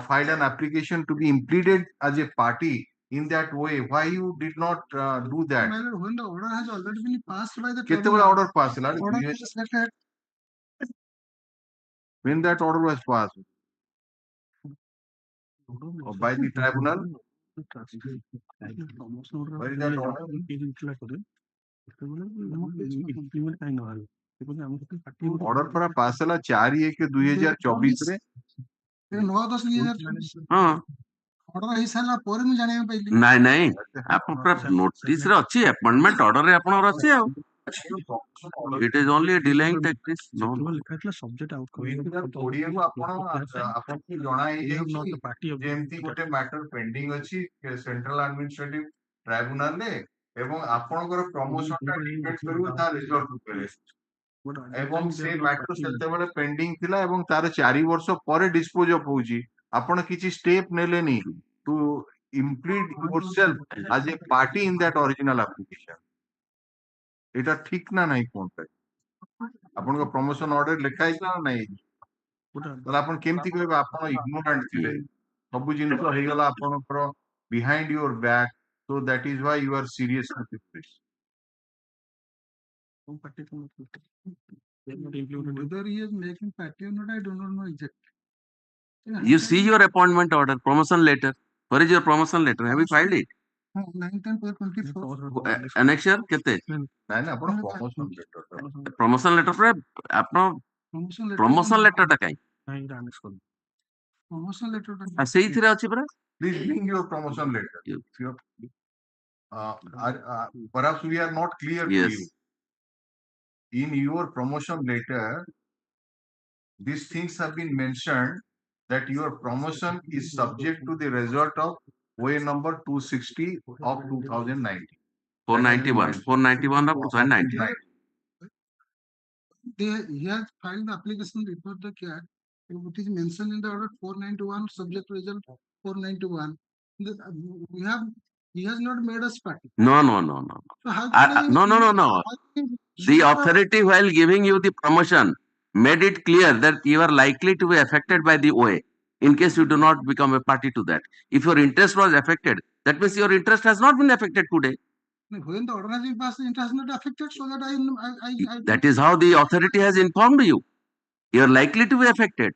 filed an application to be implemented as a party in that way. Why you did not do that? My lord, when the order has already been passed by the Keteବେଳେ tribunal, order pass ହେଲା? order is second. When that order was passed? Or by the tribunal? Where is that order? Order परा पास ହେଲା 4/1/2024 रे। 9/10/2024 हाँ order ହେଇ ସାରିଲା ପରେ ମୁଁ ଜାଣିବାକୁ ପାଇଲି। ନାଇଁ ନାଇଁ ଆପଣ ପୁରା ନୋଟିସ ରେ ଅଛି ଆପଏଣ୍ଟମେଣ୍ଟ ଅର୍ଡର ରେ ଆପଣଙ୍କର ଅଛି ଆଉ ଇଟ ଇଜ ଓନଲି ଡିଲେଇଂ ଟେକ୍ନିକ नो ଓଡ଼ିଆକୁ ଆପଣଙ୍କୁ ଜଣା ହେଇଯାଇଛି ଯେମିତି ଗୋଟେ ମ୍ୟାଟର ପେଣ୍ଡିଂ ଅଛି ସେଣ୍ଟ୍ରାଲ ଆଡମିନିଷ୍ଟ୍ରେଟିଭ ଟ୍ରାଇବୁନାଲ ରେ ଏବଂ ଆପଣଙ୍କର ପ୍ରମୋସନ ଟା ଡିପେଣ୍ଡ କରିବ ତା ରେଜଲ୍ଟ ଉପରେ ଏବଂ ସେ ମ୍ୟାଟର ସେତେବେଳେ ପେଣ୍ଡିଂ ଥିଲା ଏବଂ ତାର 4 ବର୍ଷ ପରେ ଡିସ୍ପୋଜ ଅଫ ହଉଛି ଆପଣ କିଛି ସ୍ଟେପ ନେଲେନି to implicate yourself as a party in that original application. এটা ঠিক না নাই কোনটা ଆପଣଙ୍କ ପ୍ରମୋସନ ଅର୍ଡର ଲେଖା ହେଇଥିଲା ନା ନାଇଁ ତାହେଲେ ଆପଣ କେମିତି କହିବେ ଆପଣ ଇଗ୍ନୋରାଣ୍ଟ ଥିଲେ ସବୁ ଜିନିଷ ହେଇଗଲା ଆପଣଙ୍କର behind your back, so that is why you are serious with this. Whether he is making party or not, I do not know exactly. You see your appointment order, promotion letter. Where is your promotion letter? Have you filed it? 9/10/24 Annexure କେତେ? ନାଇଁ ନା ଆପଣ promotion letter promotion letter ପରେ ଆପଣ promotion letter ଟା କାଇଁ? promotion letter ସେଇଥିରେ ଅଛି ପରା। Please bring your promotion letter. Perhaps we are not clear to you. In your promotion letter, these things have been mentioned that your promotion is subject to the result of OA number 260 of 2019. 491 of 2019. He has filed the application before the CAT. It is mentioned in the order 491, subject to result 491. He has not made us party. No. So how No. The authority, while giving you the promotion, made it clear that you are likely to be affected by the OA in case you do not become a party to that. If your interest was affected, that means your interest has not been affected today. When the order has been passed, it has not affected, so that I That is how the authority has informed you. You are likely to be affected,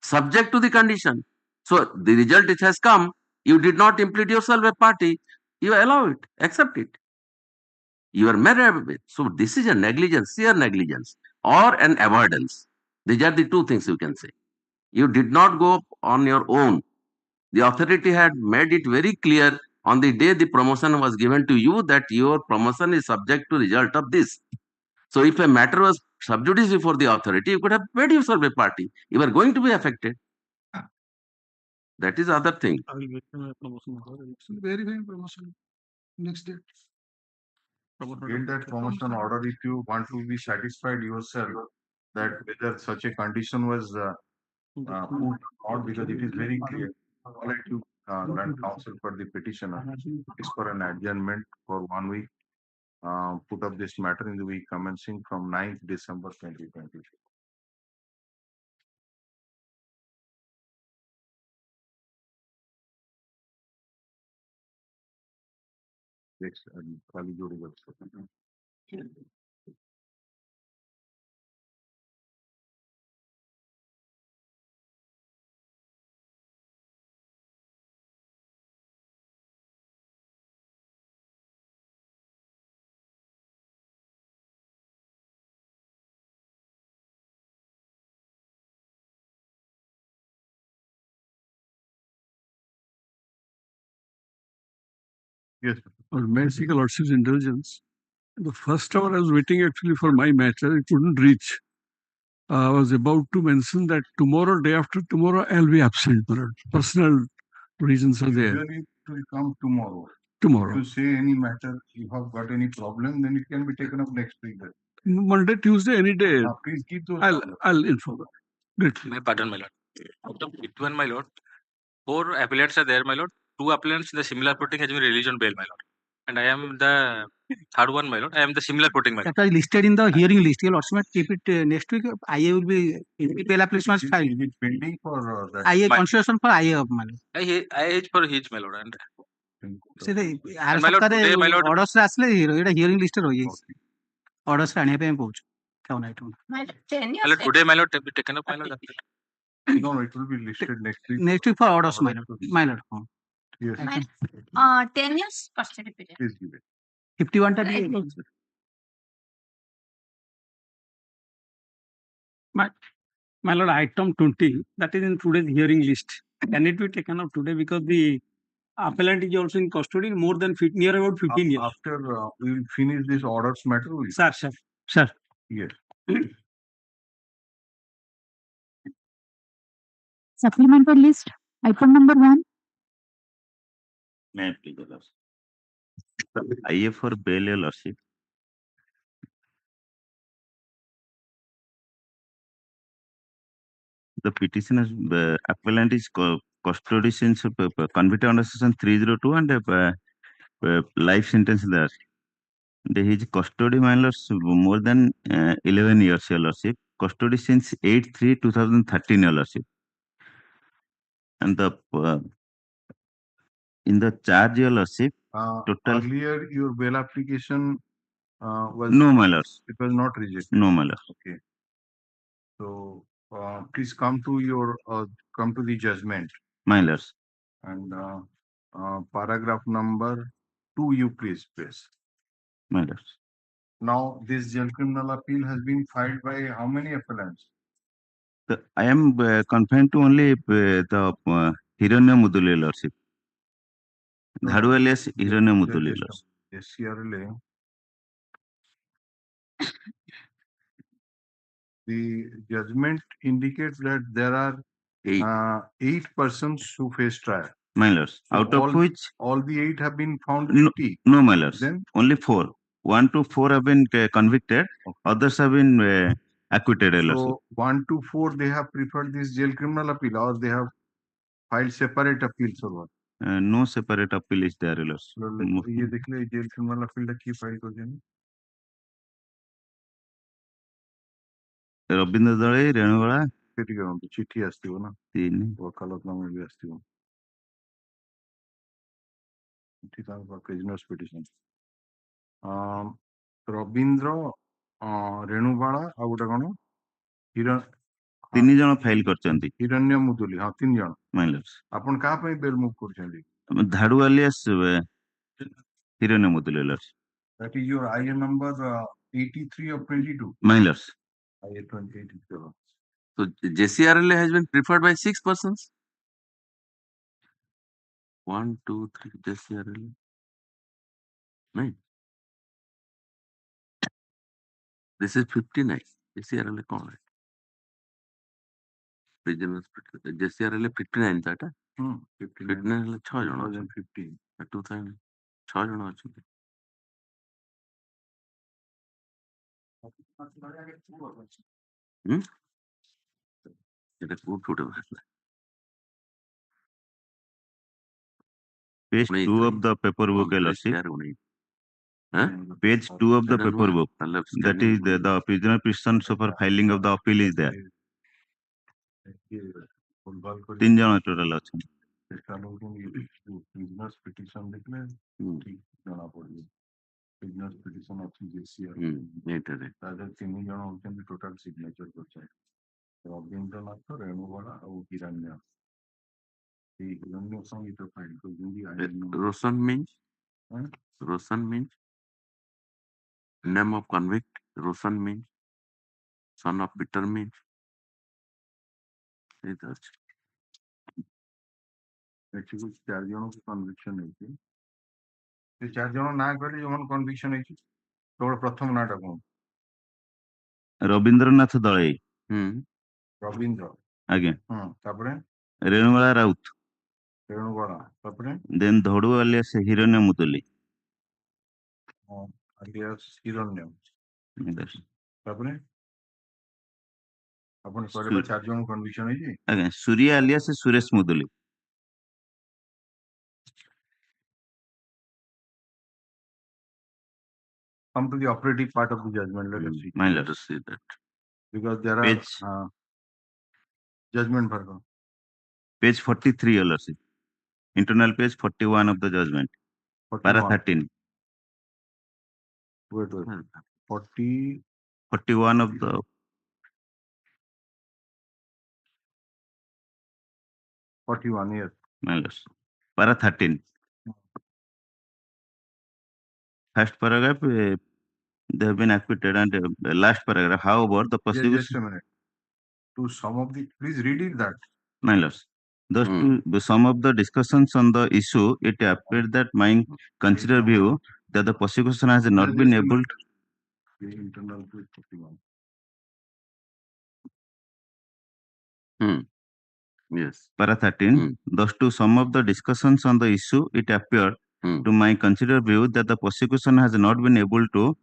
subject to the condition. So the result which has come, you did not implicate yourself a party, you allow it, accept it. You are married. So this is a negligence, sheer negligence, or an avoidance. These are the two things you can say. You did not go on your own. The authority had made it very clear on the day the promotion was given to you that your promotion is subject to result of this. So if a matter was sub judice before the authority, you could have made yourself a party. You are going to be affected. That is other thing. verifying promotion next date. Get that promotion order if you want to be satisfied yourself that whether such a condition was put or because it is very clear. All right, you grant counsel for the petitioner is for an adjournment for 1 week. Put up this matter in the week commencing from 9th December 2020. Yes, yes. Mercy Lordship's indulgence. The first hour I was waiting actually for my matter. It couldn't reach. I was about to mention that tomorrow, day after tomorrow, I'll be absent. Personal reasons are there. Usually it will come tomorrow. Tomorrow. If you say any matter, you have got any problem, then it can be taken up next week. Monday, Tuesday, any day. Please keep those. I'll inform. Great. My pardon, my lord. Out of 51, my lord, 4 appellates are there, my lord. 2 appellants in the similar proceeding has been released on bail, my lord. And I am the third one, my lord. I am the similar quoting, my lord. That was listed in the hearing list. Your lordship keep it next week. IA will be bail application was filed. Is it pending for that? IA My- consideration for IA of my lord. I hate for his, my lord. And ସେ ଆର my lord, ସପ୍ତାହରେ today, my lord, orders ଆସିଲେ ଏଇଟା hearing ଲିଷ୍ଟରେ ରହିଯାଇଛି orders ଆଣିବା ପାଇଁ କହୁଛୁ କହୁନ item my lord, today, my lord, be taken up, my lord. No, it will be listed next week. next week for orders my lord ହଁ Yes. 10 years custody period. Please give it. 51 ଟା ବି My lord, item 20, that is in today's hearing list. Can it be taken up today because the appellant is also in custody more than near about 15 years? After we will finish this orders matter. Sir. Yes. Supplemental list, item number 1. May I please, Your Lordship? IA for bail, Your Lordship. The petitioner's appellant is custody since convicted under section 302 and life sentence there. His custody, my lords, more than 11 years, Your Lordship. Custody since 8/3/2013, Your Lordship. And the in the charge, Your Lordship, total. Earlier, your bail application was No, my lords. It was not rejected. No, my lords. Okay. So please come to the judgment. My lords. And paragraph number 2, you please press. My lords. Now, this jail criminal appeal has been filed by how many appellants? I am confined to only the Hiranya Muduli, Your Lordship. Dhadu alias Hiranya Muduli, Your Lordship. SCRLA. The judgment indicates that there are 8 persons who face trial. My lords. So Out of which all the 8 have been found no, guilty. No, my lords. Then only 4. 1 to 4 have been convicted. Okay. Others have been acquitted, Your Lordship. So 1 to 4 they have preferred this jail criminal appeal, or they have filed separate appeals or what? No separate appeal is there, Your Lordship. ये देख ले jail criminal appeal टा की file कर देनी. रविंद्र दळे रेणुगळा ठीक है, चिट्ठी आस्तिव ना. 3 वकालतनामा भी आस्तिव. ठीक है, prisoners petition. रविंद्र रेणुबाला ଆଉ ଗୋଟେ କଣ ହିରଣ 3 ଜଣ ଫାଇଲ କରିଛନ୍ତି. ହିରଣ୍ୟ ମୁଦୁଲି, ହଁ 3 ଜଣ. My lords. ଆପଣ କାହା ପାଇଁ ବେଲ୍ ମୁଭ୍ କରୁଛନ୍ତି? ଧାଡୁ alias Hiranya Muduli, Your Lordship. That is your IA number 83 of 22. My lords. IA 2083. So JCRLA has been preferred by 6 persons. 1, 2, 3 JCRLA. Right. This is 59. JCRLA कौन है? Prisoners JCRLA 59 था टा? 59 ହେଲେ 6 ଜଣ 2015. 2000 6 ଜଣ ଅଛନ୍ତି. ଏଟା କୋଉଠୁ ଗୋଟେ ବାହାରିଲା? Page 2 of the paperwork, Your Lordship. Page 2 of the paperwork. That is the prisoner petitions for filing of the appeal is there. 3 ଜଣ total ଅଛନ୍ତି. prisoners petition देखले ठीक जଣା पड़ियो. prisoners petition ଅଛି JCR. ଏଇଟାରେ ତାদের 3 ଜଣ ହଉଛନ୍ତି total signature କରିଛନ୍ତି. ରବୀନ୍ଦ୍ରନାଥ, ରେଣୁଗୋଳା ଆଉ ହିରଣ୍ୟ. ଏଇ ହିରଣ୍ୟ ସଙ୍ଗୀତ ଫାଇଲ କରିଛନ୍ତି. Roshan means name of convict. Roshan means son of Peter means. ଏଇଟା ଅଛି. ଏଠି 4 ଜଣଙ୍କୁ କନଭିକ୍ସନ ହେଇଛି. ସେ 4 ଜଣ ନାଁ କହିଲେ ଯୋଉମାନେ କନଭିକ୍ସନ ହେଇଛି କେବଳ ପ୍ରଥମ ନାଁଟା କଣ? ରବୀନ୍ଦ୍ରନାଥ ଦଳେଇ. ରବୀନ୍ଦ୍ର. ଆଜ୍ଞା. ତାପରେ ରେଣୁଗଳା ରାଉତ. ରେଣୁଗୋଳା. ତାପରେ ଦେନ୍ ଧଡୁ alias ହିରଣ୍ୟ ମୁଦୁଲି. alias ହିରଣ୍ୟ. ତାପରେ ଆପଣ କହିଲେ 4 ଜଣ କନଭିକ୍ସନ ହେଇଛି. ଆଜ୍ଞା. Surya alias Suresh Muduli. come to the operative part of the judgment. Let us see. Let us see that. Because there Page, are judgment version. page 43, Your Lordship. Internal page 41 of the judgment. Para 13. Wait. 40. 41 of the 41, yes. My lords. Para 13. First paragraph, they have been acquitted, and last paragraph, however, the prosecution. Just a minute. To some of the, please read it that. My lords. Thus, to some of the discussions on the issue, it appeared that my considered view that the prosecution has not been able to. The internal page 41. Yes. Para 13. Thus, to some of the discussions on the issue, it appeared to my considered view that the prosecution has not been able to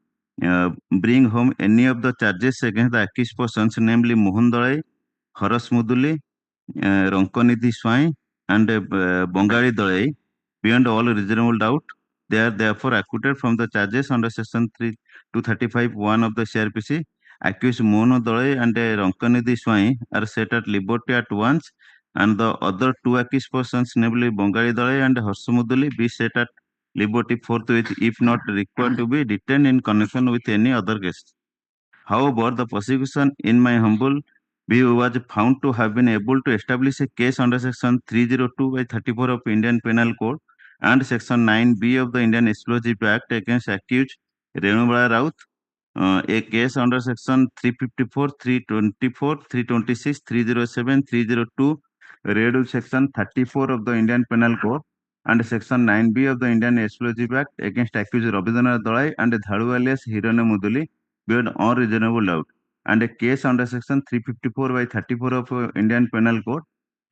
bring home any of the charges against the accused persons, namely Mohan Dalai, Haras Muduli, Ronkonidhi Swai, and Bongali Dalai, beyond all reasonable doubt. They are therefore acquitted from the charges under section 235(1) of the CRPC. Accused Mohan Dalai and Ronkonidhi Swai are set at liberty at once, and the other two accused persons, namely Bongali Dalai and Harsamudali, be set at liberty forthwith if not required to be detained in connection with any other case. However, the prosecution, in my humble view, was found to have been able to establish a case under section 302/34 of Indian Penal Code and section 9B of the Indian Explosive Act against accused Renubala Raut, a case under section 354, 324, 326, 307, 302, Redu section 34 of the Indian Penal Code and section 9B of the Indian Explosive Act against accused Rabindranath Dalai and Dhadu alias Hirane Muduli beyond all reasonable doubt, and a case under section 354/34 of Indian Penal Code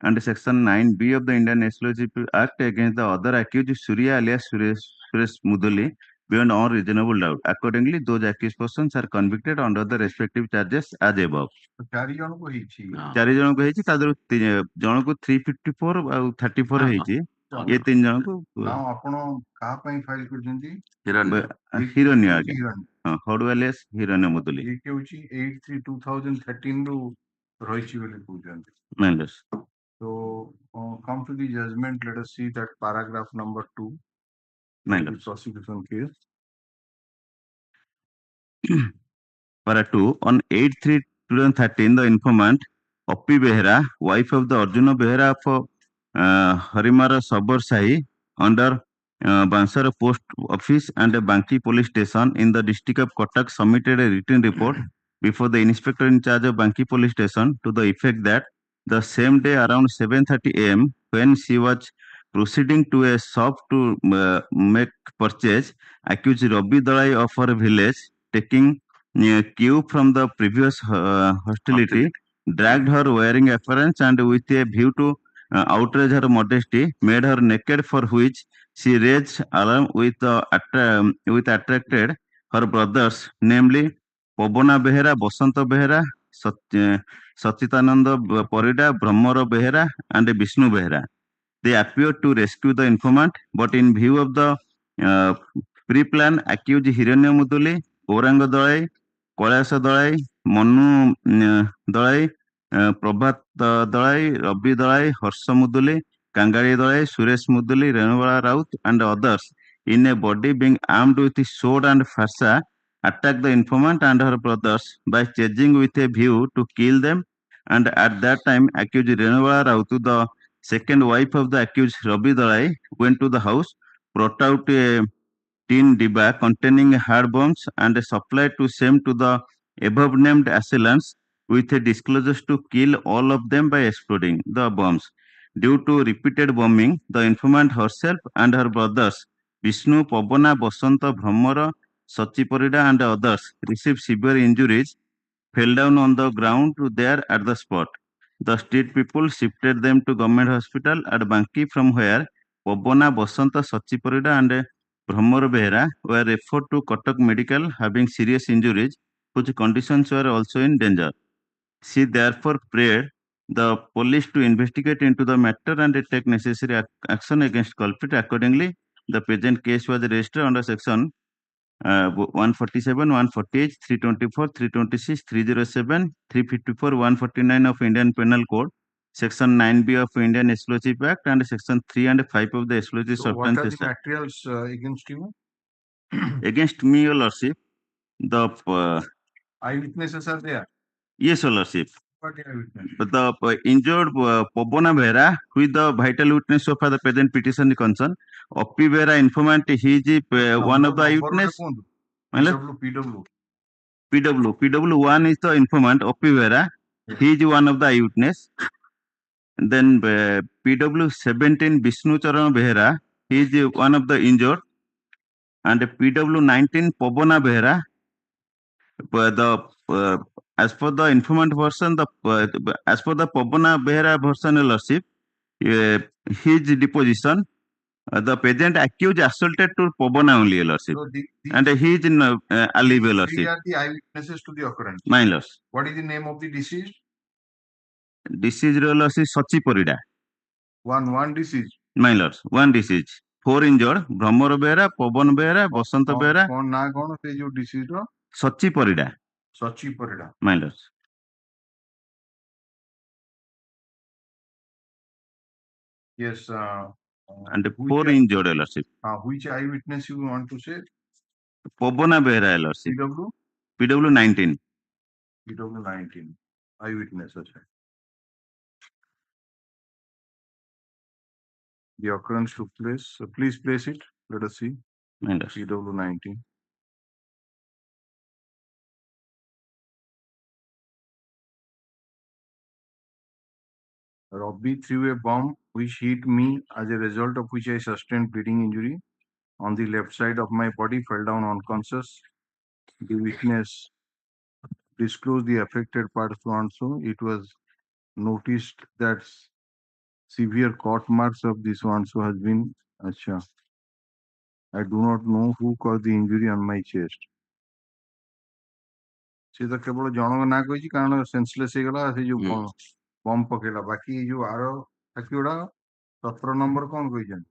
and section 9B of the Indian Explosive Act against the other accused Surya alias Suresh Muduli beyond all reasonable doubt. Accordingly, those accused persons are convicted under the respective charges as above. 4 ଜଣଙ୍କୁ ହେଇଛି। 4 ଜଣଙ୍କୁ ହେଇଛି, ତା ଦେହରୁ ଜଣକୁ 354 ଆଉ 34 ହେଇଛି, ଏ 3 ଜଣଙ୍କୁ। Now ଆପଣ କାହା ପାଇଁ ଫାଇଲ କରିଛନ୍ତି? ହିରଣ୍ୟ ଆଜ୍ଞା, ହଡୁ alias ହିରଣ୍ୟ ମୁଦୁଲି। ଇଏ ହେଉଛି 8/3/2013 ରୁ ରହିଛି ବୋଲି କହୁଛନ୍ତି। Yes. So come to the judgment. Let us see that paragraph number 2. The prosecution case. Para 2, on 8/3/2013, the informant Oppi Behera, wife of the Arjuna Behera of Harimara Sabar Sahi, under Bansara Post Office and Banki Police Station in the district of Kotak, submitted a written report before the inspector in charge of Banki Police Station to the effect that the same day around 7:30 a.m. when she was proceeding to a shop to make purchase, accused Rabi Dalai of her village, taking cue from the previous hostility, dragged her wearing appearance and with a view to outrage her modesty, made her naked, for which she raised alarm with attracted her brothers, namely Pabana Behera, Basanta Behera, Sachitananda Parida, Brahmara Behera, and Vishnu Behera. They appeared to rescue the informant, but in view of the pre-plan, accused Hiranya Muduli, Oranga Dalai, Kailasa Dalai, Manu Dalai, Prabhat Dalai, Rabi Dalai, Harsha Muduli, Kangari Dalai, Suresh Muduli, Renubala Raut, and others, in a body being armed with a sword and farsa, attacked the informant and her brothers by chasing with a view to kill them, and at that time accused Renubala Raut, the second wife of the accused Rabi Dalai, went to the house, brought out a tin diba containing hard bombs and supplied to same to the above named assailants with a disclosure to kill all of them by exploding the bombs. Due to repeated bombing, the informant herself and her brothers Vishnu, Pabana, Basanta, Brahmara, Sachiparida, and others received severe injuries, fell down on the ground there at the spot. The street people shifted them to government hospital at Banki, from where Pabana, Basanta, Sachiparida, and Brahmara Behera were referred to Kotak Medical, having serious injuries, whose conditions were also in danger. She therefore prayed the police to investigate into the matter and take necessary action against culprit. Accordingly, the present case was registered under section 147, 148, 324, 326, 307, 354, 149 of Indian Penal Code, Section 9B of Indian Explosive Act, and Section 3 and 5 of the Explosive So what are Substances the Act. materials against you? Against me, Your Lordship, the Eyewitnesses are there. yes, Your Lordship. What eyewitness? But the injured Pobona Vera, who is the vital witness so far the present petition is concerned, Oppi Vera informant, he is one of the eyewitness. PW. PW1 is the informant, Oppi Vera. He is one of the eyewitness. Then PW17 Vishnu Charan Behera, he is one of the injured. And PW19 Pobona Behera, as per the informant version, as per the Pobona Behera version, Your Lordship, his deposition, the peasant accused assaulted to Pobona only, Your Lordship. So And he is in alibi, Your three Lordship. are the eyewitnesses to the occurrence. My Lords. What is the name of the deceased? Deceased, Your Lordship, Sachi Porida. One deceased. My Lords. One deceased. 4 injured, Brahmar Behera, Poban Behera, Basanta Behera, कौन ना कौन से जो deceased हो? Sachi Porida. Sachi Parida. My Lords. Yes. And 4 injured, Your Lordship. Which eyewitness you want to say? Pobona Behera, Your Lordship. PW? PW19. PW19. Eyewitness. Okay. The occurrence took place. Please place it. Let us see. My Lords. PW19. Robbie threw a bomb which hit me, as a result of which I sustained bleeding injury on the left side of my body, fell down unconscious. The witness disclosed the affected part so and so. It was noticed that severe cut marks of this one so has been. Acha. I do not know who caused the injury on my chest. से तो केवल जनक ना कही कारण senseless हो गला से जो बम पकेला बाकी जो आरो बाकी उड़ा 17 नंबर कौन कहिजन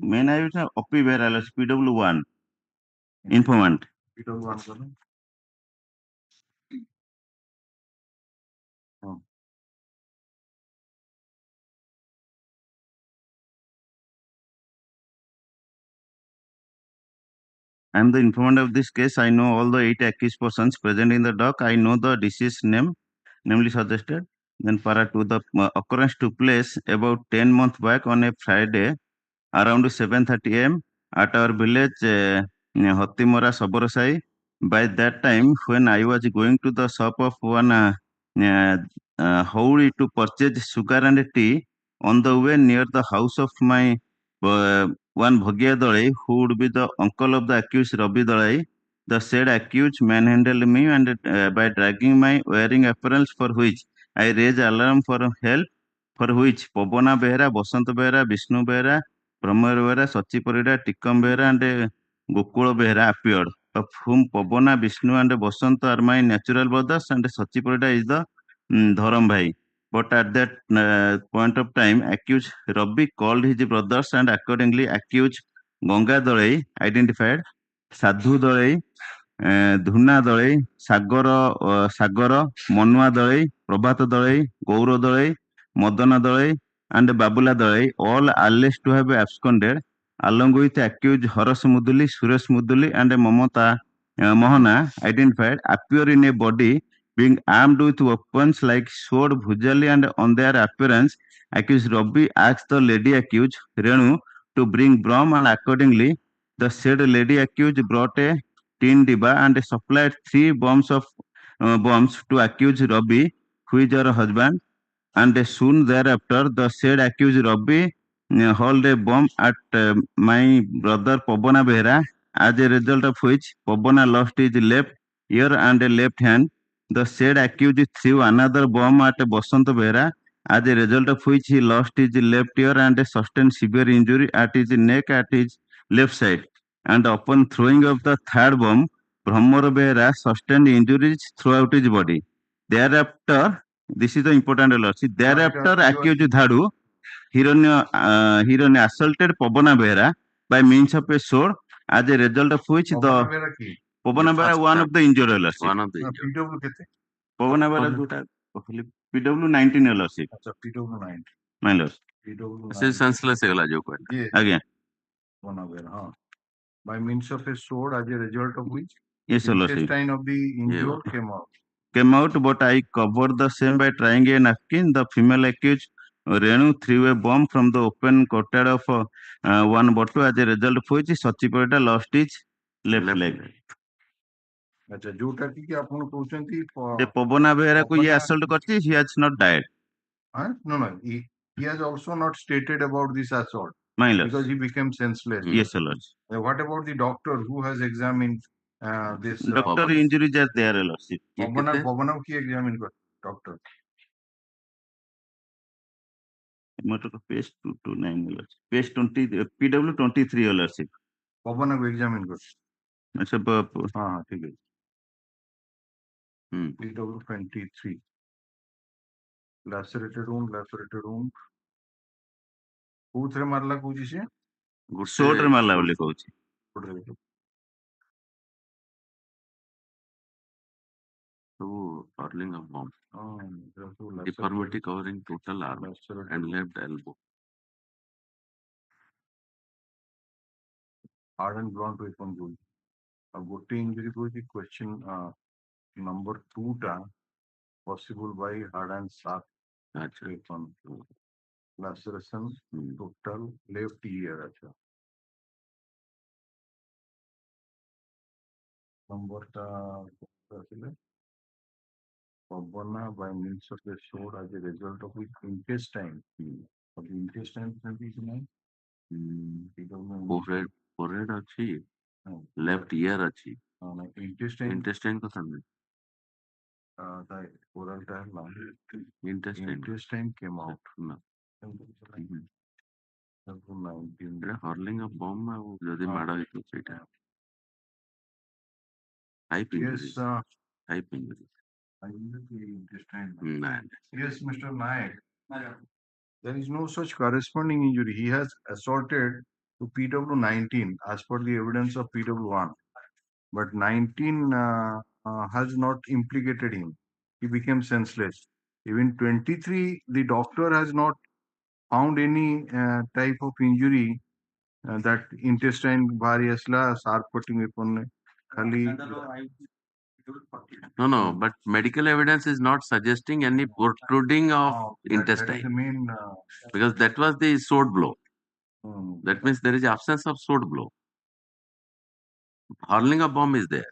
Main eyewitness Oppi Behera, PW1. Informant. PW1 करो I am the informant of this case. I know all the 8 accused persons present in the dock. I know the deceased name, namely suggested. Then para 2, the occurrence took place about 10 months back on a Friday around 7:30 am at our village Hattimora Saborasai. By that time, when I was going to the shop of one Howdy to purchase sugar and tea, on the way near the house of my one Bhagya Dalai, who would be the uncle of the accused Rabi Dalai, the said accused manhandled me and by dragging my wearing apparel, for which I raised alarm for help, for which Pobona Behera, Basant Behera, Vishnu Behera, Brahmar Behera, Sachi Parida, Tikam Behera and Gokula Behera appeared, of whom Pobona, Vishnu and Basant are my natural brothers and Sachi Parida is the Dharam Bhai. But at that point of time, accused Rabbi called his brothers and accordingly accused Ganga Dalai, identified, Sadhu Dalai, Dhuna Dalai, Sagara, Manua Dalai, Prabhata Dalai, Gaura Dalai, Madana Dalai, and Babula Dalai, all alleged to have absconded, along with accused Haras Muduli, Suresh Muduli, and Mamata Mohana, identified, appear in a body being armed with weapons like sword, bhujali, and on their appearance, accused Rabbi asked the lady accused, Renu, to bring Brahm, and accordingly, the said lady accused brought a tin diba and supplied 3 bombs to accused Rabbi, who is her husband, and soon thereafter, the said accused Rabbi hurled a bomb at my brother Pobona Behera, as a result of which Pobona lost his left ear and left hand. The said accused threw another bomb at Basant Behera, as a result of which he lost his left ear and sustained severe injury at his neck at his left side. And upon throwing of the third bomb, Brahmar Behera sustained injuries throughout his body. Thereafter, this is the important alert. Thereafter, accused Dhadu, Hironya assaulted Pobona Behera by means of a sword as a result of which the Pavanabera one of the injured lordship. One of the PW केते? Pavanabera जोटा PW 19 lordship. अच्छा PW 9. My lord. PW से 9. senseless ହେଇଗଲା ଯୋଉ କହିଲା Yes. Again. Pavanabera, हाँ. By means of a sword, as a result of which Yes, the lordship. intestine of the injured came out. Came out, but I covered the same by trying a napkin. The female accused Renu threw a bomb from the open courtyard of one bottle, as a result of which Sachipeta lost his left leg. अच्छा जोटा कि आपण कहउचंती The Pavana Behera को ये assault करती, he has not died. No, he has also not stated about this assault. My lord. Because he became senseless. Yes, lord. What about the doctor who has examined this? Doctor injuries are there, lordship. Pavana की examine कर doctor. Page 229 lordship. Page 20 PW 23 lordship. Pavana को examine कर. अच्छा हाँ ठीक है. PW 23. Lacerated wound. कोथरे मारला कोची से? Sword रे मारला बोली कहूची. So hurling of bomb. Deformity covering total arm and left elbow. Hard and blunt weapon goal. गोटे इंजरी को question number 2 टा possible by hard and sharp weapon. Laceration total left ear. अच्छा. Number टा Pavana by means of the sword as a result of which intestine. Of the intestine Forehead अच्छी, left ear अच्छी. Intestine को सामने. the oral dialogue. Intestine came out. No. Hurling of bomb ଆଉ ଯଦି ମାଡ଼ ହେଇଥିବ ସେଇଟା. Type injuries. Yes, Type injuries. Yes, Mr. Nayak. There is no such corresponding injury. He has assaulted to PW 19 as per the evidence of PW 1. But 19 has not implicated him. He became senseless. Even 23, the doctor has not found any type of injury that intestine variousla sharp cutting weapon khali. No, but medical evidence is not suggesting any protruding of intestine. That is the main. Because that was the sword blow. That means there is absence of sword blow. Hurling of bomb is there.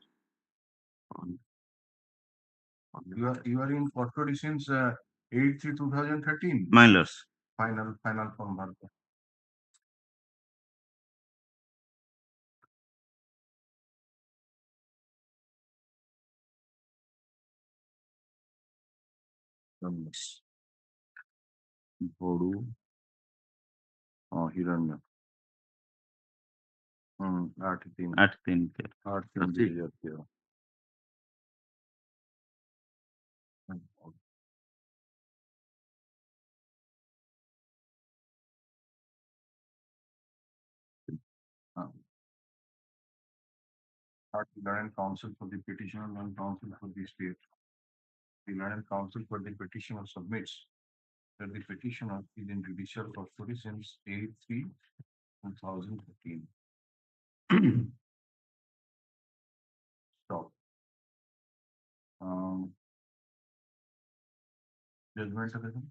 You are in custody since 8/3/2013. My lords. Final from Bharat. Bodu. Hiranya. 8/3. 8/3. The Land Council for the petitioner and council for the state. The Land Council for the petitioner submits that the petitioner is in judicial custody since 8/3/2015. Stop. Judgment again.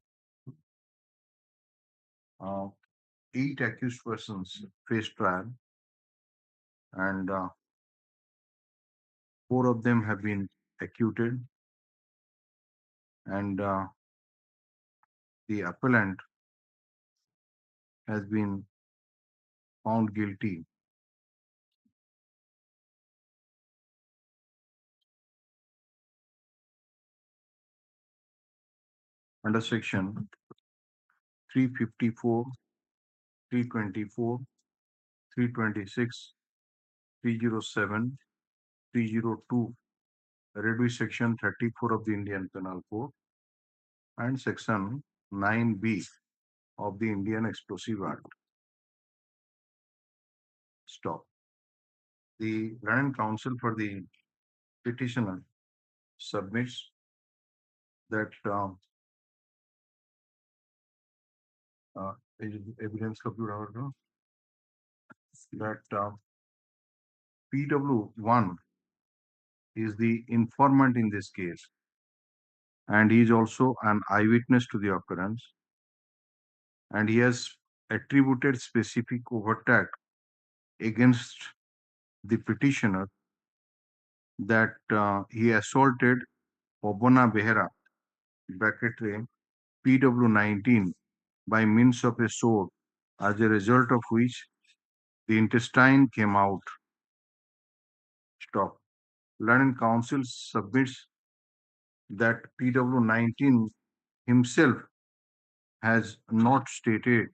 8 accused persons face trial, and 4 of them have been acquitted, and the appellant has been found guilty under section 354, 324, 326, 307, 302, reduced section 34 of the Indian Penal Code, and section 9B of the Indian Explosive Act. Stop. The learned counsel for the petitioner submits that evidence computer that PW1 is the informant in this case, and he is also an eyewitness to the occurrence, and he has attributed specific overtake against the petitioner that he assaulted Obona Behera, bracket PW19, by means of a sword, as a result of which the intestine came out. Stop. Learned counsel submits that PW19 himself has not stated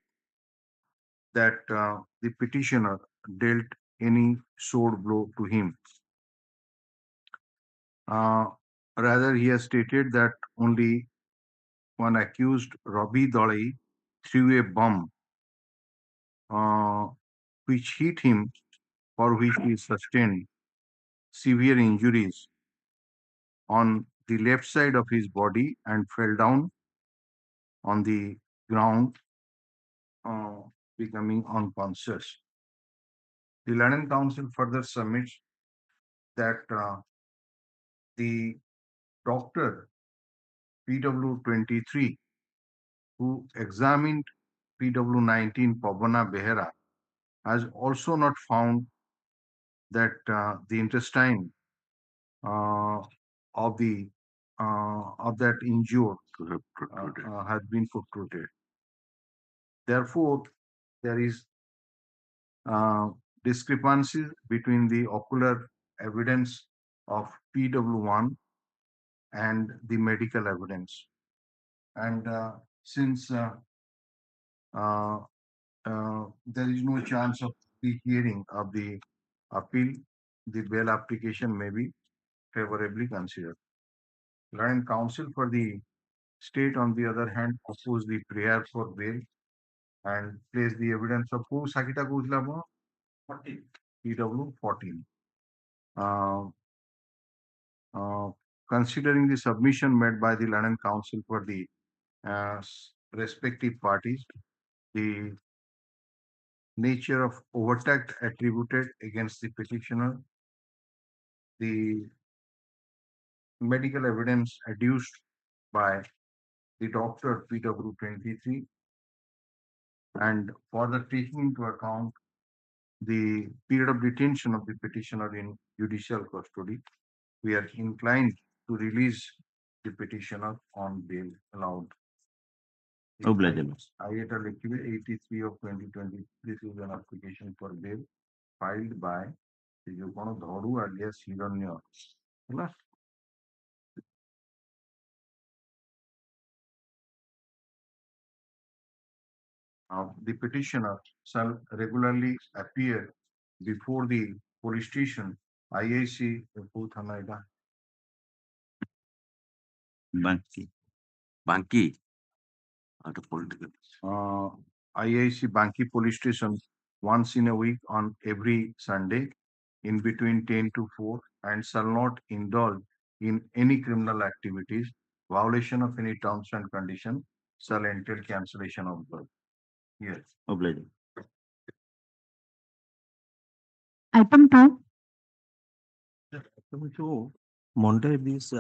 that the petitioner dealt any sword blow to him. Rather, he has stated that only one accused, Robbie Dolly, threw a bomb which hit him, for which he sustained severe injuries on the left side of his body and fell down on the ground, becoming unconscious. The learned counsel further submits that the doctor PW23, who examined PW19 Pavana Behera, has also not found that the intestine of that injured has been protruded. Therefore, there is discrepancies between the ocular evidence of PW1 and the medical evidence. And since there is no chance of the hearing of the appeal, the bail application may be favorably considered. Learned counsel for the state, on the other hand, oppose the prayer for bail and place the evidence of who Sakita Kuzlama 14. PW 14. Considering the submission made by the learned counsel for the respective parties, the nature of overtake attributed against the petitioner, the medical evidence adduced by the doctor PW23, and further taking into account the period of detention of the petitioner in judicial custody, we are inclined to release the petitioner on bail allowed. IATA 83 of 2020. This is an application for bail filed by Dhadu alias Hiranya. The petitioner shall regularly appear before the police station, IAC Banki. Political. IAC Banki police station once in a week on every Sunday in between 10 to 4, and shall not indulge in any criminal activities. Violation of any terms and conditions shall entail cancellation of bail. Yes. Obliged. Item 2. Monday, this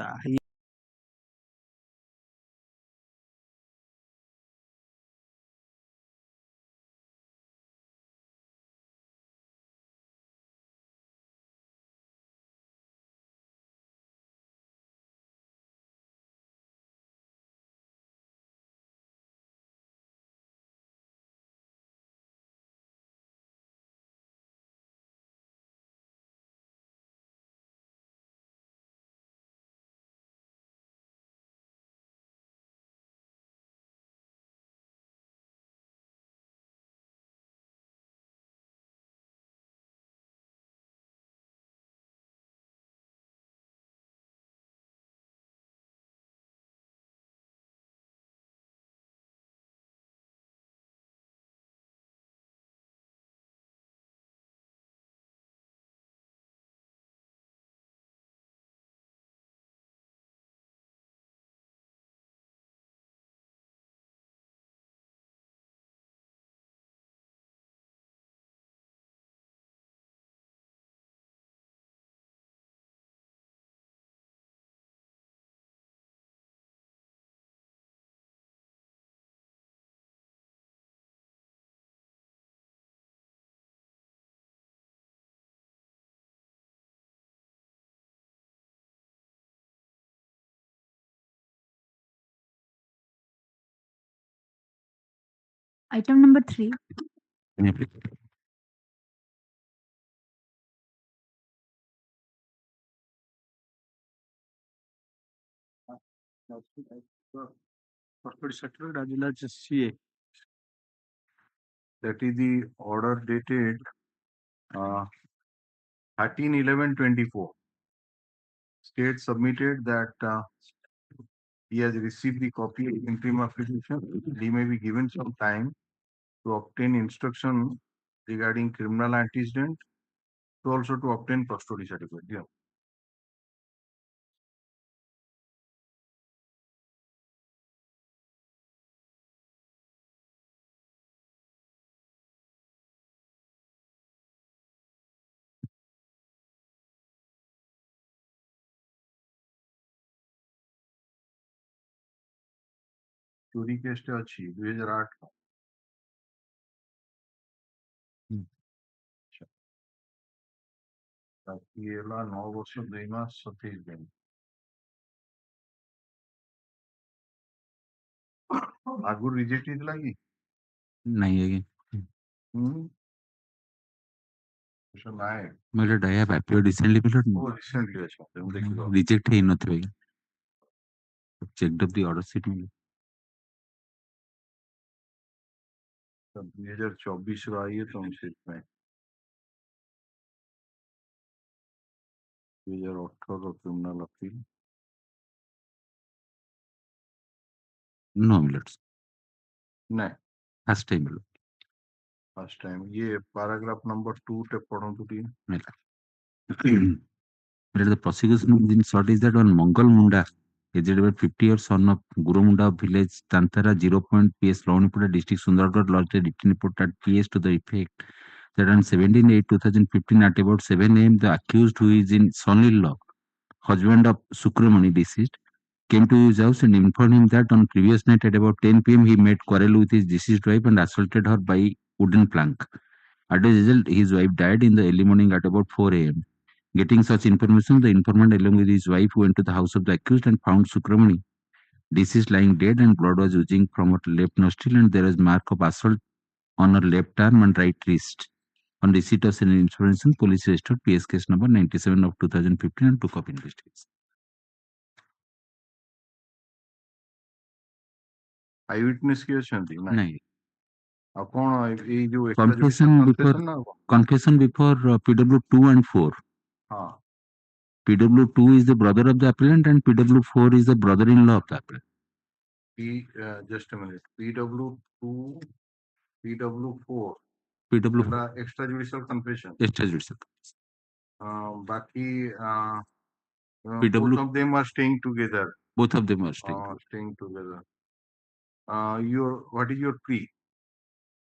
Item number 3. Custody certificate as well as CA. That is the order dated 13/11/24. State submitted that he has received the copy of interim application. He may be given some time to obtain instruction regarding criminal antecedent, to also to obtain custody certificate. Yeah. चोरी केसटा अछि 2008 बाकी एला 9 वर्ष 2 मास 27 दिन आगु reject is लगी नहीं है नायक मेरे डाया पैपियो रिसेंटली ओ रिसेंटली अच्छा हम देखियो रिजेक्ट है नथिबे checked up the order sheet में 2024 रो आई है तो हम सीट में 2018 रो क्रिमिनल अपील नो मिनट्स नहीं फर्स्ट टाइम फर्स्ट टाइम ये पैराग्राफ नंबर 2 टे पढ़ो तो T the prosecution in short is that on Mangal Munda, aged about 50 years, son of Guru Munda village, Tantara 0. PS, Lawnipura district, Sundargarh, lodged a written report at PS to the effect that on 17/8/2015 at about 7 a.m. the accused, who is in son-in-law, husband of Sukramani deceased, came to his house and informed him that on previous night at about 10 p.m. he made quarrel with his deceased wife and assaulted her by wooden plank. As a result, his wife died in the early morning at about 4 a.m. Getting such information, the informant along with his wife went to the house of the accused and found Sukramani deceased lying dead, and blood was oozing from her left nostril, and there was mark of assault on her left arm and right wrist. On receipt of such information, police registered PS case number 97 of 2015 and took up investigation. I witness की अछंती नहीं आ कोन ए जो confession before PW2 and 4. हां PW2 is the brother of the appellant and PW4 is the brother-in-law of the appellant. Just a minute. PW2, PW4. PW4 extrajudicial confession. extrajudicial. Baki, PW both of them are staying together. Both of them are staying together. What is your plea?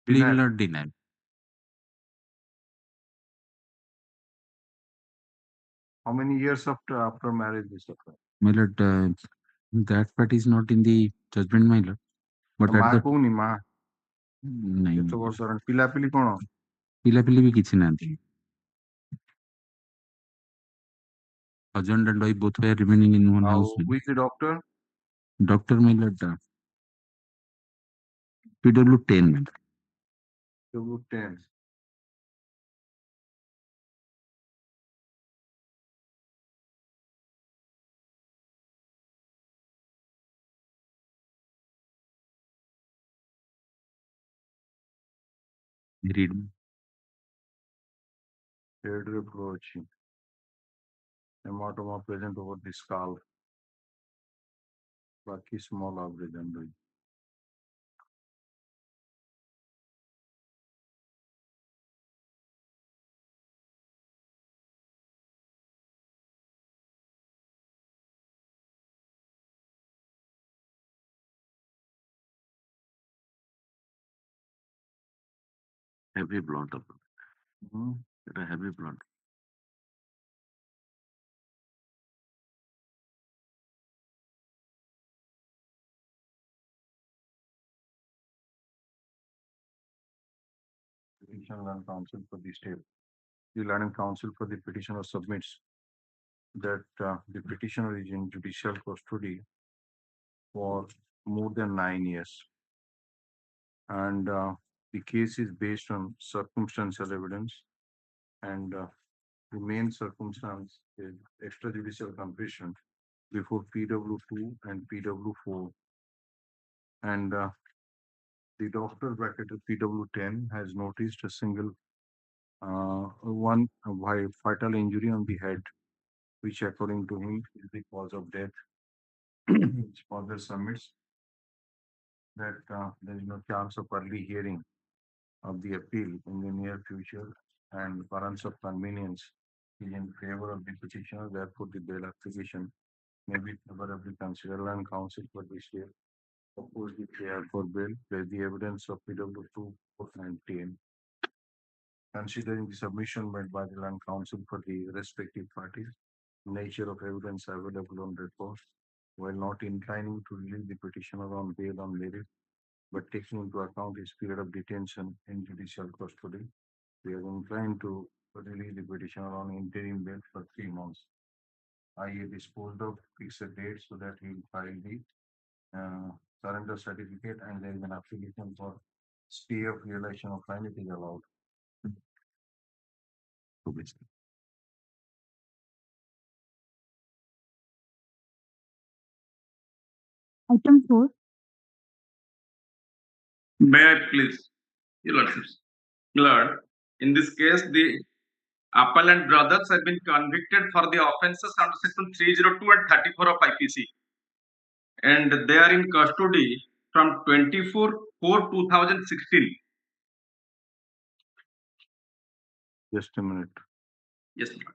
Plea not denied. How many years after marriage this occurred? My lord, that part is not in the judgment, my lord. But Ma at the कोनी ma नहीं तो वर्ष run पिलापिली कोन ପିଲାପିଲି ବି କିଛି ନାହାନ୍ତି. Husband and wife both were remaining in one house. With the doctor? Doctor, my lord, PW10. PW10. Read. Head reproach. Hematoma present over the skull. Baki small abrasion. Heavy blunt. Heavy blunt. Petition and counsel for the state. The learning counsel for the petitioner submits that the petitioner is in judicial custody for more than 9 years. and the case is based on circumstantial evidence, and the main circumstance is extrajudicial confession before PW2 and PW4, and the doctor bracketed PW10 has noticed a single one fatal injury on the head, which according to him is the cause of death. His father submits that there is no chance of early hearing of the appeal in the near future, and grounds of convenience is in favor of the petitioner. Therefore, the bail application may be favorably considered, and counsel for the state oppose the prayer for bail, place the evidence of PW2 and 10. Considering the submission made by the land counsel for the respective parties, nature of evidence available on record, while not inclining to release the petitioner on bail on merit, but taking into account his period of detention in judicial custody, we are inclined to release the petitioner on interim bail for 3 months. I disposed of fixed date so that he will file the surrender certificate, and there is an application for stay of realization of fine. It is allowed. Item 4. May I please, Your Lordships? Lord, in this case, the appellant brothers have been convicted for the offences under section 302 and 34 of IPC, and they are in custody from 24/4/2016. Just a minute. Yes, Lord.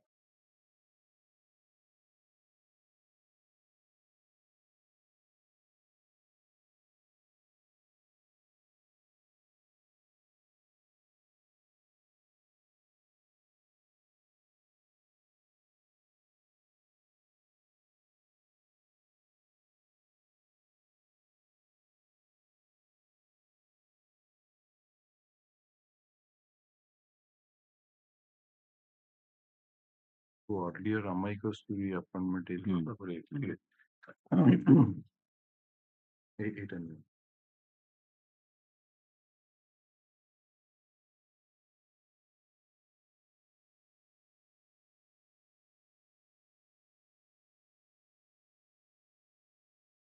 So earlier, amicus to the appointment is not very clear. 800.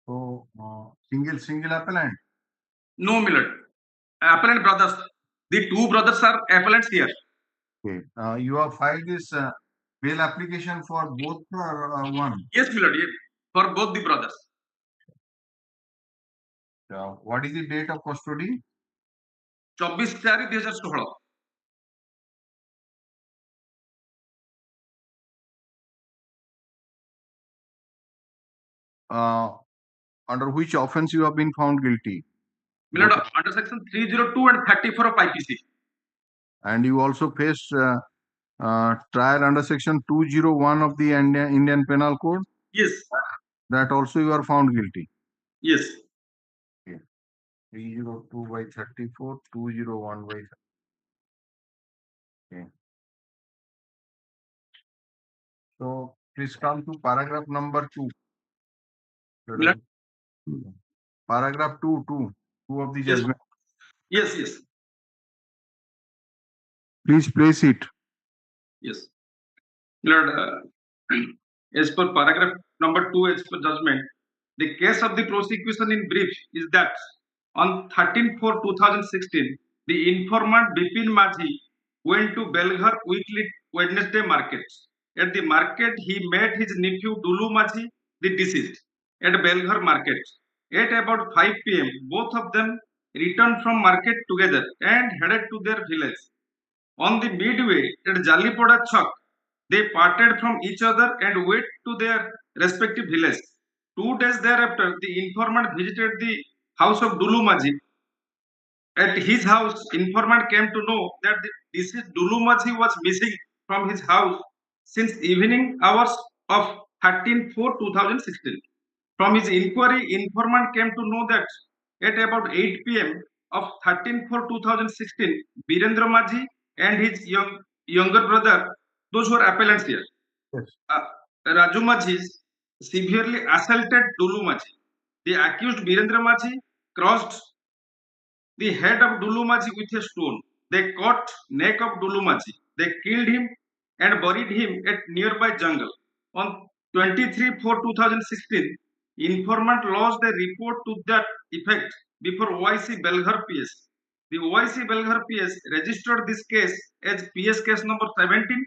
So single appellant. No, my lord. Appellant brothers. The two brothers are appellants here. Okay. You have filed this bail application for both or one? Yes, my lord. Yes. For both the brothers. What is the date of custody? 24/4/2016. Under which offense you have been found guilty? My lord, under section 302 and 34 of IPC. And you also faced trial under section 201 of the Indian Penal Code? Yes. That also you are found guilty? Yes. Okay. 302/34, 201 by. Okay. So please come to paragraph number 2. Paragraph 2 of the judgment. Yes, yes. Please place it. Yes. Lord, as per paragraph number 2, as per judgment, the case of the prosecution in brief is that on 13/4/2016, the informant Bipin Majhi went to Belghar weekly Wednesday market. At the market, he met his nephew Dulu Majhi, the deceased, at Belghar market. At about 5 p.m., both of them returned from market together and headed to their village. On the midway at Jalipoda Chowk, they parted from each other and went to their respective villages. 2 days thereafter, the informant visited the house of Dulu Majhi. At his house, informant came to know that the deceased Dulu Majhi was missing from his house since evening hours of 13/4/2016. From his inquiry, informant came to know that at about 8 p.m. of 13/4/2016, Birendra Majhi and his younger brother, those who are appellants here, Raju Majhi, severely assaulted Dulu Majhi. The accused Birendra Majhi crossed the head of Dulumaji with a stone. They cut neck of Dulumaji. They killed him and buried him at nearby jungle. On 23/4/2016, informant lodged a report to that effect before OIC Belghar PS. The OIC Belghar PS registered this case as PS case number 17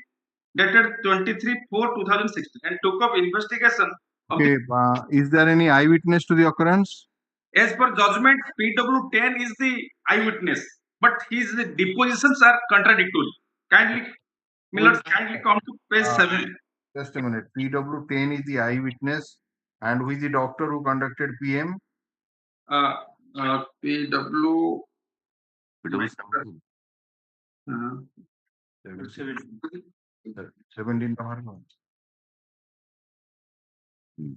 dated 23/4/2016 and took up investigation of Okay, is there any eyewitness to the occurrence? As per judgment, PW10 is the eyewitness, but his depositions are contradictory. Kindly, Miller, kindly come to page 7. Just a minute. PW10 is the eyewitness, and who is the doctor who conducted PM? PW. PW17. 17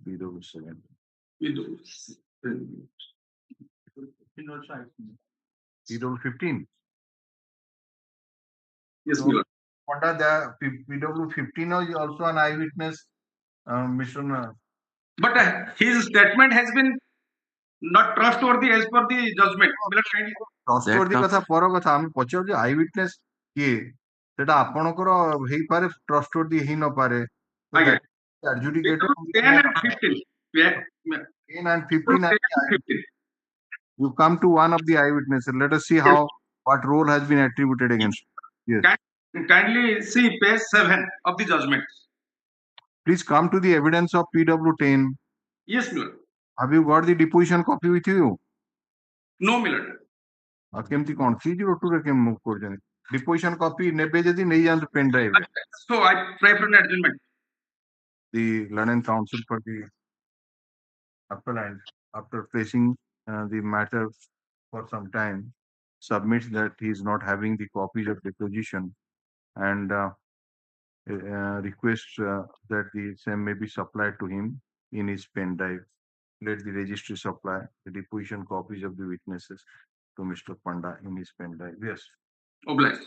PW7. PW15. Yes, so, Miller. The PW15 is also an eyewitness, Mr. But his statement has been not trustworthy as per the judgment. Miller, kindly. Trustworthy କଥା ପର କଥା ଆମେ ପଚାରୁଛୁ I witness କିଏ ସେଟା ଆପଣଙ୍କର ହେଇପାରେ trustworthy ହେଇ ନ ପାରେ adjudicated 10 and 15. 10 and 15 you come to one of the eyewitnesses. Let us see how what role has been attributed against you. Yes. Kindly see page 7 of the judgment. Please come to the evidence of PW10. Yes, Miller. Have you got the deposition copy with you? No, Miller. केमती कौन 302 रे केम move कर जने deposition copy नेबे जदी नहीं जान pen drive रे So I pray for an adjournment. The London Council for the appellant, after facing the matter for some time, submits that he is not having the copies of deposition and requests that the same may be supplied to him in his pen drive. Let the registry supply the deposition copies of the witnesses to Mr. Panda in his pen drive. Yes. Obliged.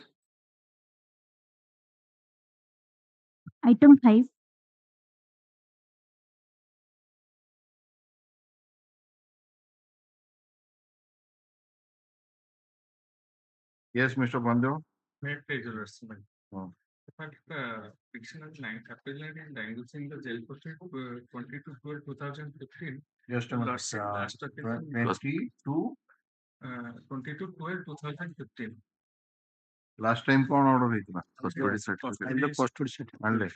Item 5. Yes, Mr. Bandhu. Petitioner appellant is diagnosing the jail proceed 22/12/2015. Just a minute. 22/12/2015. Last time कौन order हुई थी? Custody certificate. Custody certificate. Anle.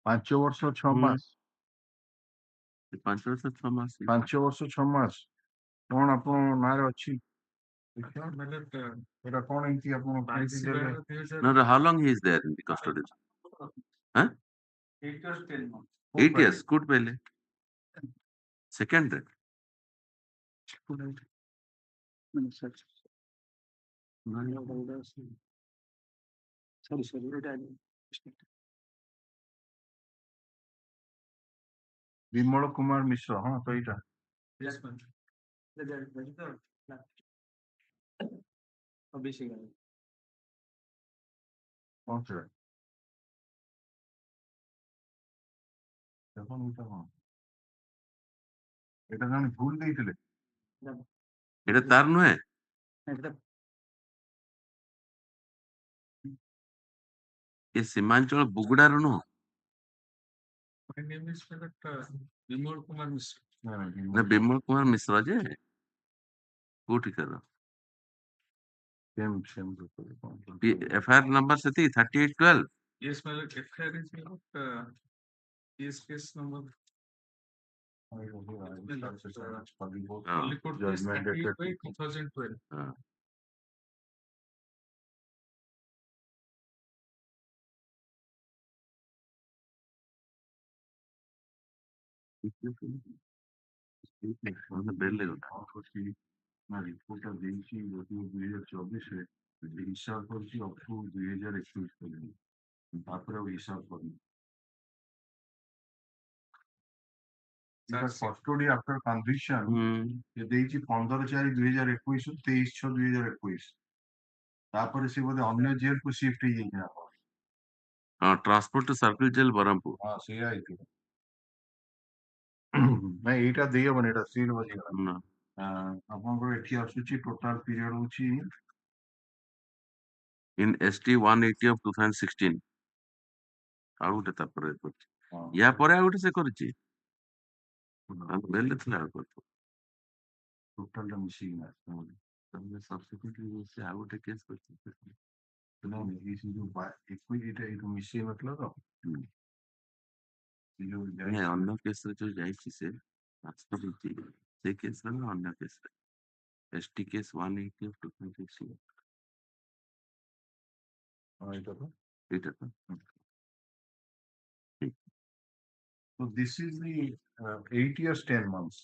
ପାଞ୍ଚ ବର୍ଷ 6 ମାସ 5 ବର୍ଷ 6 ମାସ 5 ବର୍ଷ 6 ମାସ କଣ ଆପଣ ନାଁରେ ଅଛି ଏଟା କଣ ଏମିତି ଆପଣ No, how long he is there in the custody? Huh? 8 years 10 months. 8 years. Good pele. Second. Sorry. Bimal Kumar Mishra ହଁ ତ ଏଇଟା Yes, ma'am. କଣ ସେଟା ଦେଖନ୍ତୁ ଏଇଟା କଣ ଏଇଟା ଜଣେ ଭୁଲ ଦେଇଥିଲେ এটা তার নয় ଏ ସୀମାଞ୍ଚଳ ବୁଗୁଡାର ନୁହଁ My name is Bimal Kumar Mishra. ନା ବିମଳ କୁମାର ମିଶ୍ର ଯେ କୋଉଠିକାର FIR number ସେତିକି 3812. Yes, my lord. FIR is not case number. Judgment dated 2012. ବେଲ ନା ରିପୋର୍ଟଟା ଦେଇଛି ଯଦିଓ 2024 ହିସାବ କରିଛି ଅପ୍ ଟୁ 2021 ପର୍ଯ୍ୟନ୍ତ ତାପରେ ଆଉ ହିସାବ କରିନି କଷ୍ଟଡି ଆଫ୍ଟର କନଭିକ୍ସନ ସେ ଦେଇଛି 15/4/2021 23/6/2021 ତାପରେ ସେ ବୋଧେ ଅନ୍ୟ ଜେଲକୁ ସିଫ୍ଟ ହେଇଯାଇଛି ନା କଣ transport to circle jail Berhampur ହଁ ସେଇଆ ହେଇଥିବ ନାଇଁ ଏଇଟା ଦେଇହବନି ଏଇଟା ସିଲ୍ ବଜିଗଲା ଆପଣଙ୍କର ଏଠି ଆସୁଛି ଟୋଟାଲ ପିରିୟଡ ହଉଛି in ST 180 of 2016 ଆଉ ଗୋଟେ ତାପରେ ୟା ପରେ ଆଉ ଗୋଟେ ସେ କରିଛି ବେଲରେ ଥିଲା ଆଉ କରିଥିବ ଟୋଟାଲଟା ମିଶିକି ନା ତାପରେ ସବସିକ୍ୱେଣ୍ଟଲି ସେ ଆଉ ଗୋଟେ କେସ୍ କରିଛି ଏଇ ସେ ଯୋଉ ଏଇଟା ଏଇଠୁ ମିଶେଇ ନଥିଲା ତ ସେ ଯୋଉ ନାଇଁ ଅନ୍ୟ କେସରେ ଯୋଉ ଯାଇଛି ସେ ଟ୍ରାନ୍ସଫର ହେଇଛି ସେ କେସରେ ନା ଅନ୍ୟ କେସରେ ST କେସ୍ 180 of 2016 ଏଇଟା ତ ଏଇଟା ତ So this is the 8 years 10 months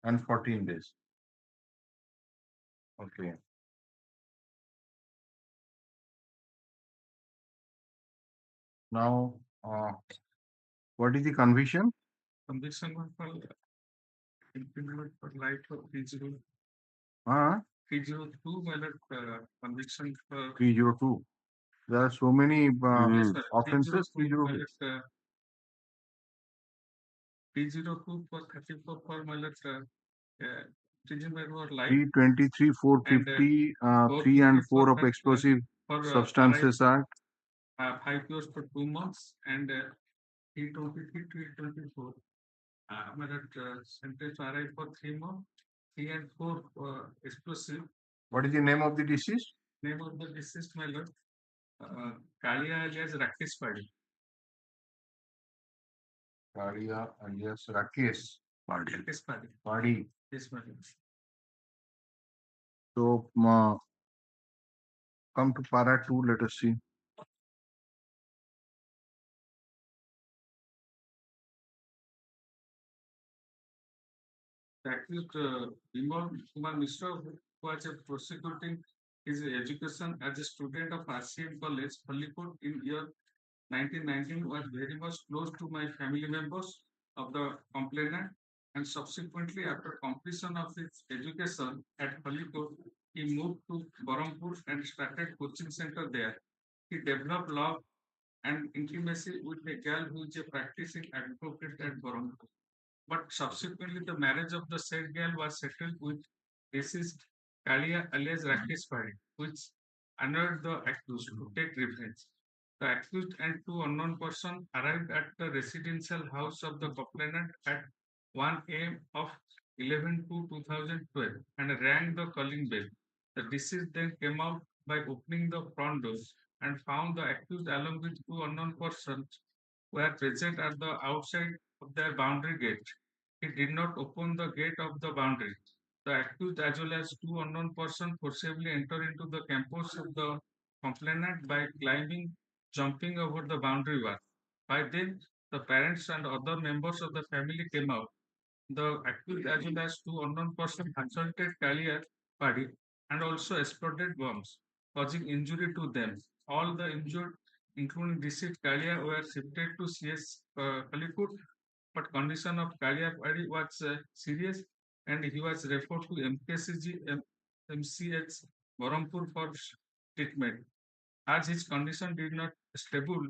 and 14 days. Okay. Now, what is the conviction? Conviction for imprisonment for life of 30. 302, conviction for 302. There are so many yes, sir. offenses. 302 for 34 for imprisonment for life. 323, 450, 3 and 4 of Explosive Substances Act. 5 years for 2 months and 323, 324. Sentence to arrive for 3 months, 3 and 4 explosive. What is the name of the deceased? Name of the deceased, my lord, Kalia alias Rakesh Padi. Kalia alias Rakesh Padi. Rakesh Padi. Padi. Yes, my lord. So, come to para 2, let us see. The accused Vimal Kumar Mishra, who was prosecuting his education as a student of RCM College, Hollywood in year 1919, was very much close to my family members of the complainant, and subsequently, after completion of his education at Hollywood, he moved to Barampur and started coaching center there. He developed love and intimacy with a girl who is a practicing advocate at Barampur. But subsequently, the marriage of the said girl was settled with deceased Kalia alias Rakesh Padi, which angered the accused to take revenge. The accused and two unknown persons arrived at the residential house of the complainant at 1 a.m. of 11/2/2012 and rang the calling bell. The deceased then came out by opening the front doors and found the accused along with two unknown persons were present at the outside of their boundary gate. He did not open the gate of the boundary. The accused as well as two unknown persons forcibly entered into the campus of the complainant by climbing, jumping over the boundary wall. By then, the parents and other members of the family came out. The accused as well as two unknown persons assaulted Kalia Padi and also exploded bombs, causing injury to them. All the injured, including deceased Kalia, were shifted to CS Kalikut, but condition of Kalia Padi was serious and he was referred to MCH Barampur for treatment. As his condition did not stable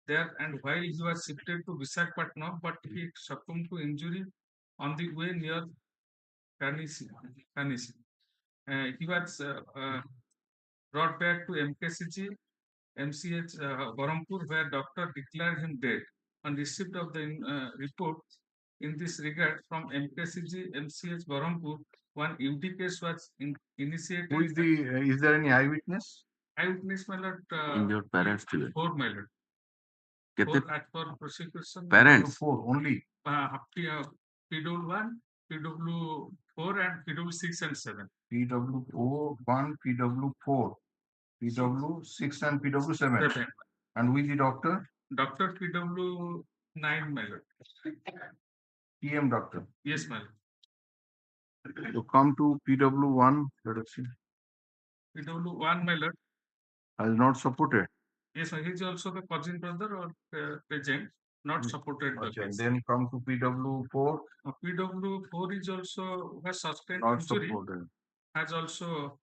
there and while he was shifted to Visakhapatnam, but he succumbed to injury on the way near Kanisi. He was brought back to MCH Barampur, where doctor declared him dead. On receipt of the report in this regard from MCH Barampur, one UD case was initiated. Who is is there any eyewitness? Eyewitness, my lord. Injured parents to it. 4, my lord. Kete 4 at for prosecution. parents? 4 only. PW1, PW4 and PW6 and 7. PW1, PW4, PW6 and PW7. 7. And who is the doctor? Doctor PW9, my lord. PM doctor. Yes, my lord. So come to PW1, let us see, PW1, my lord. has not supported. Yes, sir. He is also the cousin brother or agent, not supported the Okay, case. then come to PW4, PW4 is also has sustained not injury, supported, has also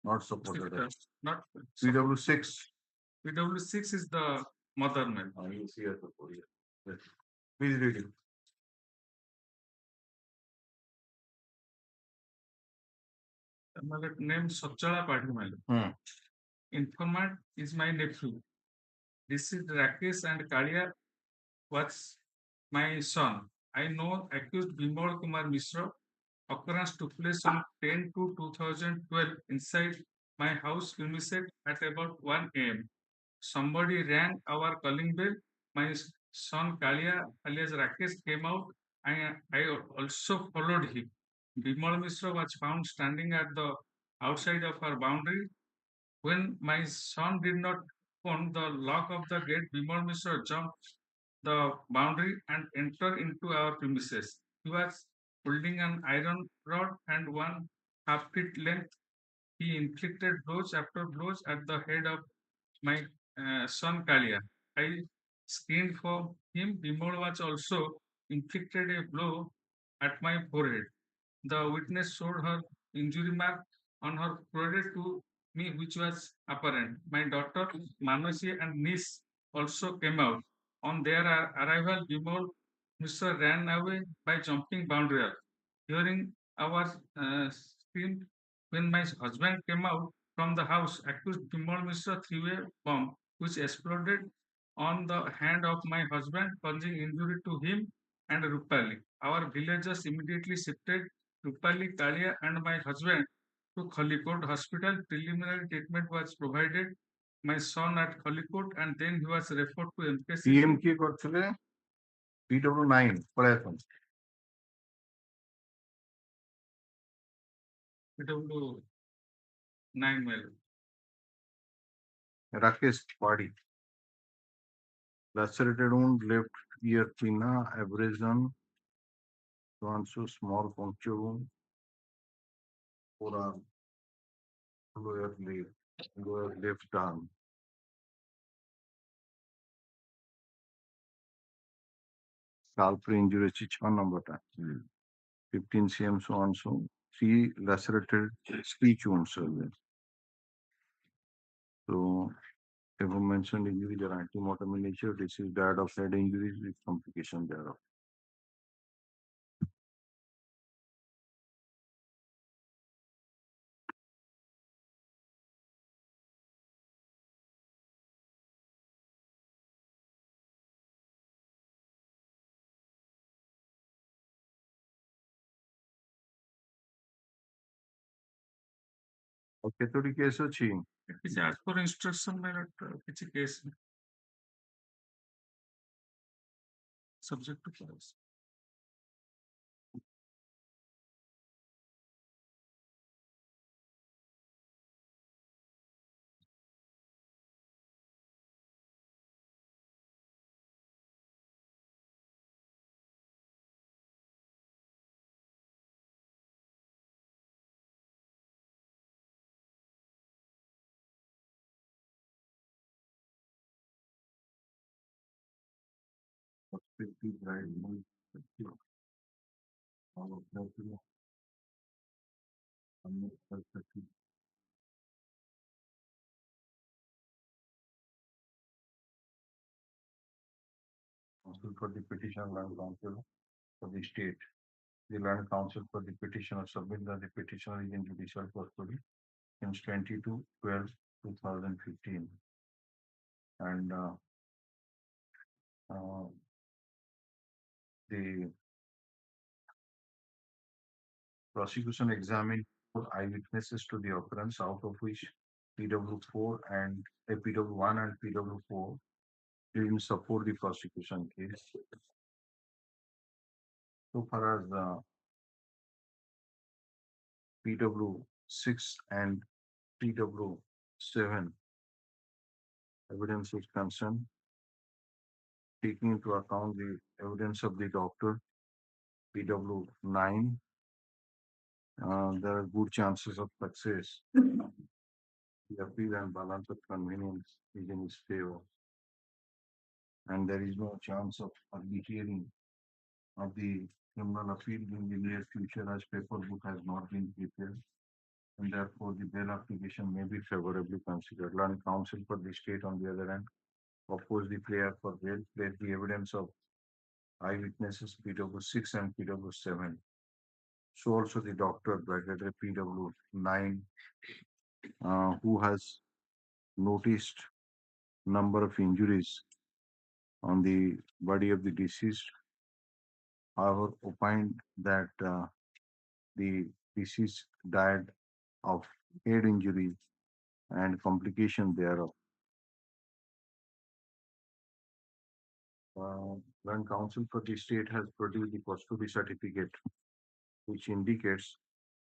not supported. not PW6, PW6 is the mother man. you see as support. Yes. Please read it. My lord, name Sachala Padhi, my lord. Informant is my nephew. This is Rakesh and Kalia was my son. I know accused Bimal Kumar Mishra. Occurrence took place on 10 to 2012 inside my house premises at about 1 a.m. Somebody rang our calling bell. My son Kalia alias Rakesh came out. I also followed him. Bimal Mishra was found standing at the outside of our boundary. When my son did not open the lock of the gate, Bimal Mishra jumped the boundary and entered into our premises. He was holding an iron rod and 1/2 feet length. He inflicted blows after blows at the head of my son Kalia. I screamed for him. Bimal was also inflicted a blow at my forehead. The witness showed her injury mark on her forehead to me, which was apparent. My daughter Manasi and niece also came out. On their arrival, Bimal Mr. ran away by jumping boundary. Hearing our scream, when my husband came out from the house, accused Bimal Mr. threw a bomb which exploded on the hand of my husband, causing injury to him and Rupali. Our villagers immediately shifted Rupali, Kalia, and my husband to Khalikot Hospital. Preliminary treatment was provided. My son at Khalikot, and then he was referred to MKC. PM কি করছিলে? PW9 পড়ে এখন। PW9 male. Rakesh body. Lacerated wound, left ear pinna, abrasion, so small puncture wound, forearm, lower leg, lower left arm. Scalp injury is 6 number 15 cm so on so. 3 lacerated speech wounds are there. So, above mentioned injuries are antemortem in nature. This is died of head injuries with complication thereof. Okay, तो case अछि As per instruction, my lord, which case subject to clause. perspective right move all of that perspective. Counsel for the petition land counsel for the state. The land counsel for the petitioner submit that the petitioner is in judicial custody since 22/12/2015 and the prosecution examined 4 eyewitnesses to the occurrence, out of which PW4 and PW1 and PW4 didn't support the prosecution case. So far as PW6 and PW7 evidence is concerned, taking into account the evidence of the doctor, PW 9. There are good chances of success. The appeal and balance of convenience is in his favor, and there is no chance of early hearing of the criminal appeal in the near future, as paper book has not been prepared, and therefore the bail application may be favorably considered. Learned counsel for the state, on the other hand, oppose the prayer for bail, place the evidence of eyewitnesses PW 6 and PW 7. So also the doctor bracketed PW 9, who has noticed number of injuries on the body of the deceased, however opined that the deceased died of head injury and complication thereof. When counsel for the state has produced the custody certificate, which indicates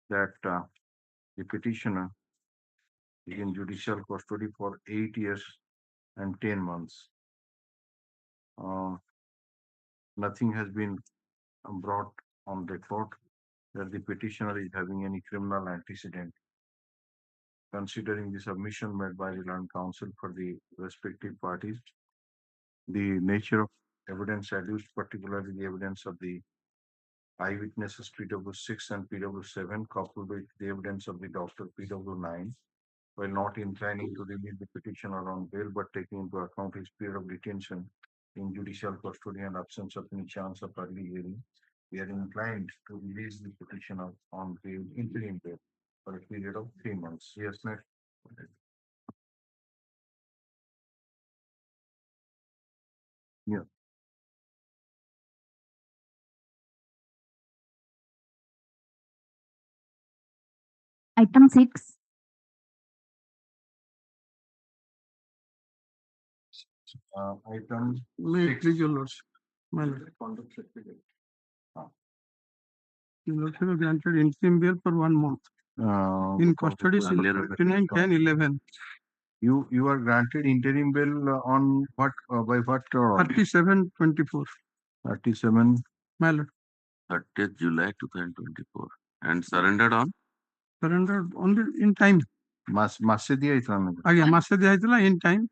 that the petitioner is in judicial custody for 8 years and 10 months. Nothing has been brought on record that the petitioner is having any criminal antecedent. Considering the submission made by the learned counsel for the respective parties, the nature of evidence adduced, particularly the evidence of the eyewitnesses PW 6 and PW 7, coupled with the evidence of the doctor PW 9, while not inclining to release the petitioner on bail, but taking into account his period of detention in judicial custody and absence of any chance of early hearing, we are inclined to release the petitioner on bail, interim bail, for a period of 3 months. Yes, next. Yeah. Item 6. Item May 6. please, your lordship. My lord. Conduct certificate. Your lordship has granted interim bail for 1 month. In custody since 29/10/11. You are granted interim bail on what, by what? 37/24. 37. My lord. 30th July 2024. And surrendered on? Surrendered only in time. मासे दिया इतना नहीं. आगे मासे दिया इतना in time.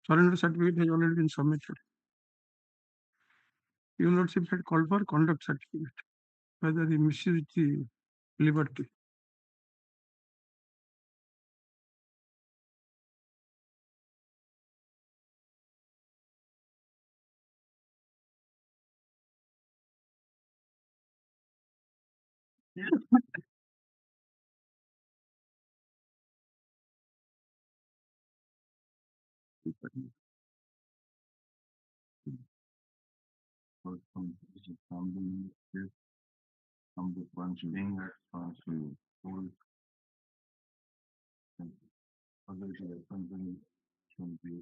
Surrender certificate has already been submitted. Your lordship had called for conduct certificate, whether he misused the liberty. From the ones being at full should be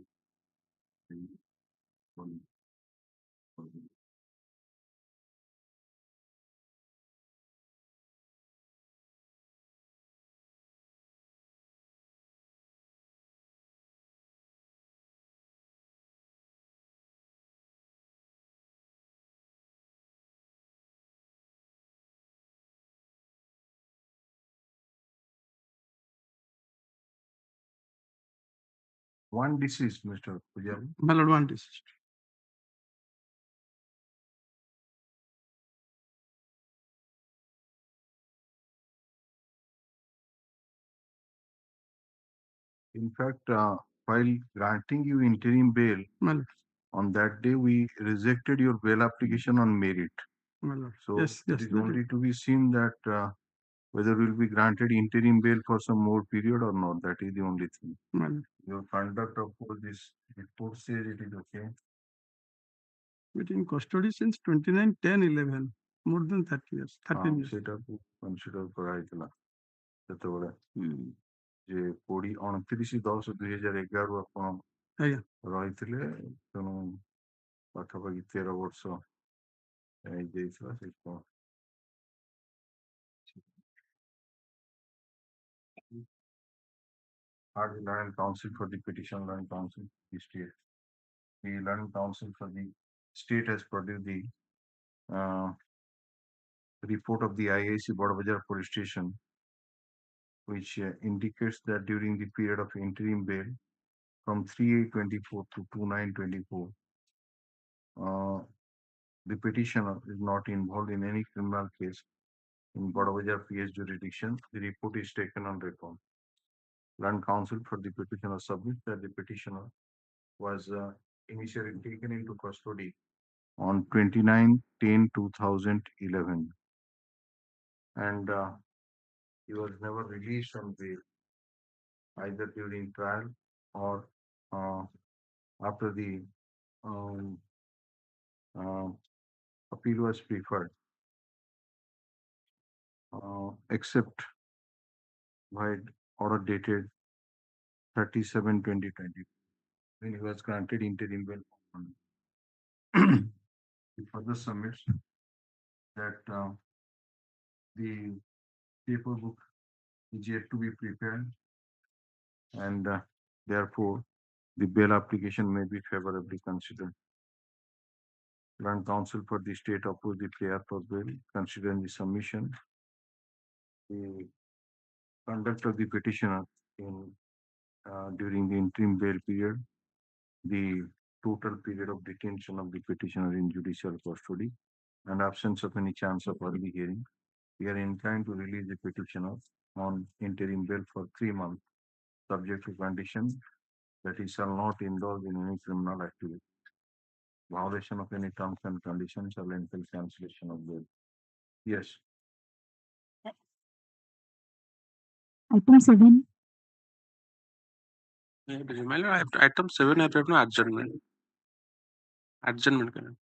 one deceased, Mr. Pujari. My lord, one deceased. In fact, while granting you interim bail, My lord. on that day we rejected your bail application on merit. My lord. So Yes, it is only to be seen that whether we will be granted interim bail for some more period or not. That is the only thing. My lord. Your conduct of all this report says it is okay. Within custody since 29/10/11, more than 30 years, 13 years. সেটাକୁ consider କରାଯାଇଥିଲା ସେତେବେଳେ ଯେ 29/10/2011 ଆପଣ ଆଜ୍ଞା ରହିଥିଲେ, ତେଣୁ ପାଖାପାଖି 13 ବର୍ଷ ହେଇଯାଇଥିଲା ସେଇଟା. Hard learned counsel for the petition, learned counsel for the state. The learned counsel for the state has produced the report of the IIC Badabazar Police Station, which indicates that during the period of interim bail from 3/8/24 to 2/9/24, the petitioner is not involved in any criminal case in Badabazar PS jurisdiction. The report is taken on record. Land counsel for the petitioner submits that the petitioner was initially taken into custody on 29/10/2011, and he was never released on bail either during trial or after the appeal was preferred, except by order dated 37/2020 when he was granted interim bail. He further submits that the paper book is yet to be prepared, and therefore the bail application may be favorably considered. Land counsel for the state opposed the prayer for bail, considering the submission, the conduct of the petitioner in during the interim bail period, the total period of detention of the petitioner in judicial custody, and absence of any chance of early hearing. We are inclined to release the petitioner on interim bail for 3 months, subject to condition that he shall not indulge in any criminal activity. Violation of any terms and conditions shall entail cancellation of bail. Yes. Item 7. Item 7 I have no adjournment. Adjournment.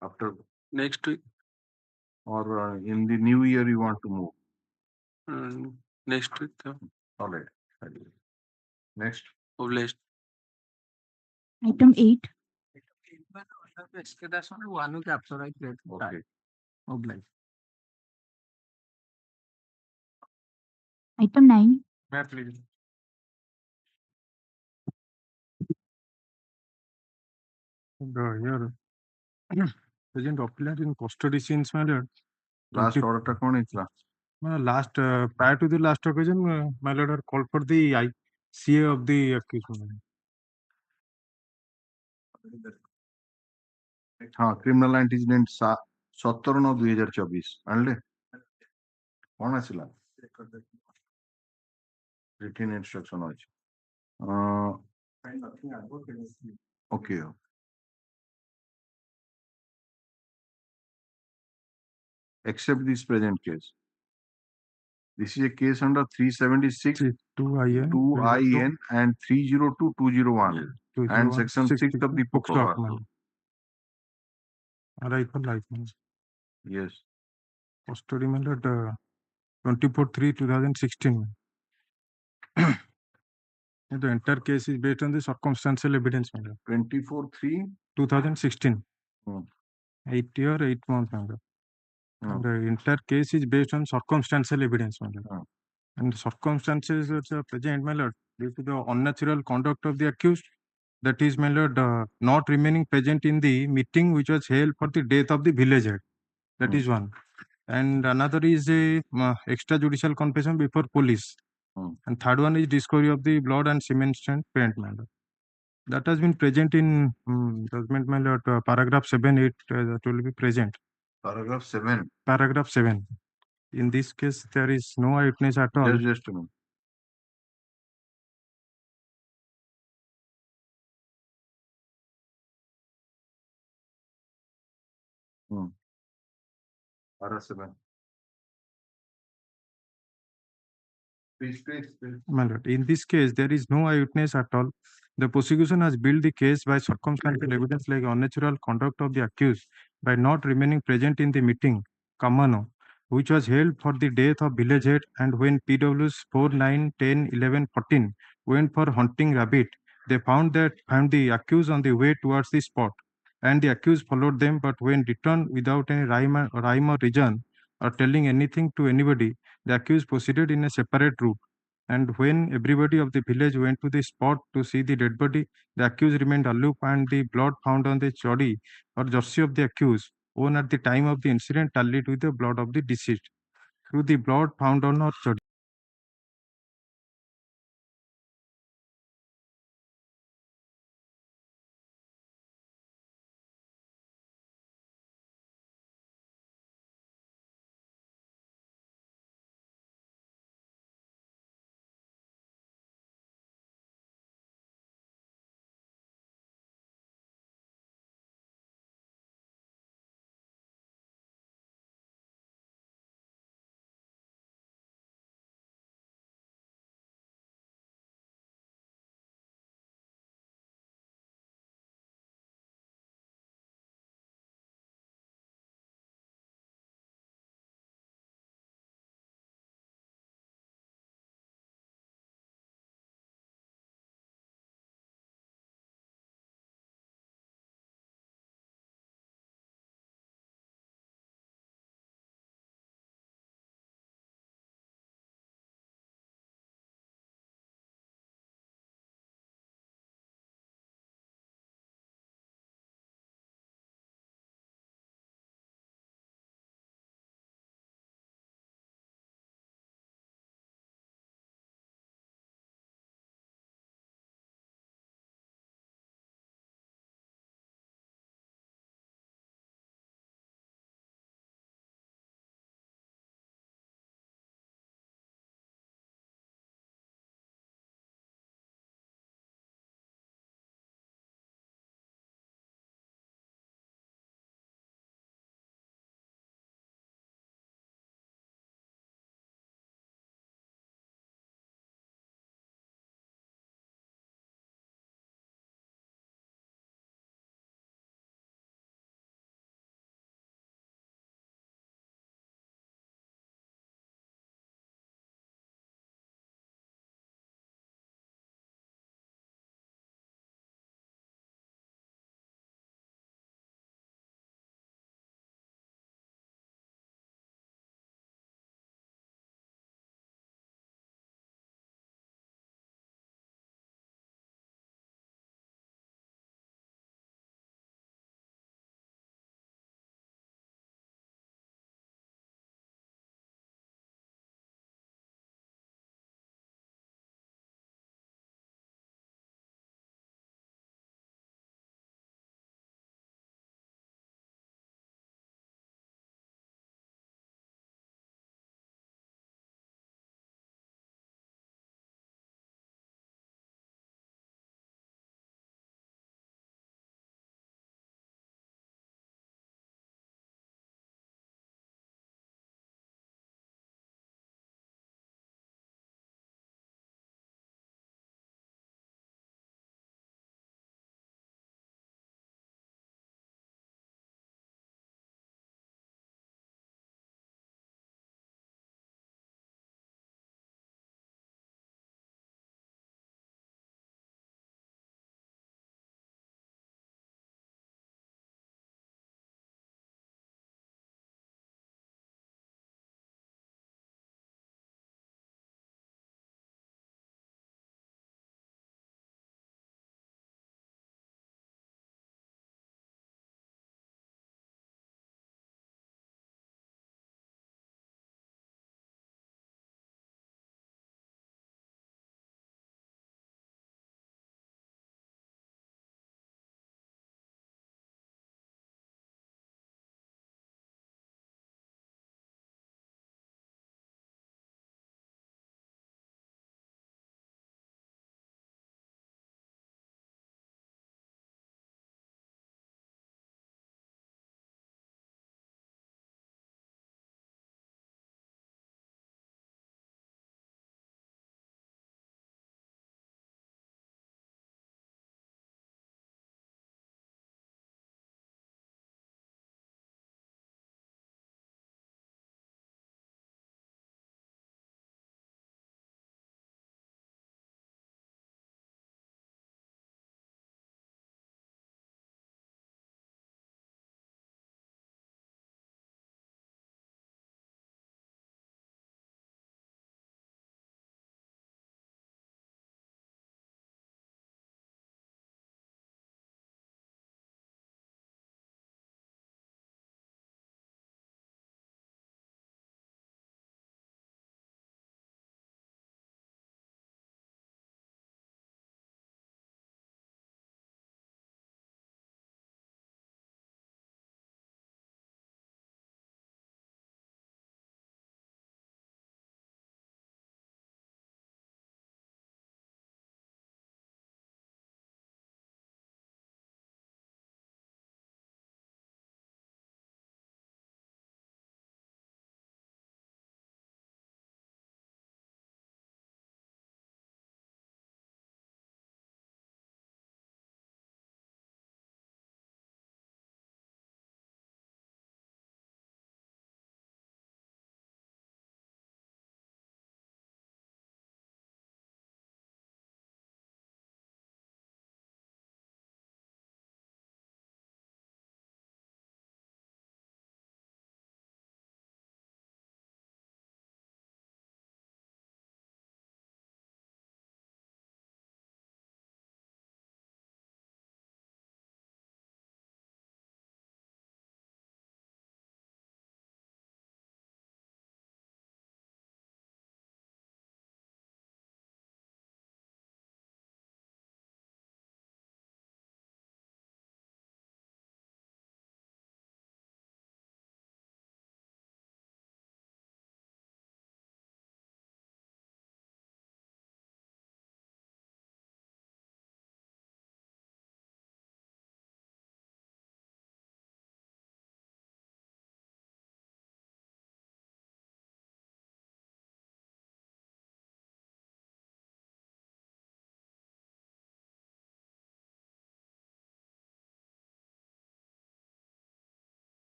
After Next week. Or in the new year you want to move? Next week. All right. Next. Item 8. S.K.Sahoo one capture I played. Okay. Oblige. Item 9. Please. Here, present appellant in custody since my lord. Last order ta kon itla? Last prior to the last occasion, my lord had called for the CA of the accused. हाँ criminal एंटीजमेंट 17/9/2024 आणले कोण आसिला written instruction अछि okay except this present case. This is a case under 376 2IN and 302/201 and section 6 of the POCSO Act. Right for life. Yes. Custody melod 24/3/2016. The entire case is based on the circumstantial evidence. 24/3/2016. 8 year 8 months. And the entire case is based on circumstantial evidence. And the circumstances are present, my lord, due to the unnatural conduct of the accused, that is, my lord, not remaining present in the meeting which was held for the death of the villager. That is one. And another is a extrajudicial confession before police. And third one is discovery of the blood and semen stain paint, my lord. That has been present in judgment, my lord, paragraph 7, 8, that will be present. Paragraph 7. Paragraph 7. In this case, there is no eyewitness at all. Just a minute. Paragraph 7. Please. My lord, in this case, there is no eyewitness at all. The prosecution has built the case by circumstantial evidence like unnatural conduct of the accused by not remaining present in the meeting, Kamano, which was held for the death of village head, and when PWs 4, 9, 10, 11, 14 went for hunting rabbit, they found the accused on the way towards the spot, and the accused followed them, but when returned without any rhyme or reason or telling anything to anybody, the accused proceeded in a separate route. And when everybody of the village went to the spot to see the dead body, the accused remained aloof, and the blood found on the chodi or jersey of the accused, worn at the time of the incident, tallied with the blood of the deceased. Through the blood found on her chodi,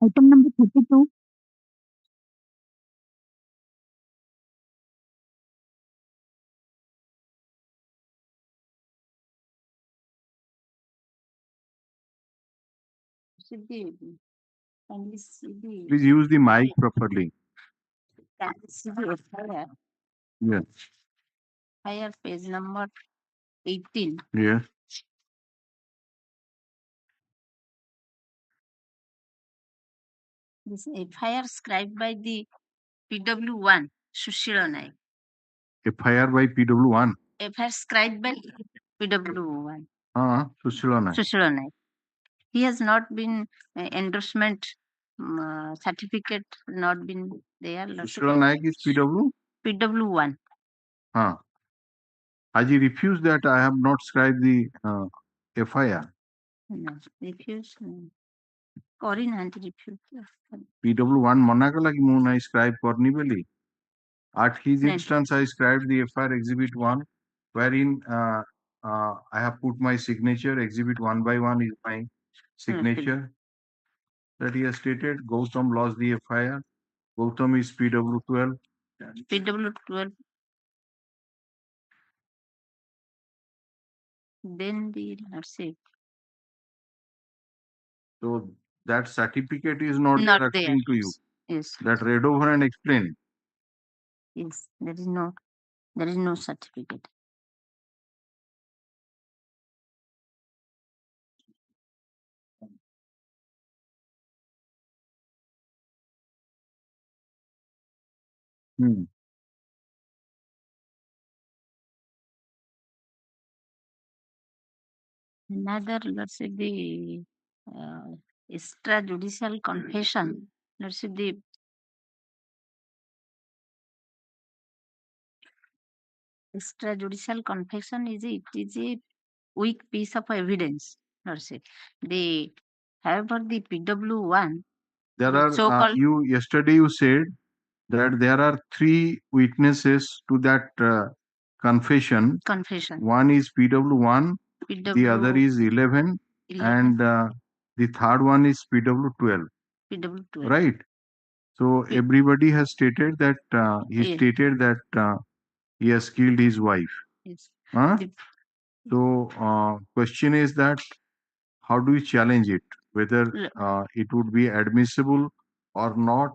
Item number 32. Should be kindly see the Please use the mic properly. kindly see the FIR. Yes. FIR page number 18. Yes. This FIR scribed by the PW1 Sushila Naik. FIR by PW1. FIR scribed by PW1 Sushila Naik. Sushila Naik. He has not been endorsement certificate not been there. Sushila Naik is PW? PW1. Has he refused that I have not scribed the FIR? No, refuse. Correct, refuse. PW1 मना कला कि मु नहीं scribe करनी बोली. At his Right. instance, I scribed the FIR Exhibit 1, wherein I have put my signature. Exhibit 1 by 1 is my signature. That he has stated. Gautam lost the FIR. Gautam is PW12. PW12. Then the let's So that certificate is not, Not there there. according to you. Yes. That read over and explain. Yes. There is no certificate. Another, let's say the extrajudicial confession. Let's say the extrajudicial confession is a weak piece of evidence. Let's say however the PW1. There the are so-called yesterday you said that there are 3 witnesses to that confession. One is PW1, the other is 11, and the third one is PW12. PW12. Right. So everybody has stated that he Yes. stated that he has killed his wife. Yes. So question is that how do you challenge it? Whether it would be admissible or not,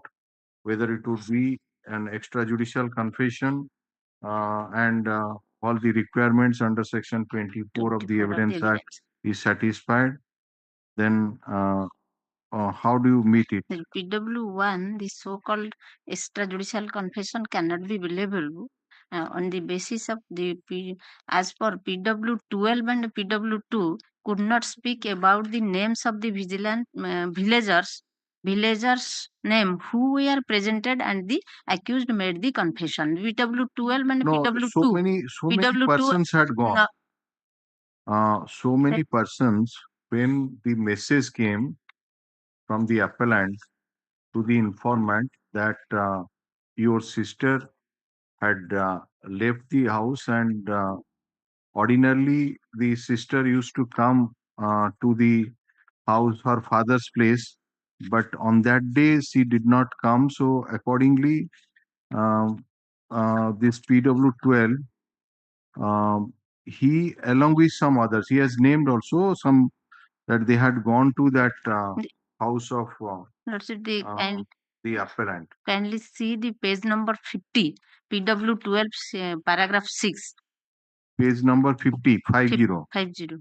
whether it would be an extrajudicial confession and all the requirements under section 24 of the Evidence Act is satisfied, then how do you meet it? The PW1, the so-called extrajudicial confession cannot be believable on the basis of as per PW12 and PW2 could not speak about the names of the villagers name who were presented and the accused made the confession. PW12 and No, PW2. so many persons had gone. So many persons, when the message came from the appellant to the informant that your sister had left the house, and ordinarily the sister used to come to the house, her father's place, but on that day she did not come. So accordingly, this PW12, he along with some others, he has named also some that they had gone to that house of the appellant. Kindly see the page number 50, PW12, paragraph 6. Page number 50, 50. 50.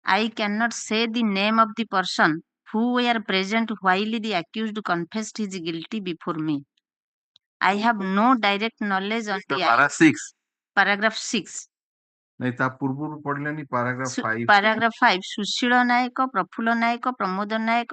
I cannot say the name of the person who were present while the accused confessed his guilty before me. I have no direct knowledge on the paragraph 6. नहीं ता पूर्व पढ़िलानी paragraph 5. Paragraph 5. Sushila Naik, Prafula Naik, Pramod Naik,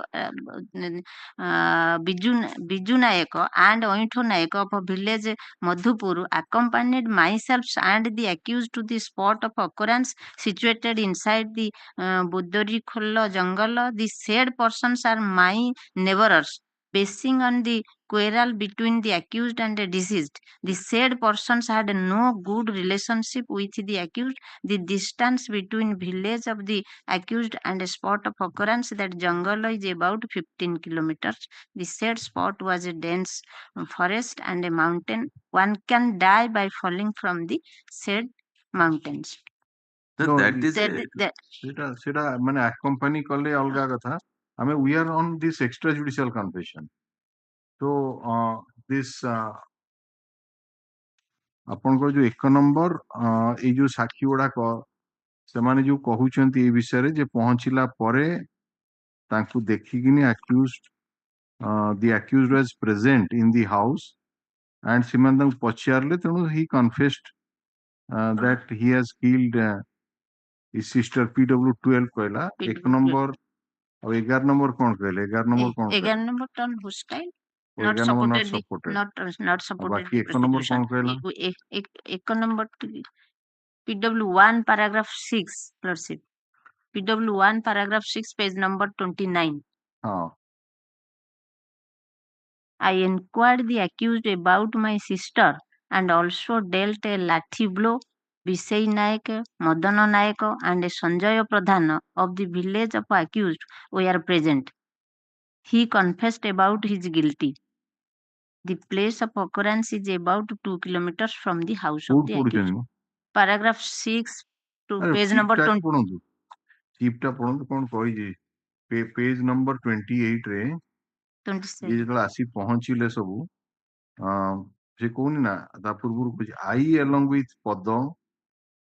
Biju Naik and Ointho Naik of a village Madhupur accompanied myself and the accused to the spot of occurrence situated inside the Buddhari Khulla jungle. The said persons are my neighbors. Basing on the quarrel between the accused and the deceased. The said persons had no good relationship with the accused. The distance between village of the accused and a spot of occurrence, that jungle, is about 15 kilometers. The said spot was a dense forest and a mountain. One can die by falling from the said mountains. So No, that is a, সেটা মানে accompany করলে অলগা কথা আমি we are on this extrajudicial confession so this ଆପଣଙ୍କର ଯୋଉ 1 number ଏଇ ଯୋଉ ସାକ୍ଷୀ ଗୁଡାକ ସେମାନେ ଯୋଉ କହୁଛନ୍ତି ଏ ବିଷୟରେ ଯେ ପହଞ୍ଚିଲା ପରେ ତାଙ୍କୁ ଦେଖିକିନି accused the accused was present in the house and ସେମାନେ ତାଙ୍କୁ ପଚାରିଲେ ତେଣୁ he confessed that he has killed his sister PW12 କହିଲା 1 ନମ୍ବର ଆଉ 11 ନମ୍ବର କଣ କହିଲେ 11 ନମ୍ବର କଣ କହିଲେ 11 number turn hostile, not 11 number not supported, supported not ଆଉ supported ବାକି the 1 ନମ୍ବର prosecution. କଣ କହିଲା 1 number PW1 paragraph 6, Lordship. PW1 paragraph 6, page number 29. ହଁ I inquired the accused about my sister and also dealt a lathi blow. Visay Naik, Madana Naik, and Sanjay Pradhan of the village of accused were present. He confessed about his guilty. The place of occurrence is about 2 kilometers from the house of କୋଉଠି the accused. ପଢୁଛନ୍ତି Paragraph 6 to page chip number ଟା 20. ପଢନ୍ତୁ cheap ଟା ପଢନ୍ତୁ କଣ କହିଛି ପେଜ number 28 ରେ ଇଏ 27. ଯେତେବେଳେ ଆସି ପହଞ୍ଚିଲେ ସବୁ ସେ କହୁନି ନା ତା ପୂର୍ବରୁ କହୁଛି I along with ପଦ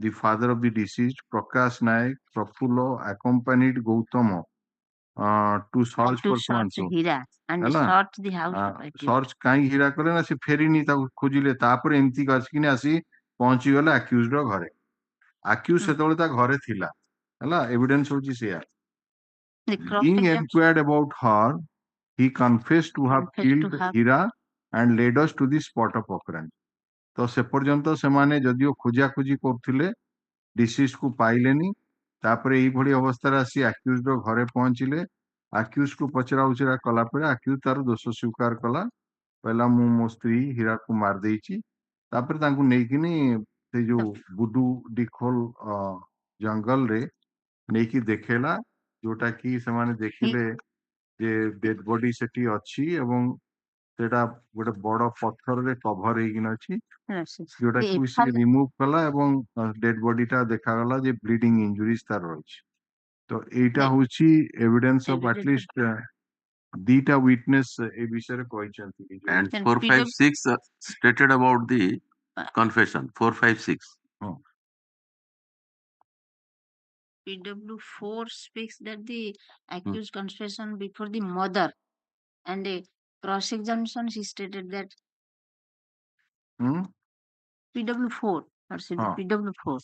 the father of the deceased Prakash Naik Prafulla accompanied Gautama to search To for search so Hira and ହେଲା search the house of accused. Search କାହିଁକି ହୀରା କଲେ ନା ସେ ଫେରିନି ତାକୁ ଖୋଜିଲେ ତାପରେ ଏମିତି ଆସିକିନି ଆସି ପହଞ୍ଚିଗଲେ ଆକ୍ୟୁଜ ର ଘରେ ଆକ୍ୟୁଜ ସେତେବେଳେ ତା ଘରେ ଥିଲା ହେଲା ଏଭିଡେନ୍ସ ହଉଛି ସେଇଆ The being cross-examination enquired about her he confessed to have confessed killed to have Hira and led us to the spot of occurrence ତ ସେ ପର୍ଯ୍ୟନ୍ତ ସେମାନେ ଯଦିଓ ଖୋଜାଖୋଜି କରୁଥିଲେ ଡିସିଜ କୁ ପାଇଲେନି ତାପରେ ଏଇଭଳି ଅବସ୍ଥାରେ ଆସି ଆକ୍ୟୁଜ ର ଘରେ ପହଞ୍ଚିଲେ ଆକ୍ୟୁଜ କୁ ପଚରା ଉଚରା କଲା ପରେ ଆକ୍ୟୁଜ ତାର ଦୋଷ ସ୍ୱୀକାର କଲା କହିଲା ମୁଁ ମୋ ସ୍ତ୍ରୀ ହୀରାକୁ ମାରି ଦେଇଛି ତାପରେ ତାଙ୍କୁ ନେଇକିନି ସେ ଯୋଉ ବୁଡୁ ଡିଖୋଲ ଜଙ୍ଗଲରେ ନେଇକି ଦେଖେଇଲା ଯୋଉଟା କି ସେମାନେ ଦେଖିଲେ ଯେ ଡେଡ ବଡି ସେଠି ଅଛି ଏବଂ ସେଟା ଗୋଟେ ବଡ ପଥରରେ କଭର ହେଇକିନା ଅଛି ଯୋଉଟା କି ସେ ରିମୁଭ କଲା ଏବଂ ଡେଡ ବଡି ଟା ଦେଖାଗଲା ଯେ ବ୍ଲିଡିଂ ଇଞ୍ଜୁରିଜ ତାର ରହିଛି ତ ଏଇଟା ହଉଛି ଏଭିଡେନ୍ସ ଅଫ ଆଟଲିଷ୍ଟ ଦିଟା ୱିଟନେସ୍ ଏ ବିଷୟରେ କହିଛନ୍ତି and 456 stated about the confession 456 PW4 speaks that the accused confession before the mother and a cross-examination he stated that PW4 or PW4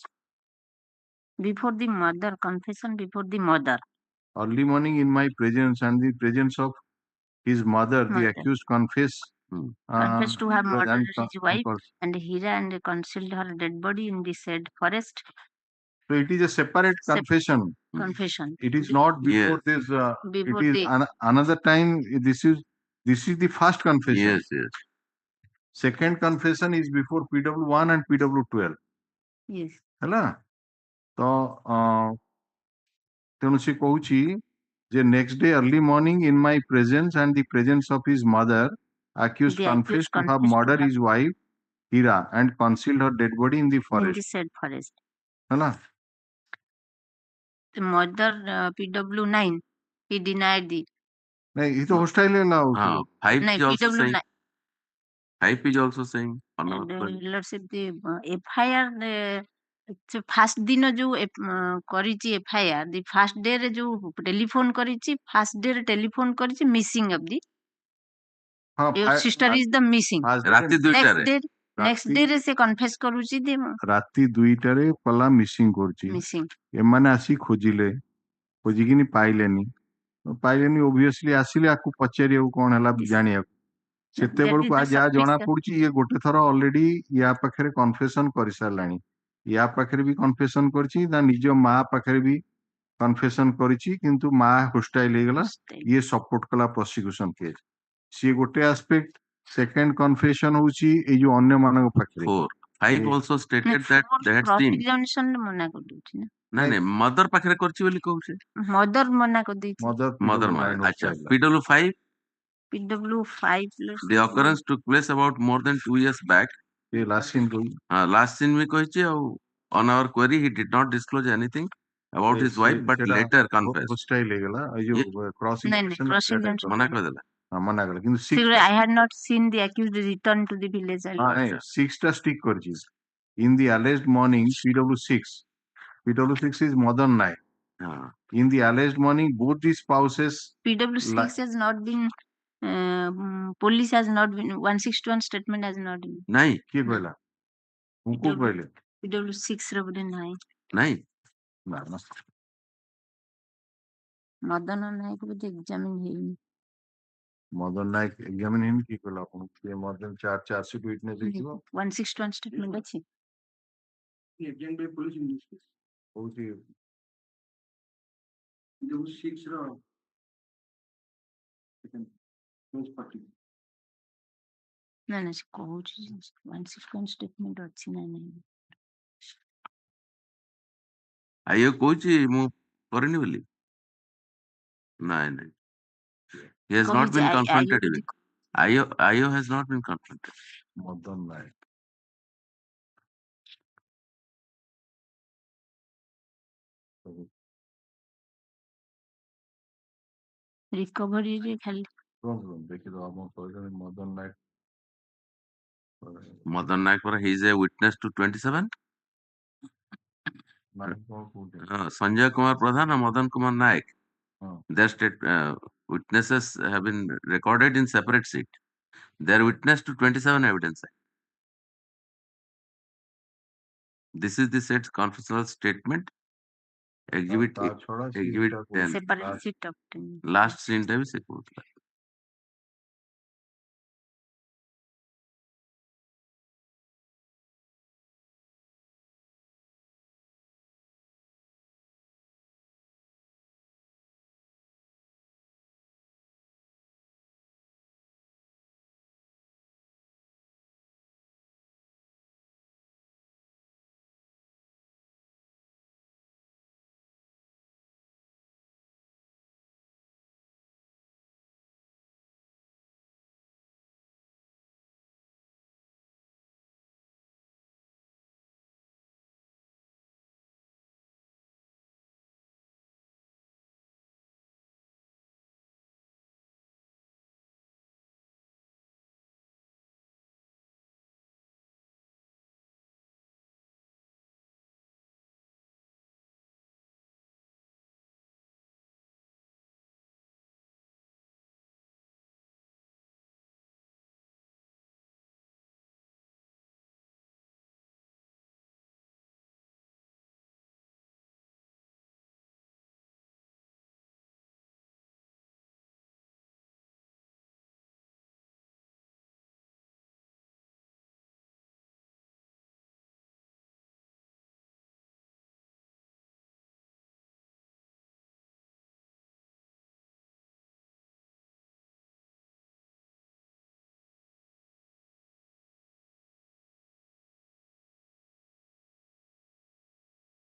before the mother, confession before the mother. Early morning in my presence and the presence of his mother, the accused confessed To have murdered his wife so and Hira and concealed her dead body in the said forest. it is a separate confession. Confession. It is not before this. Before it is another time. This is the first confession. yes Second confession is before PW1 and PW12. Yes. ହେଲା ତ ତେଣୁ ସେ କହୁଛି ଯେ next day early morning in my presence and the presence of his mother accused confessed to have murdered his wife Hira and concealed her dead body in the forest. In the said forest. ହେଲା The mother PW9 he denied the ନାଇଁ ଏ ତ hostile ହେଲା ଆଉ 5 is also PW9 saying 5 is also saying lordship the FIR first ଦିନ ଯୋଉ କରିଛି FIR the first day ରେ ଯୋଉ ଟେଲିଫୋନ କରିଛି first day ରେ ଟେଲିଫୋନ କରିଛି missing of the your sister is the missing ରାତି 2ଟାରେ next day ରେ ସେ confess କରୁଛି ଯେ ରାତି 2ଟାରେ କଲା ମିସିଂ କରୁଛି missing ଏମାନେ ଆସି ଖୋଜିକିନି ପାଇଲେନି obviously ଆସିଲେ ଆକୁ ପଚାରିବାକୁ କଣ ହେଲା ଜାଣିବାକୁ ସେତେବେଳକୁ ଯାହା ଜଣା ପଡୁଛି ଇଏ ଗୋଟେ ଥର ଅଲରେଡି ୟା ପାଖରେ କନଫେସନ କରିସାରିଲାଣି ୟା ପାଖରେ ବି କନଫେସନ କରିଛି ତା ନିଜ ମା ପାଖରେ ବି କନଫେସନ କରିଛି କିନ୍ତୁ ମା ହୋଷ୍ଟାଇଲ ହେଇଗଲା ଇଏ ସପୋର୍ଟ କଲା ପ୍ରୋସିକ୍ୟୁସନ କେସ୍ ସିଏ ଗୋଟେ ଆସ୍ପେକ୍ଟ सेकंड कन्फेशन होची ए जो अन्य मानक पाखरे 4 5 ए- also stated that they had cross seen examination ରେ ମନା କରିଦଉଛି ନା ନାଇଁ ମଦର ପାଖରେ କରିଛି ବୋଲି କହୁଛେ ମଦର ମନା କରିଦେଇଛି मदर ମଦର PW9 ମାନେ ଆଚ୍ଛା होता है PW5 PW5 the occurrence took place about more than 2 years back ये लास्ट सीन कोई last scene में କହିଛି ଆଉ on our query he did not disclose anything about his wife but later confessed hostile हेगला ए जो क्रॉस नहीं नहीं cross examination ମନା କରିଦେଲା हां मना गला किंतु Secretly, 6 I had not seen the accused return to the village. हां नहीं 6 टा स्टिक करची in the alleged morning PW6 is modern night in the alleged morning both the spouses PW6 has not been, police has not been, 161 statement has not been. ନାଇଁ କିଏ କହିଲା ମୁଁ କୋଉ କହିଲେ PW6 ର ବୋଧେ ନାହିଁ ନାଇଁ ନା ନା ମଦନ ନାୟକ ବୋଧେ ଏକ୍ସାମିନ ହେଇନି ମଦନ ନାୟକ ଏକ୍ସାମିନ ହେଇନି କିଏ କହିଲା ଆପଣ କିଏ ମଦନ ଚାର୍ଜ ସିଟ୍ ୱିଟନେସ୍ ହେଇଥିବ 161 statement ଅଛି एजेंट बाय पुलिस इन्वेस्टिगेशन ହଉଛି जो 6 ର सेकंड क्लोज पार्टी ନା ନା ସେ କହୁଛି 161 statement ଅଛି ନା ନାହିଁ ଆଇଓ କହୁଛି ମୁଁ କରିନି ବୋଲି ନାଇଁ ନାଇଁ he has not କହିଛି been ଆଇଓ confronted ବୋଧେ even IO has not been confronted Madan Nayak ରିକଭରିରେ ଖାଲି ଦେଖିଦବା ଆପଣ କହିଛନ୍ତି ମଦନ ନାୟକ ମଦନ ନାୟକ ପରା he is a witness to 27 Nayak କଣ କହୁଛନ୍ତି Sanjay Kumar Pradhan and Madan Kumar Naik. Oh. Their witnesses have been recorded in separate sheet. They are witness to 27 evidence. This is the said confessional statement. Exhibit Exhibit 10. separate sheet of 10 Last scene ଟା ବି ସେ କହୁଥିଲା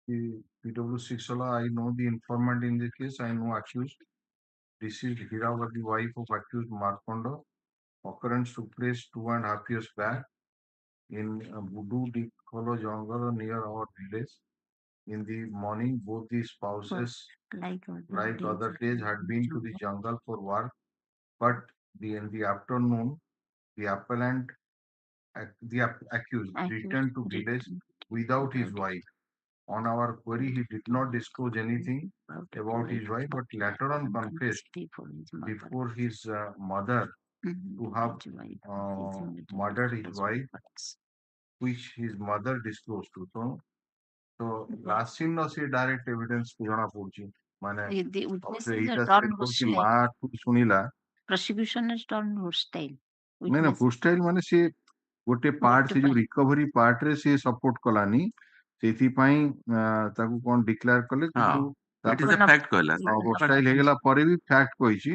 PW6 I know the informant in this case. I know accused. This is Hiravati, wife of accused Markondo. Occurrence took place 2.5 years back in Budu Dikolo jungle near our village. In the morning, both the spouses, like other days, had been to the jungle for work. But in the afternoon, the appellant, the accused, returned to village without his wife. On our query, he did not disclose anything about his wife, but later on confessed before his mother to have murdered his wife, which his mother disclosed to. So last scene no se direct evidence ku jana purchi mane the witnesses eita are state turned korki hostile ma tu sunila prosecution is turned hostile नहीं ना hostile माने से गोटे part से जो recovery part रे से support Kalani सेथि पई ताकू कोन डिक्लेयर कले किंतु it is a fact कहला hostile हेगला परे भी फैक्ट कहिछि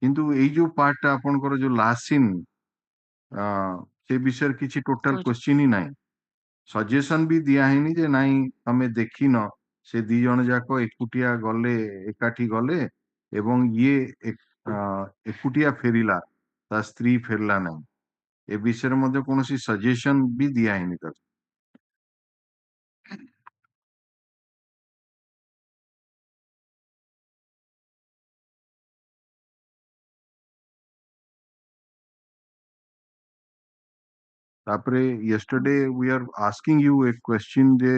किंतु एई जो पार्ट टा आपन कर जो लास्ट सीन से विषय किसी टोटल क्वेश्चन ही नहीं सजेशन भी दिया है जे नहीं तमे देखिन से दी जन जाक एकुटिया गले एकाठी गले एवं ये एकुटिया फेरिला ता स्त्री फेरला नहीं ए विषय मध्ये कोनोसी सजेशन भी दिया है तक तापरे yesterday we are asking you a question जे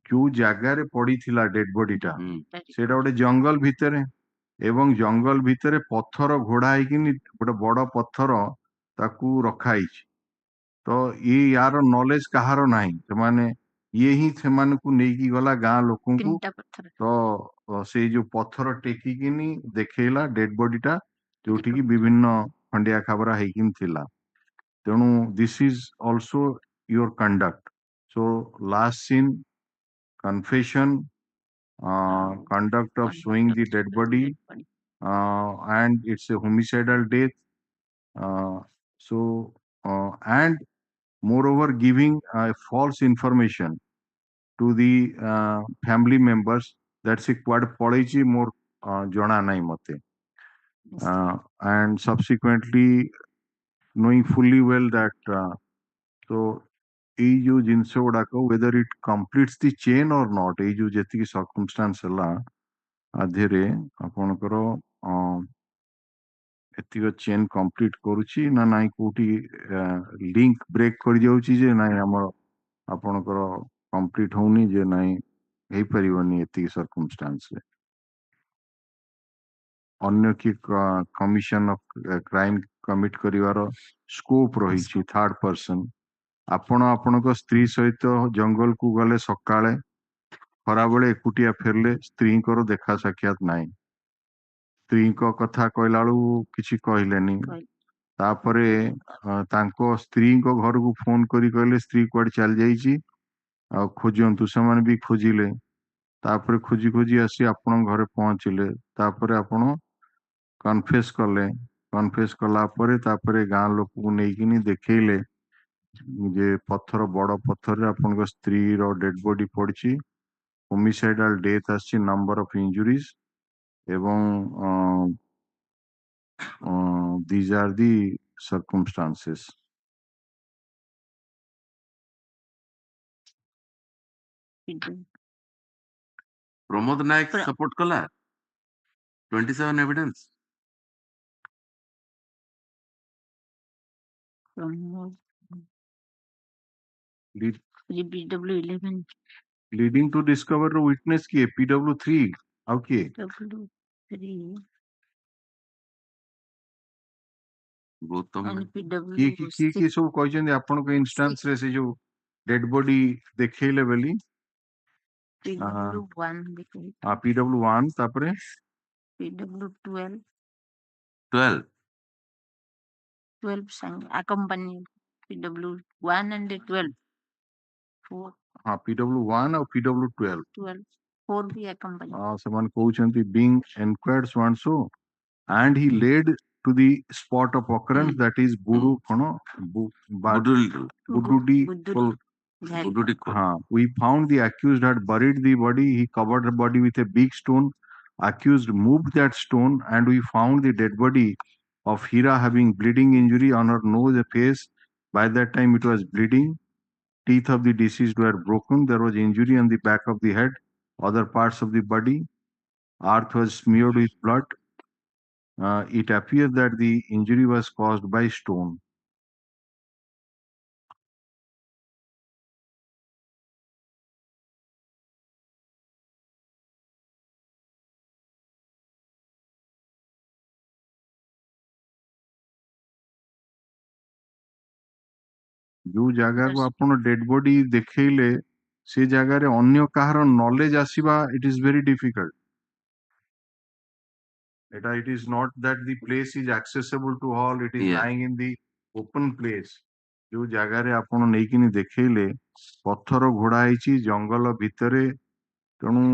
क्यों जगार पड़ी थिला डेड बॉडी टा सेटा गोटे जंगल भितरे एवं जंगल भितरे पत्थर घोड़ा ହେଇକିନି गोटे बड़ पत्थर ताकू रखा तो ये यार नॉलेज कहार नाही से ये ही से नेकी गला गाँ लोक तो से जो पत्थर टेकिकिनी देखैला डेड बॉडी टा जोठी की विभिन्न खंडिया खाबरा ହେଇकिन थिला तेणु this is also your conduct so last seen confession conduct of showing the dead body and it's a homicidal death so and moreover giving false information to the family members that's a quad policy more jana nai mate and subsequently knowing fully well that so এই जो जिनस गुड़ाक whether it completes the chain और not ये जो जी circumstance आधे आपणकर एतिक chain complete करुच्ची ना नाई कोटी लिंक ब्रेक कर जाउची जे नाई हमर आपणकर कंप्लीट होनी जे नाई हे परिवनी एतिक सर्कमस्टांस रे अन्य की कमिशन ऑफ क्राइम कमिट करिवार स्कोप रही थर्ड पर्सन आपण आपणक स्त्री सहित जंगल को गले सकाळे खराबले एकुटिया फेरले स्त्री देखा साक्षात नाही स्त्री कथा कहला किसी कहलेनी तापरे तांको स्त्री घर को फोन करी कहले स्त्री कुआडे चल जाइची खोजंतु से माने भी खोजिले तापरे खोजी खोजी आसी आपण घरे पहुंचले तापरे आपण कन्फेस कला परे तापरे गाँ लोक को नेकिनी देखैले जे पत्थर बड़ पत्थर आपन स्त्री रो डेड बॉडी पड़ी होमिसाइडल डेथ आसी नंबर ऑफ इंजुरीज एवं these are the circumstances Pramod Nayak support कला 27 evidence PW 11 leading to discover witness की PW 3 ओके PW 3 गौतम की सब कहछन आपन को इंस्टेंस रे से जो डेड बॉडी देखैले बेली PW 1 देखै PW 1 तापरे PW 12 संग accompany PW 1 and 12 4 हाँ PW 1 और PW 12 4 भी accompany someone कहउछंती being inquired so and so and he led to the spot of occurrence that is Budu kono Bududi we found the accused had buried the body he covered the body with a big stone accused moved that stone and we found the dead body of Hira having bleeding injury on her nose and face by that time it was bleeding teeth of the deceased were broken there was injury on the back of the head other parts of the body earth was smeared with blood it appears that the injury was caused by stone. जो जगह को आपण dead body देखैले से जगह रे अन्य कहार नॉलेज आसीबा it is very difficult it is not that the place is accessible to all it is lying in the open place जो जगह रे आपण नेकिनी देखैले पत्थर घोड़ा आइची जंगल भितरे तेणु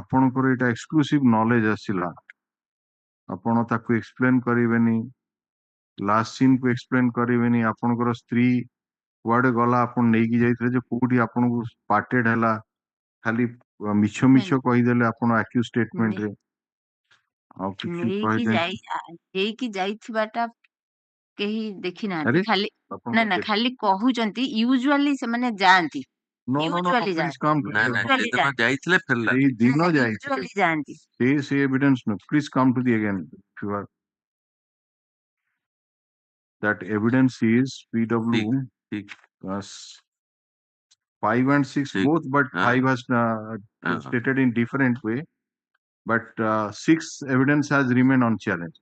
आपणकर एटा एक्सक्लूसिव नॉलेज आसिला आपण ताकू एक्सप्लेन करिवेनी लास्ट सीन को एक्सप्लेन करेबेनी आपनकर स्त्री कुआडे गला आपन नेकी जाइतले जे कोठी आपनको स्पॉटेड हला खाली मिछ मिछ कहिदेले आपन अक्यूज स्टेटमेंट रे आ किछि ନେଇକି कहिदे ହେଇକି ଯାଇଥିବାଟା କେହି ଦେଖି ନାହାନ୍ତି अरे ଖାଲି आपन ନା ନା ଖାଲି କହୁଛନ୍ତି ୟୁଜୁଆଲି ସେମାନେ ଯାଆନ୍ତି no no no usually please ଯାଆନ୍ତି कम ନା ନା ୟୁଜୁଆଲି ସେଦିନ ଯାଆନ୍ତି ଯାଇଥିଲେ ଫେରିଲା ସେଇ ଦିନ ୟୁଜୁଆଲି ଯାଇଥିଲେ ଯାଆନ୍ତି ସେ evidence no please come to the again if you are that evidence is PW ठीक ठीक 5 and 6 ठीक both but हाँ 5 has हाँ stated in different way but 6 evidence has remained unchallenged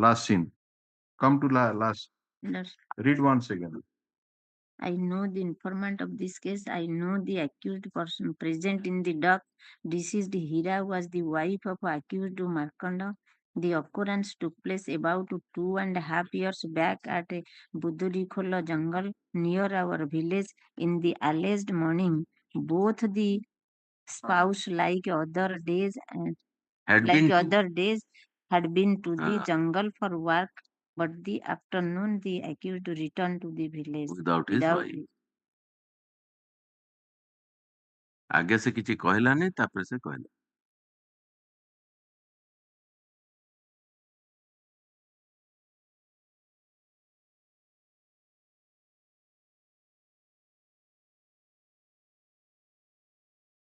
last scene come to last read once again I know the informant of this case. I know the accused person present in the dock. Deceased Hira was the wife of accused Markanda. The occurrence took place about 2.5 years back at a Budurikhola jungle near our village. In the alleged morning, both the spouse, like other days, had been to had been to the हाँ jungle for work. But the afternoon, the accused returned to the village without his without wife आगे से किसी कहलानी तापर से कहला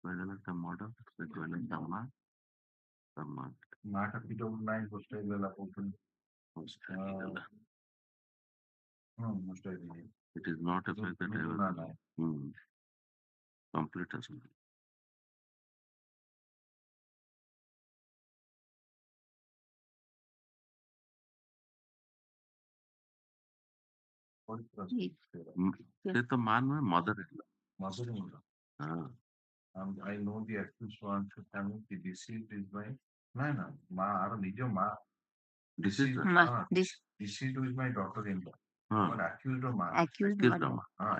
कहला का model से कहला दमा दमा नाटक PW9 hostel la open hostel it is not a fact that I was complete as well. से तो मान में मदर हाँ I know the accused one to family the deceased is my na ma ar nijo ma deceased deceased is my daughter in law हाँ but accused of ma accused accused murder.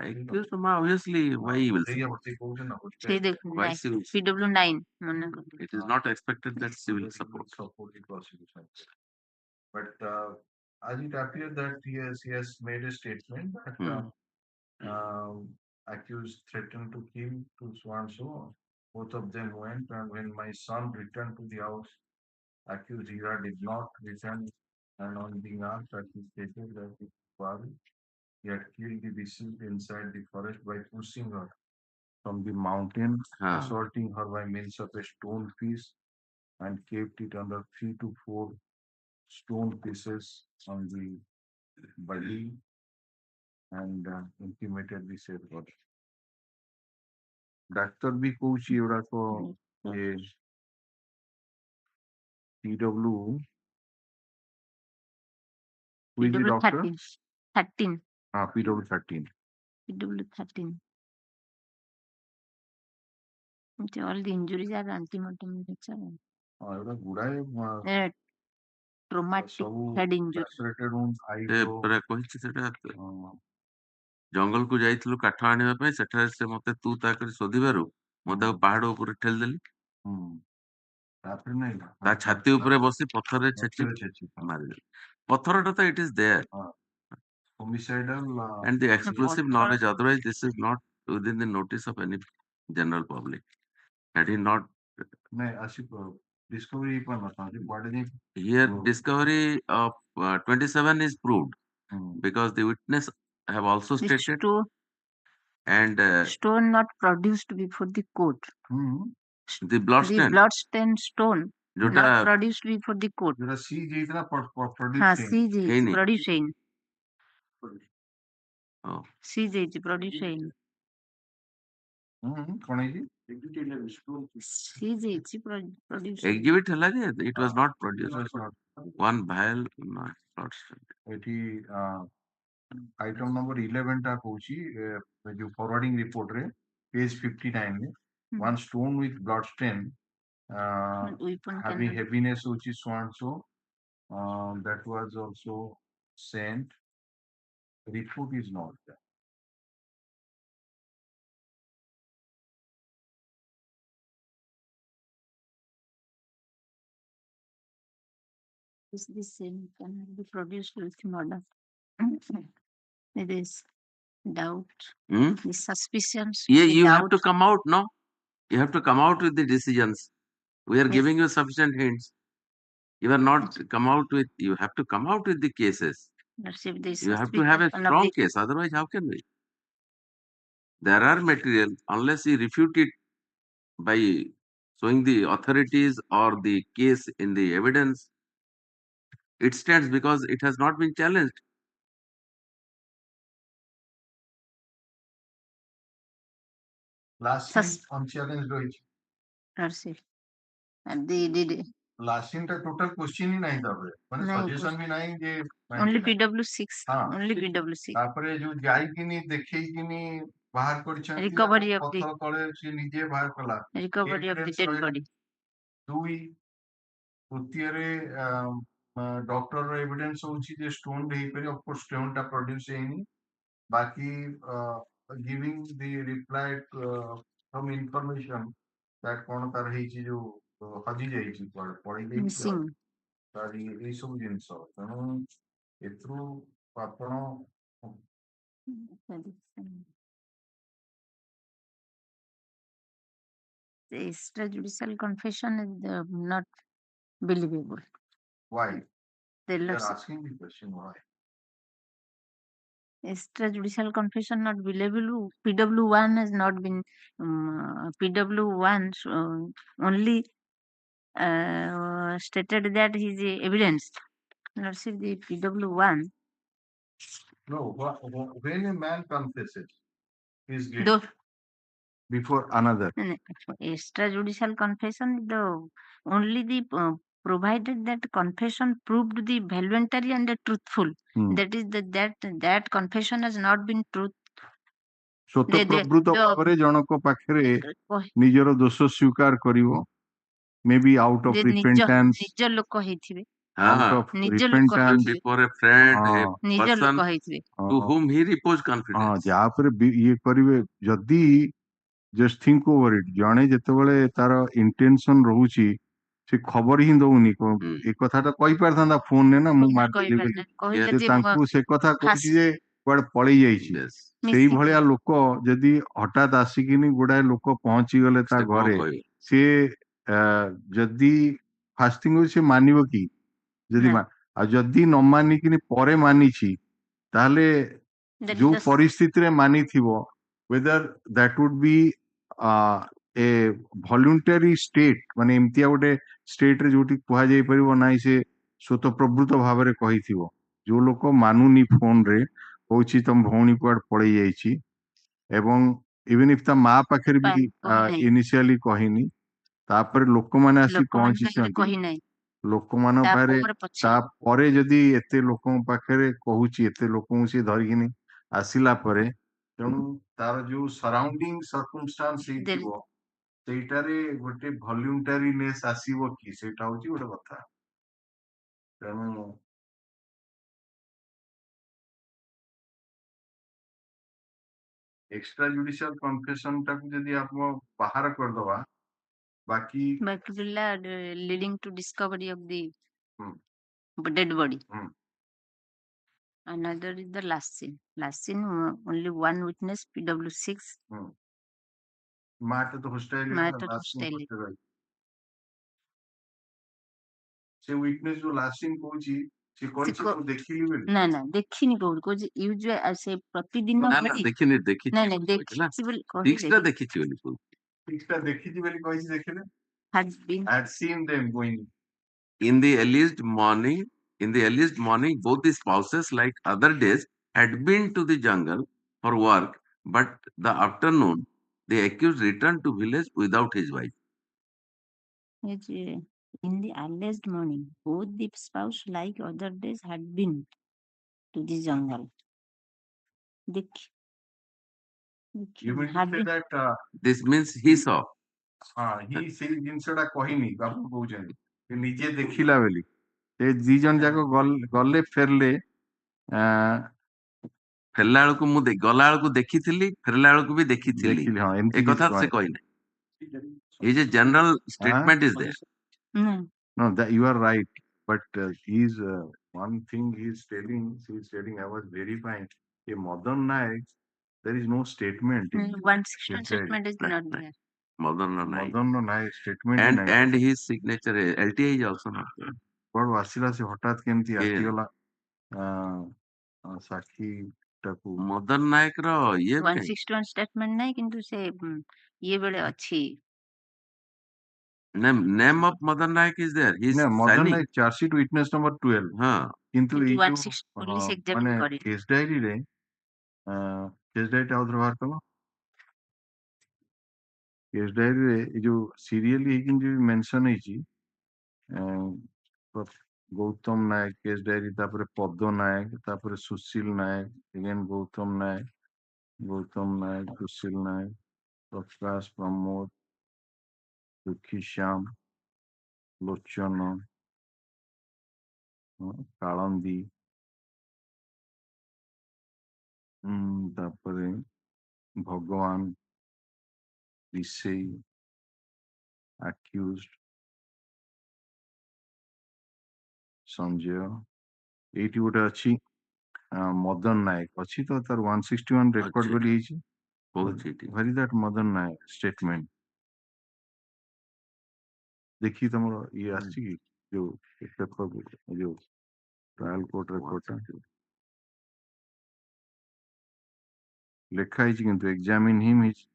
accused obviously why he will they are what they call in Say the why she will PW9. it is not expected that she will support the prosecution but as it appears that he has made a statement that accused threatened to kill to so and so. Both of them went, and when my son returned to the house, accused Hira did not return. And on being asked, accused stated that his father he had killed the deceased inside the forest by pushing her from the mountain, assaulting her by means of a stone piece, and kept it under 3 to 4 stone pieces on the body and intimated the said body. Doctor भी Cauchy एगुड़ाक ये PW who is the doctor? 13. PW13. PW13. All the injuries are antemortem nature. एगुड़ा गुड़ाए Traumatic head injury. lacerated wound, eye से blow, परा କହିଛି ସେଟା ଜଙ୍ଗଲକୁ ଯାଇଥିଲୁ କାଠ ଆଣିବା ପାଇଁ ସେଠାରେ ସେ ମତେ ତୁ ତା କରି ଶୋଧିବାରୁ ମୁଁ ତାକୁ ପାହାଡ ଉପରେ ଠେଲିଦେଲି ତାପରେ ନାଇଁ ତା ଛାତି ଉପରେ ବସି ପଥରରେ ଛେଚି ମାରିଦେଲି ପଥରଟା ତ it is there homicidal and the exclusive knowledge otherwise this is not within the notice of any general public had he not नहीं आशी discovery पर ना था बॉडी ने here discovery of 27 is proved because the witness have also stated and stone not produced before the court. the bloodstain stone जोटा not produced before the court. जोटा सी जेइतना हाँ produce सी जेइଛି produce ହେଇନି oh सी जेइଛି produce ହେଇନି कौन है जी सी जेइଛି produce exhibit ହେଲା ଯେ it was not produced one vial bloodstain एठी item number 11 टा कहूची जो forwarding report रे page 59 में one stone with blood stain having heaviness which is so and so that was also sent report is not there Is the same cannot be produced with murder. It is doubt, the suspicions, Yeah, the you have to doubt. come out, no? You have to come out with the decisions. We are Yes. giving you sufficient hints. You are not come out with, you have to come out with the cases. Let's see if the You have to have a suspicion of strong the case, otherwise how can we? There are material, unless you refute it by showing the authorities or the case in the evidence, it stands because it has not been challenged. Last Sus- unchallenged রয়েছে let's see. And the last সিনটা total কোশ্চেনই নাই তারপরে মানে ନାଇଁ, suggestion ବି ନାହିଁ ଯେ only PW6, ହଁ only PW6. ତାପରେ ଯୋଉ ଯାଇକିନି ଦେଖେଇକିନି ବାହାର କରିଛନ୍ତି Recovery of the ପଥର ତଳେ ସେ ନିଜେ ବାହାର କଲା recovery of the Evidence dead ରହିଲା। body. ଦୁଇ ତୃତୀୟରେ ଡକ୍ଟରର ଏଭିଡେନ୍ସ ହଉଛି ଯେ ଷ୍ଟୋନ ହେଇପାରିବ ଅଫକୋର୍ସ ଷ୍ଟୋନ ଟା ପ୍ରଡ୍ୟୁସ ହେଇନି ବାକି giving the reply from information that କଣ ତାର ହେଇଛି ଯୋଉ ହଜି ଯାଇଛି କୁଆଡେ ପଳେଇ ଯାଇଛି Missing. ତାର ଏଇ ସବୁ ଜିନିଷ ତେଣୁ ଏଥିରୁ ଆପଣ The extrajudicial confession is not believable. why The you are let's- asking the question why extrajudicial confession not believable. PW1 has not been PW1 only stated that his evidence. Let's see the PW1. no when a man confesses he is guilty Though before another extrajudicial confession, the only the provided that confession proved the voluntary and the truthful. That is that confession has not been truth. ସ୍ୱତଃପ୍ରବୃତ ଭାବରେ ଜଣଙ୍କ ପାଖରେ କହି- ନିଜର ଦୋଷ ସ୍ୱୀକାର କରିବ ମେ ବି out of ଯେ ରିପେଣ୍ଟାନ୍ସ ନିଜ ଲୋକ ହେଇଥିବେ out of ନିଜ ଲୋକ repentance ହେଇଥିବେ before a friend, a ନିଜ person ଲୋକ ହେଇଥିବେ to whom he reposed ହଁ confidence. ଯାହା ଉପରେ ଇଏ କରିବେ ଯଦି ଜଷ୍ଟ ଥିଙ୍କ ଓଭର ଇଟ୍ ଜଣେ ଯେତେବେଳେ ତାର ଇଣ୍ଟେନସନ ରହୁଛି ସେ ଖବର ହିଁ ଦଉନି ଏ କଥାଟା କହିପାରିଥାନ୍ତା ଫୋନରେ ନା ମୁଁ ମାରିଦେଲି ବୋଲି କହିପାରିଲେ କହିଲେ ସେ ଯେ ତାଙ୍କୁ ସେ କଥା କହୁଛି ଯେ କୁଆଡେ ପଳେଇ ଯାଇଛି Yes. ସେଇଭଳିଆ ଲୋକ ଯଦି ହଠାତ୍ ଆସିକିନି ଗୁଡାଏ ଲୋକ ପହଞ୍ଚିଗଲେ ତା ସେ କଣ ଘରେ କହିବ? ସିଏ ଯଦି ଫାଷ୍ଟ ଥିଙ୍ଗ ହଉଛି ସେ ମାନିବ କି ଯଦି ଆଉ ଯଦି ନ ମାନିକିନି ପରେ ମାନିଛି ତାହେଲେ ଯୋଉ ପରିସ୍ଥିତିରେ ମାନିଥିବ whether that would be a voluntary state ମାନେ ଏମିତିଆ ଗୋଟେ state ରେ ଯୋଉଠି କୁହାଯାଇ ପାରିବ ନାହିଁ ସେ ସ୍ୱତଃପ୍ରବୃତ ଭାବରେ କହିଥିବ ଯୋଉ ଲୋକ ମାନୁନି ଫୋନରେ କହୁଛି ତମ ଭଉଣୀ କୁଆଡେ ପଳେଇ ଯାଇଛି ଏବଂ ଇଭେନ ଇଫ ତା ମା ପାଖରେ ବି ଇନିସିଆଲି କହିନି ତାପରେ ଲୋକମାନେ ଆସି ପହଞ୍ଚିଛନ୍ତି କହିନାହିଁ ଲୋକମାନଙ୍କ ପାଖରେ ତାପରେ ଯଦି ଏତେ ଲୋକଙ୍କ ପାଖରେ କହୁଛି ଏତେ ଲୋକଙ୍କୁ ସିଏ ଧରିକିନି ଆସିଲା ପରେ ତେଣୁ ତାର ଯୋଉ ସରାଉଣ୍ଡିଂ ସର୍କମଷ୍ଟାନ୍ସ ହେଇଥିବ ସେଇଟାରେ ଗୋଟେ ଭଲ୍ୟୁଣ୍ଟାରୀନେସ୍ ଆସିବ କି ସେଇଟା ହଉଛି ଗୋଟେ କଥା ତେଣୁ ଏକ୍ସଟ୍ରା ଜୁଡିସିଆଲ କନଫେସନ ଟାକୁ ଯଦି ଆପଣ ବାହାର କରିଦବା ବାକି leading to discovery of the dead body. Another is the last scene. Last scene, only one witness, PW6. matter the hostile ସେ ୱିଟନେସ୍ ଯୋଉ ଲାଷ୍ଟ ସିନ୍ କହୁଛି ସେ କହିଛି ମୁଁ ଦେଖିଲି ବୋଲି ନା ଦେଖିନି କୋଉଠି କହୁଛି ୟୁଜୁଆଲ ସେ ପ୍ରତିଦିନ ଦେଖିନି ଦେଖିଛି ନାଇଁ ଦେଖିଛି ବୋଲି ଟା ଦେଖିଛି ବୋଲି ଟା ଦେଖିଛି ବୋଲି କହିଛି ଦେଖିଲେ had seen them going in the earliest morning both the spouses like other days had been to the jungle for work, but the afternoon the accused returned to village without his wife. In the earliest morning both the spouse like other days had been to the jungle. You mean to say that this means he saw he ସେଇ ଜିନିଷଟା କହିନି ବାପୁ କହୁଛନ୍ତି ସେ ନିଜେ ଦେଖିଲା ବୋଲି ସେ ଦି ଜଣ ଯାକ ଗଲେ ଫେରିଲେ ଫେରିଲା ବେଳକୁ ମୁଁ ଗଲା ବେଳକୁ ଦେଖିଥିଲି ଫେରିଲା ବେଳକୁ ବି ଦେଖିଥିଲି ଏ କଥା ସେ କହିଲେ his general statement is there no that you are right But he's one thing he's telling I was verifying a Madan Naik, there is no statement in 161 his diary. statement is not there. Madan Naik. Madan Naik statement in And his signature LTI is also not there. But ଆସିଲା ସେ ହଠାତ୍ କେମିତି କିଏ? ଆସିଗଲା ସାକ୍ଷୀ ଟାକୁ ମଦନ ନାୟକ ର ଇଏ 161 statement ନାହିଁ କିନ୍ତୁ ସେ ଇଏ ବେଳେ ଅଛି name of Madan Naik is there. He's ନା Madan signing. Nayak chargesheet witness number 12 ହଁ କିନ୍ତୁ ଏଇ ଯୋଉ 160 police examine ମାନେ କରିନି। କେସ୍ ଡାଏରୀରେ କେସ୍ ଡାଏରୀଟା ଆଉଥରେ ବାହାର କଲ କେସ୍ ଡାଏରୀରେ ଏଇ ଯୋଉ ସିରିଏଲି ହେଇକି ଯୋଉ ମେନସନ ହେଇଛି ଗୌତମ ନାୟକ କେସ୍ ଡାଏରୀ ତାପରେ ପଦ ନାୟକ ତାପରେ ସୁଶୀଲ ନାୟକ ଏଗେନ୍ ଗୌତମ ନାୟକ ସୁଶୀଲ ନାୟକ ପ୍ରକାଶ ପ୍ରମୋଦ ଦୁଃଖୀ ଶ୍ୟାମ ଲୋଚନ କାଳନ୍ଦୀ ତାପରେ ଭଗବାନ ବିଷେଇ ଆକ୍ୟୁଜ୍ଡ ସଞ୍ଜୟ ଏଇଠି ଗୋଟେ ଅଛି ମଦନ ନାୟକ ଅଛି ତ ତାର 161 ରେକର୍ଡ ଅଛି। ବୋଲି ହେଇଛି କହୁଛି ଏଠି। Very that Madan Nayak statement ଦେଖି ତମର ଇଏ ଆସିଛି କି ଯୋଉ ପେପର ଯୋଉ ଟ୍ରାଏଲ କୋର୍ଟ ରେକର୍ଡଟା ଲେଖା ହେଇଛି କିନ୍ତୁ ଏକ୍ସାମିନ ହିମ୍ ହେଇଛି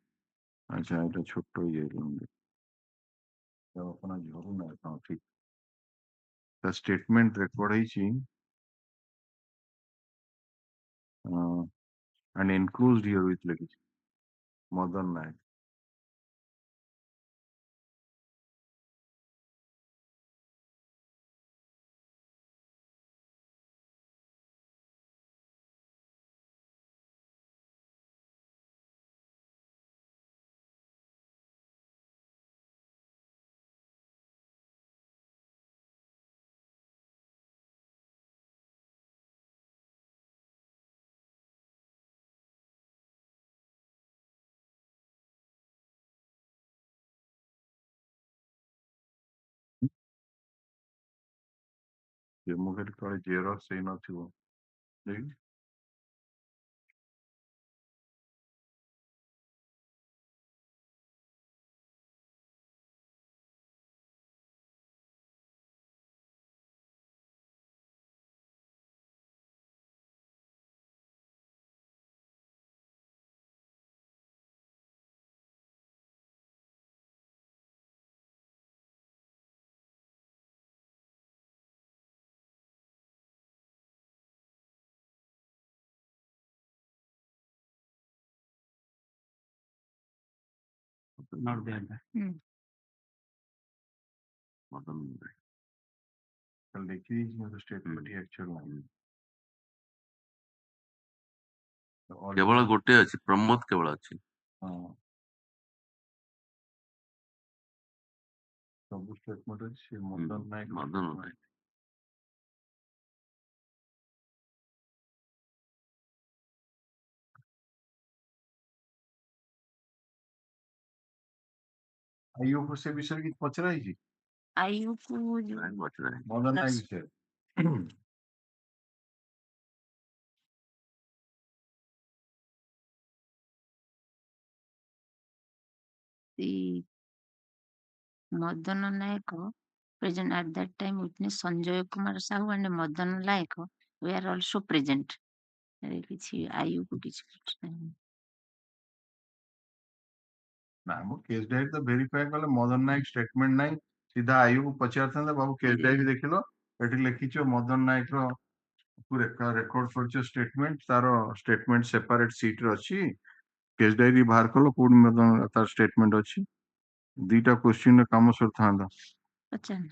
ଆଚ୍ଛା ଏଇଟା ଛୋଟ ଇଏ अपना ଝରୁ ନାୟକ ହଁ ଠିକ ତା ଷ୍ଟେଟମେଣ୍ଟ ରେକର୍ଡ ହେଇଛି and enclosed here with ଲେଖିଛି ମଦନ ନାୟକ ମୁଁ ଖାଲି ତଳେ ଜେରକ୍ସ ହେଇନଥିବ ଦେଖି Not there. ମଦନ ନାୟକ। ଖାଲି ଲେଖି ଦେଇଛି କିନ୍ତୁ ଷ୍ଟେଟମେଣ୍ଟ ଆକ୍ଚୁଆଲ ନାହିଁ କେବଳ ଗୋଟେ ଅଛି ପ୍ରମୋଦ କେବଳ ଅଛି। ହଁ ସବୁ ଷ୍ଟେଟମେଣ୍ଟ ଅଛି ସେ ମଦନ ନାୟକ ମଦନ ନାୟକ। ଆଇଓକୁ ସେ ବିଷୟରେ କିଛି ପଚରା ହେଇଛି ଆୟୁକୁ ନାଇଁ ପଚରା ହେଇନି। ମଦନ ନାୟକ ବିଷୟରେ the Madan Naik present at that time witness Sanjay Kumar Sahu and Madan Naik were also present. କିଛି ଆୟୁକୁ କିଛି ନାହିଁ ନା ମୁଁ କେସ୍ ଡାଏରୀ ତ ଭେରିଫାଏ କଲେ ମଦନ ନାୟକ ଷ୍ଟେଟମେଣ୍ଟ ନାହିଁ ସିଧା ଆୟୁକୁ ପଚାରିଥାନ୍ତା ବାବୁ କେସ୍ ଡାଏରୀ ଦେଖିଲ ଏଠି ଲେଖିଛ ମଦନ ନାୟକର ରେକର୍ଡ କରିଛ ଷ୍ଟେଟମେଣ୍ଟ ତାର ଷ୍ଟେଟମେଣ୍ଟ ସେପାରେଟ ସିଟରେ ଅଛି କେସ୍ ଡାଏରୀ ବାହାର କଲ କୋଉଠି ତାର ଷ୍ଟେଟମେଣ୍ଟ ଅଛି ଦିଟା କ୍ୱେଶ୍ଚିନରେ କାମ ସରିଥାନ୍ତା ପଚାର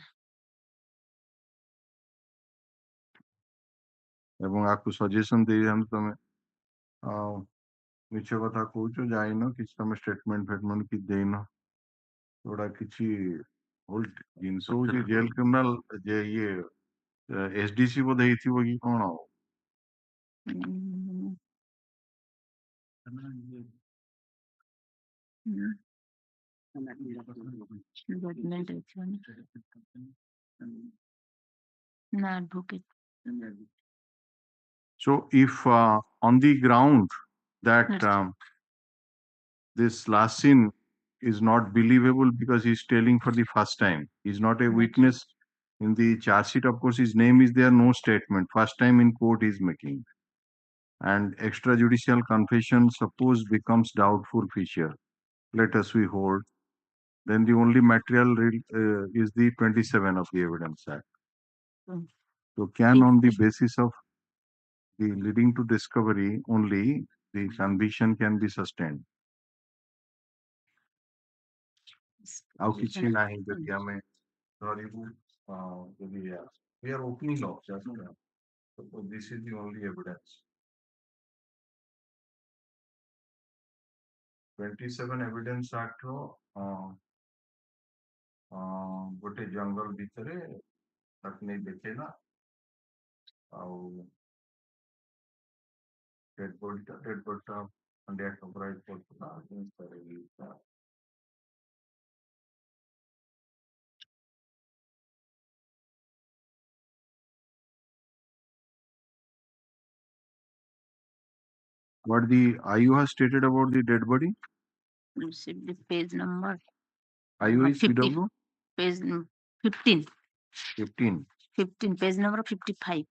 ଏବଂ ଆକୁ ସଜେସନ ଦେଇଥାନ୍ତ ତମେ ମିଛ କଥା କହୁଛ ଯାଇନ କିଛି ତମେ ଷ୍ଟେଟମେଣ୍ଟ ଫେଟମେଣ୍ଟ କିଛି ଦେଇନ ଏଗୁଡା କିଛି ଜିନିଷ ହଉଛି ଜେଲ କ୍ରିମିନାଲ ଯେ ଇଏ ଏସଡିସି ବୋଧେ ହେଇଥିବ କି କଣ judgment ଅଛି No advocate. So if on the ground that Yes. this last scene is not believable because he's telling for the first time, he's not a Yes. witness in the charge sheet, of course his name is there, no statement, first time in court he's making, and extrajudicial confession suppose becomes doubtful feature, let us we hold, then the only material is the 27 of the Evidence Act. Mm. So can on the basis of the leading to discovery only the conviction can be sustained. ଆଉ କିଛି ନାହିଁ ଯଦି ଆମେ ଧରିବୁ ଯଦି we are opening up just so this is the only evidence. 27 evidence act ro ଗୋଟେ ଜଙ୍ଗଲ ଭିତରେ ତାକୁ ନେଇ ଦେଖେଇଲା ଆଉ ଡେଡ ବଡିଟା ଖଣ୍ଡିଆ ଖବର କରୁଥିଲା What the IU has stated about the dead body? Received the page number. IU is 50. PW? Page 15. 15. 15. Page number 55.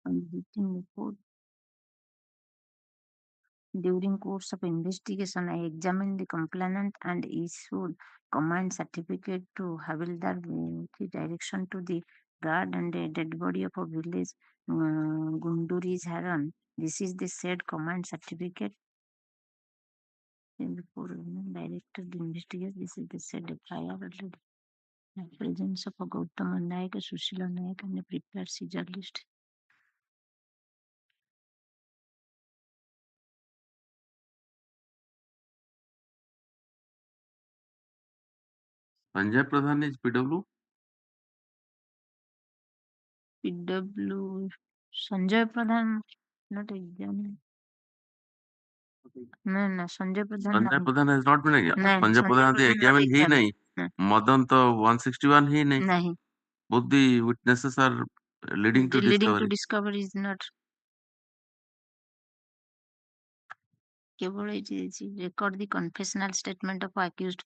Written report. During course of investigation, I examined the complainant and issued command certificate to Havildar with the direction to the guard and the dead body of a village Gunduri's Haran. This is the said command certificate. Before director the investigate, this is the said FIR. Presence of a Gautama Naik, a Sushila Naik, and a prepared seizure list. Sanjay Pradhan is PW. PW Sanjay Pradhan, not examined. No, Sanjay Pradhan. Sanjay Pradhan has not been examined. नहीं, Sanjay Pradhan the examined ही नहीं. Madan तो 161 ही नहीं. नहीं. Both the witnesses are leading to Leading to discovery. discovery is not. केवल record the confessional statement of accused,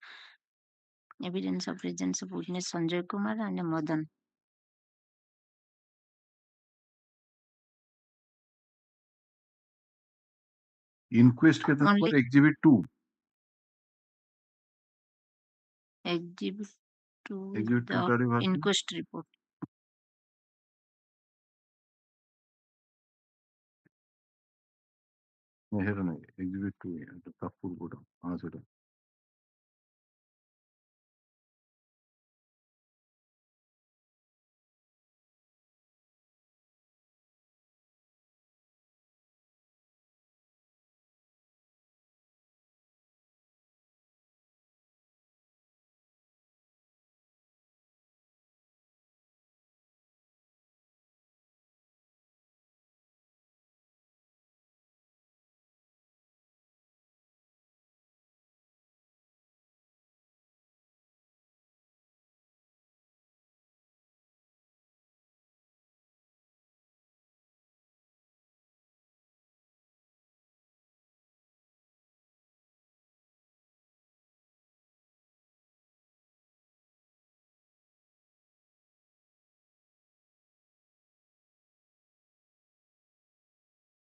evidence of presence of witness Sanjay Kumar and Madan. Inquest के तौर पर exhibit 2. Exhibit 2. Exhibit 2 तारीख बात है. Inquest report. नहीं exhibit 2 है तो तप्पुर कोटा हाँ sir.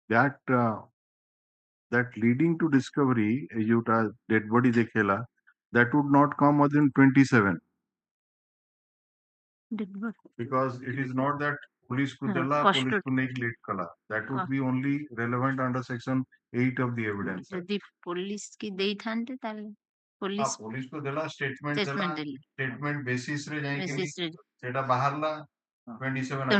That leading to discovery, you dead body देखेला, that would not come within 27. Because it is not that police को देला, police को नहीं लेट कला. That would be only relevant under section 8 of the evidence. यदि police की देई थांते ताले पुलिस पुलिस को देला statement basis रे जाएंगे सेटा बाहरला 27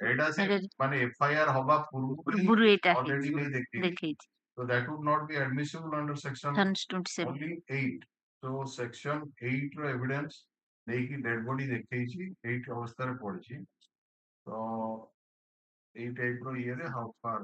एटा से माने FIR होबा पूर्व already नहीं देखी. So that would not be admissible under section only 8. So section 8 row evidence नेकी dead body देखी 8 अवस्था रे पड़ची. So 8 रो ये रे how far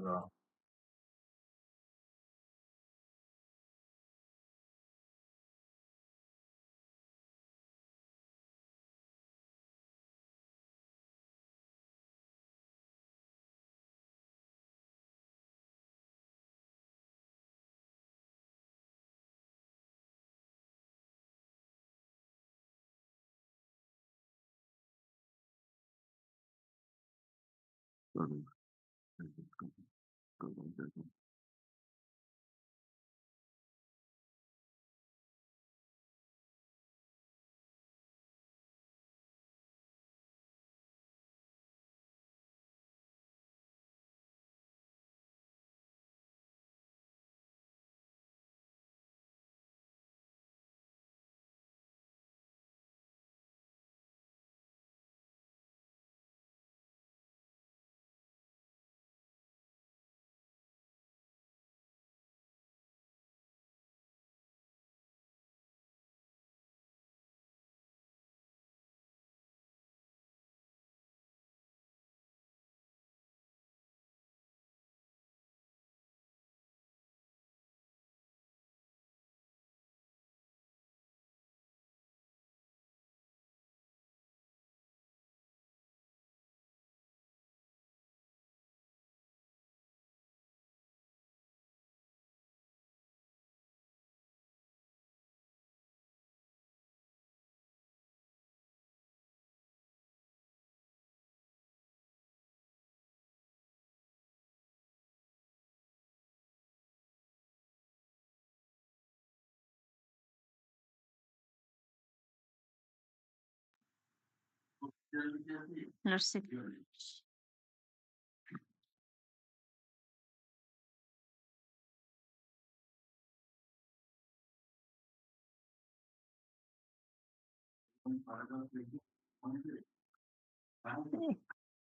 Lordship.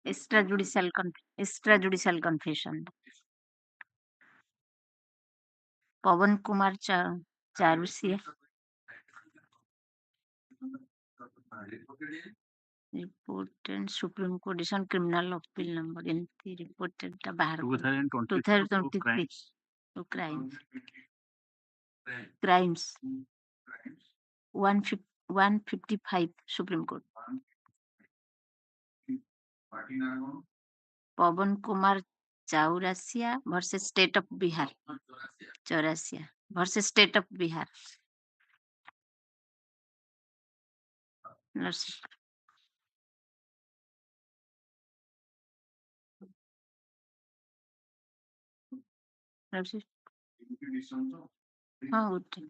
Extrajudicial confession. Pawan Kumar Charusia. Reported Supreme Court on criminal appeal number in the reported the Bahar 2023 two crimes. Crimes 155 Supreme Court. Pawan Kumar Chaurasia versus State of Bihar. Chaurasia versus State of Bihar. Lordship. Lordship. हाँ होते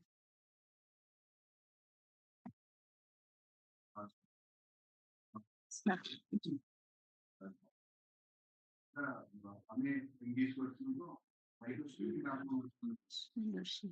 Lordship.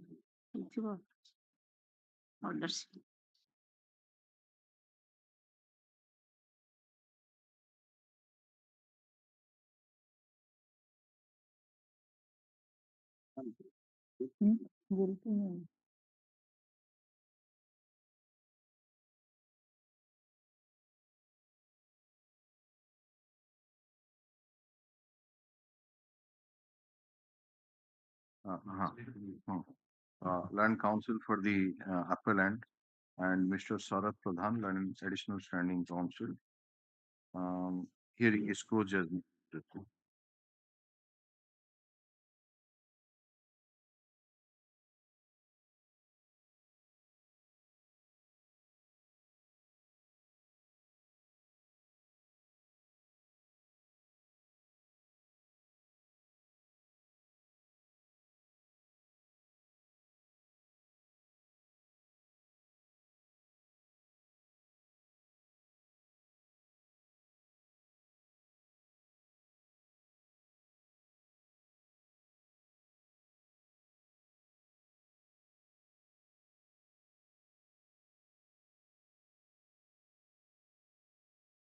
Land Counsel for the appellant and Mr. Sarat Pradhan, Land Additional Standing Counsel. Hearing is closed.